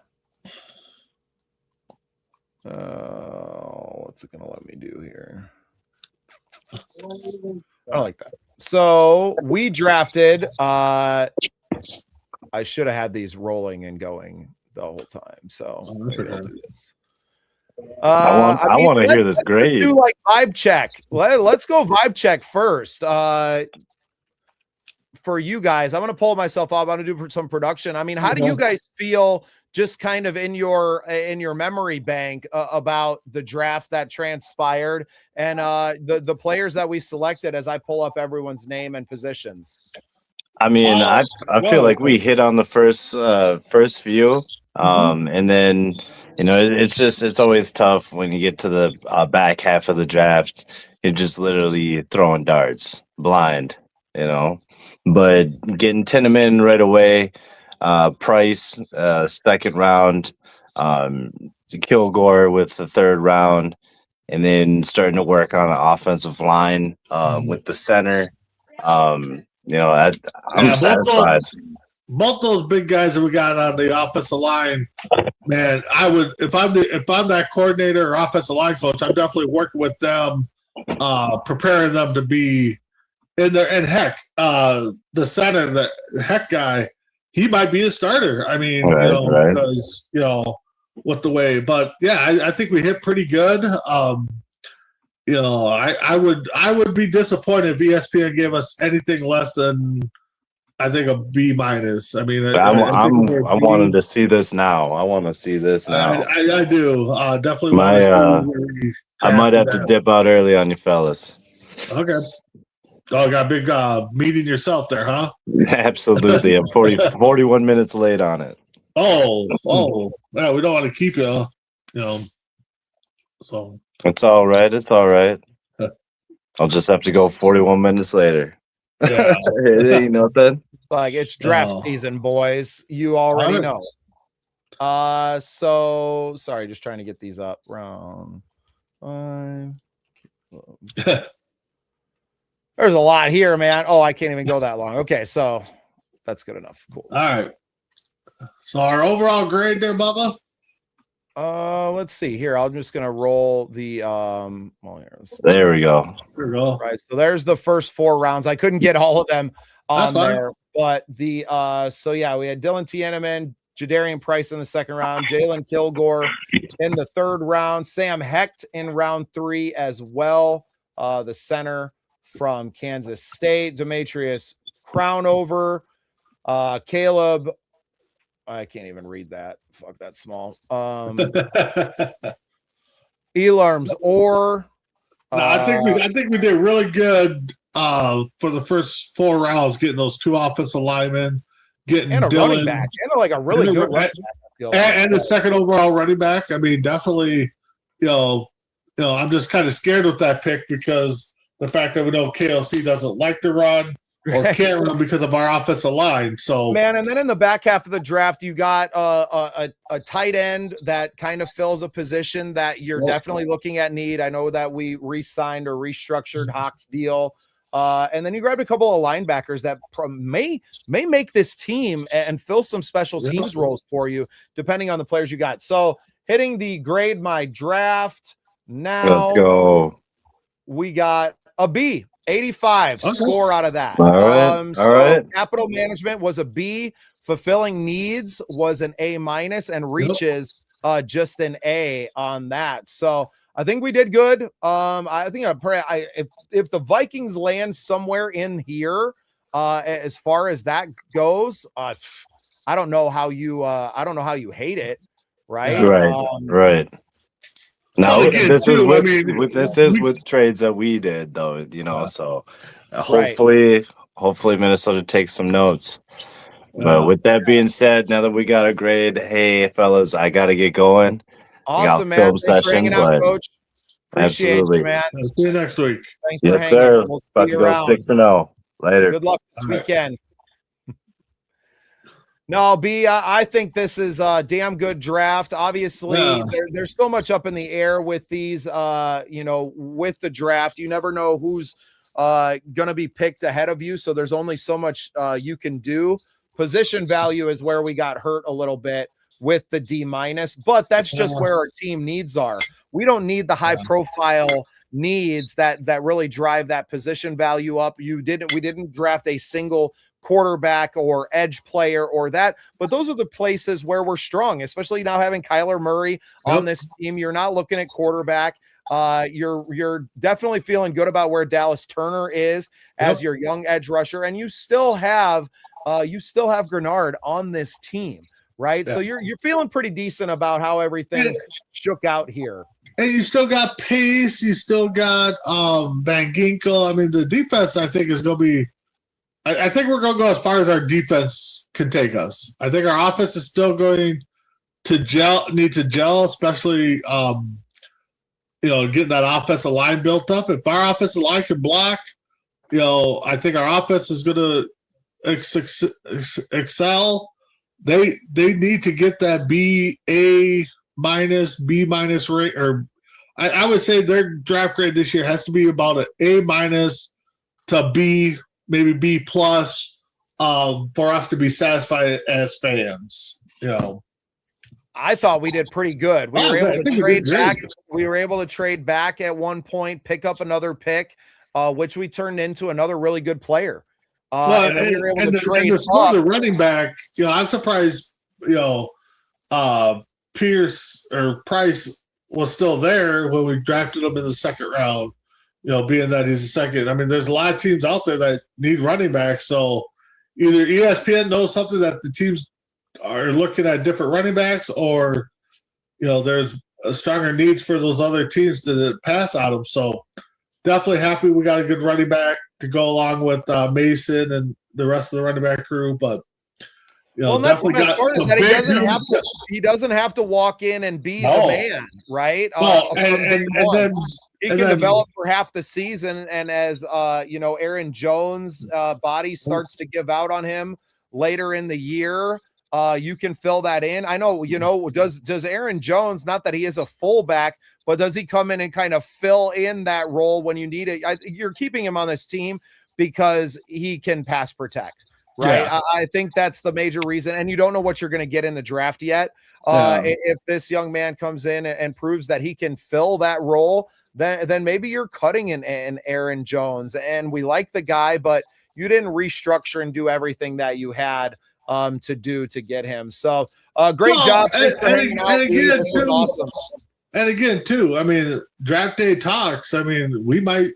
S1: it gonna let me do here? I like that. So we drafted I should have had these rolling and going the whole time. So maybe I'll do this.
S2: I want to hear this grade.
S1: Do like vibe check. Let's go vibe check first. For you guys, I'm going to pull myself up. I'm going to do some production. I mean, how do you guys feel just kind of in your memory bank about the draft that transpired and the players that we selected as I pull up everyone's name and positions?
S2: I mean, I feel like we hit on the first few. And then, it's always tough when you get to the back half of the draft. You're just literally throwing darts blind, But getting Tinnaman right away, Price, second round, Kilgore with the third round, and then starting to work on an offensive line with the center. I'm satisfied.
S4: Both those big guys that we got on the offensive line, man, I would if I'm that coordinator or offensive line coach, I'm definitely working with them, preparing them to be in there. And heck, the center, the Heck guy, he might be a starter. I mean,
S2: Right.
S4: because with the way, but yeah, I think we hit pretty good. I would be disappointed if ESPN gave us anything less than I think a B minus. I mean,
S2: I
S4: I
S2: wanted to see this now. I want to see this now.
S4: I do definitely want to see. Where we
S2: I might have to
S4: that.
S2: dip out early on you fellas.
S4: Okay. Oh, got a big meeting yourself there, huh?
S2: Absolutely. I'm 41 minutes late on it.
S4: Oh, yeah, we don't want to keep you, so.
S2: It's all right. It's all right. I'll just have to go 41 minutes later.
S4: Yeah.
S2: You know that?
S1: Like, it's draft season, boys. You already know. So sorry, just trying to get these up. Round 5. There's a lot here, man. Oh, I can't even go that long. Okay, so that's good enough. Cool.
S4: All right. So our overall grade there, Bubba?
S1: Let's see here. I'm just gonna roll the
S2: there we go.
S4: There we go.
S1: Right. So there's the first 4 rounds. I couldn't get all of them on there, but the so yeah, we had Dylan Tieneman, Jadarian Price in the second round, Jalen Kilgore in the third round, Sam Hecht in round 3 as well. The center from Kansas State, Demetrius Crownover, Caleb. I can't even read that. Fuck, that's small. Elarms or
S4: I think we did really good for the first 4 rounds, getting those 2 offensive linemen, getting
S1: and a
S4: Dylan,
S1: running back, and like a really good running back.
S4: And the second overall running back. I mean, definitely, I'm just kind of scared with that pick because the fact that we know KLC doesn't like to run. Or can't run because of our offensive line. So,
S1: man, and then in the back half of the draft, you got a tight end that kind of fills a position that you're definitely looking at need. I know that we re-signed or restructured Hawk's deal, and then you grabbed a couple of linebackers that may make this team and fill some special teams roles for you, depending on the players you got. So, hitting the grade my draft now.
S2: Let's go.
S1: We got a B. 85 score out of that.
S2: All right.
S1: So
S2: right.
S1: Capital management was a B. Fulfilling needs was an A minus, and reaches just an A on that. So I think we did good. I think if the Vikings land somewhere in here, as far as that goes, I don't know how you hate it, right?
S2: Right. No, this is with trades that we did, though, so hopefully Minnesota takes some notes. But with that being said, now that we got a grade, hey, fellas, I got to get going.
S1: Awesome, man. Thanks for hanging out, Coach.
S2: Absolutely.
S1: You, man.
S4: I'll see you next week.
S1: Thanks for hanging
S2: sir.
S1: We'll
S2: about to go 6-0. Later.
S1: Good luck this weekend. No, B, I think this is a damn good draft. Obviously, there's so much up in the air with these, with the draft. You never know who's going to be picked ahead of you, so there's only so much you can do. Position value is where we got hurt a little bit with the D minus, but that's just where our team needs are. We don't need the high-profile needs that really drive that position value up. We didn't draft a single quarterback or edge player or that, but those are the places where we're strong, especially now having Kyler Murray on this team. You're not looking at quarterback. You're definitely feeling good about where Dallas Turner is as your young edge rusher, and you still have Grenard on this team, right? So you're feeling pretty decent about how everything shook out here.
S4: And you still got Pace, you still got Van Ginkel. I mean, the defense I think is going to be. I think we're going to go as far as our defense can take us. I think our offense is still going to need to gel, especially, getting that offensive line built up. If our offensive line can block, I think our offense is going to excel. They need to get that B minus rate, or I would say their draft grade this year has to be about an A minus to B, maybe B plus, for us to be satisfied as fans.
S1: I thought we did pretty good. We were able to trade back. We were able to trade back at one point, pick up another pick, which we turned into another really good player. And then we were able to trade
S4: up. The running back, I'm surprised, Pierce or Price was still there when we drafted him in the second round, being that he's a second. I mean, there's a lot of teams out there that need running backs. So either ESPN knows something that the teams are looking at different running backs, or, there's a stronger needs for those other teams to pass on them. So definitely happy we got a good running back to go along with Mason and the rest of the running back crew. But
S1: well, and that's the best part is that he doesn't have to walk in and be the man, right?
S4: And
S1: he can develop for half the season, and as Aaron Jones' body starts to give out on him later in the year, you can fill that in. I know, does Aaron Jones, not that he is a fullback, but does he come in and kind of fill in that role when you need it? You're keeping him on this team because he can pass protect. Right. Yeah. I think that's the major reason. And you don't know what you're going to get in the draft yet. If this young man comes in and proves that he can fill that role, then maybe you're cutting an Aaron Jones. And we like the guy, but you didn't restructure and do everything that you had to do to get him. So great job. Thanks for hanging out. This was awesome.
S4: And again, too, I mean, draft day talks. I mean, we might,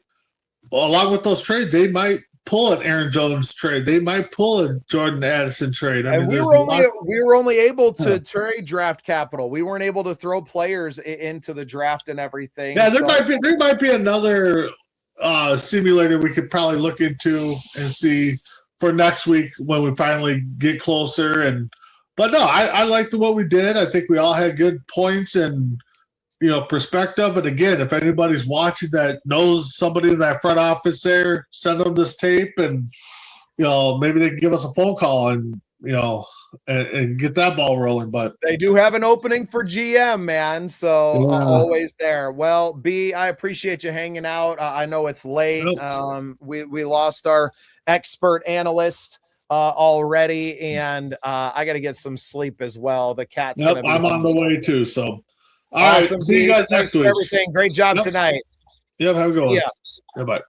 S4: along with those trades, they might pull an Aaron Jones trade. They might pull a Jordan Addison trade. I mean,
S1: we were only able to trade draft capital. We weren't able to throw players into the draft and everything.
S4: Yeah, there might be another simulator we could probably look into and see for next week when we finally get closer. But no, I liked what we did. I think we all had good points and perspective. And again, if anybody's watching that knows somebody in that front office there, send them this tape, and maybe they can give us a phone call and and get that ball rolling. But
S1: they do have an opening for GM, man. So always there. Well, B, I appreciate you hanging out. I know it's late. We lost our expert analyst already, and I got to get some sleep as well. The cat's gonna be
S4: I'm on the way too. So.
S1: Awesome.
S4: Right, see you guys next week.
S1: Everything. Great job tonight.
S4: Yep, have a good one. Yeah. Goodbye.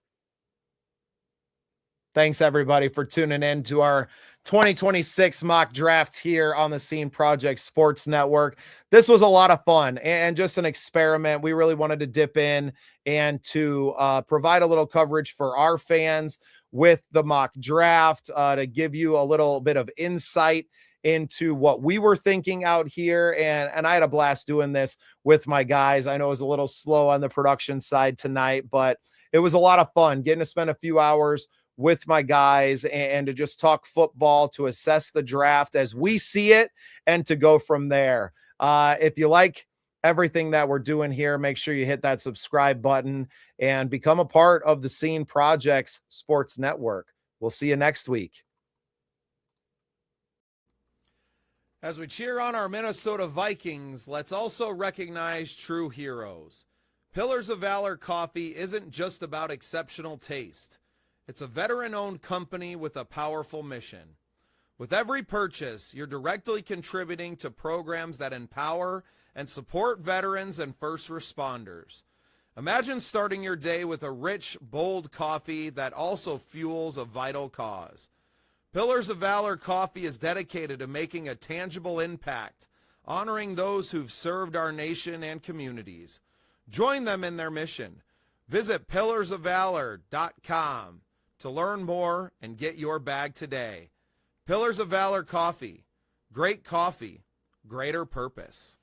S1: Thanks, everybody, for tuning in to our 2026 mock draft here on the Scene Project Sports Network. This was a lot of fun and just an experiment. We really wanted to dip in and to provide a little coverage for our fans with the mock draft, to give you a little bit of insight into what we were thinking out here. And I had a blast doing this with my guys. I know it was a little slow on the production side tonight, but it was a lot of fun getting to spend a few hours with my guys and to just talk football, to assess the draft as we see it, and to go from there. If you like everything that we're doing here, make sure you hit that subscribe button and become a part of the Scene Projects Sports Network. We'll see you next week. As we cheer on our Minnesota Vikings, let's also recognize true heroes. Pillars of Valor Coffee isn't just about exceptional taste. It's a veteran-owned company with a powerful mission. With every purchase, you're directly contributing to programs that empower and support veterans and first responders. Imagine starting your day with a rich, bold coffee that also fuels a vital cause. Pillars of Valor Coffee is dedicated to making a tangible impact, honoring those who've served our nation and communities. Join them in their mission. Visit pillarsofvalor.com to learn more and get your bag today. Pillars of Valor Coffee. Great coffee, greater purpose.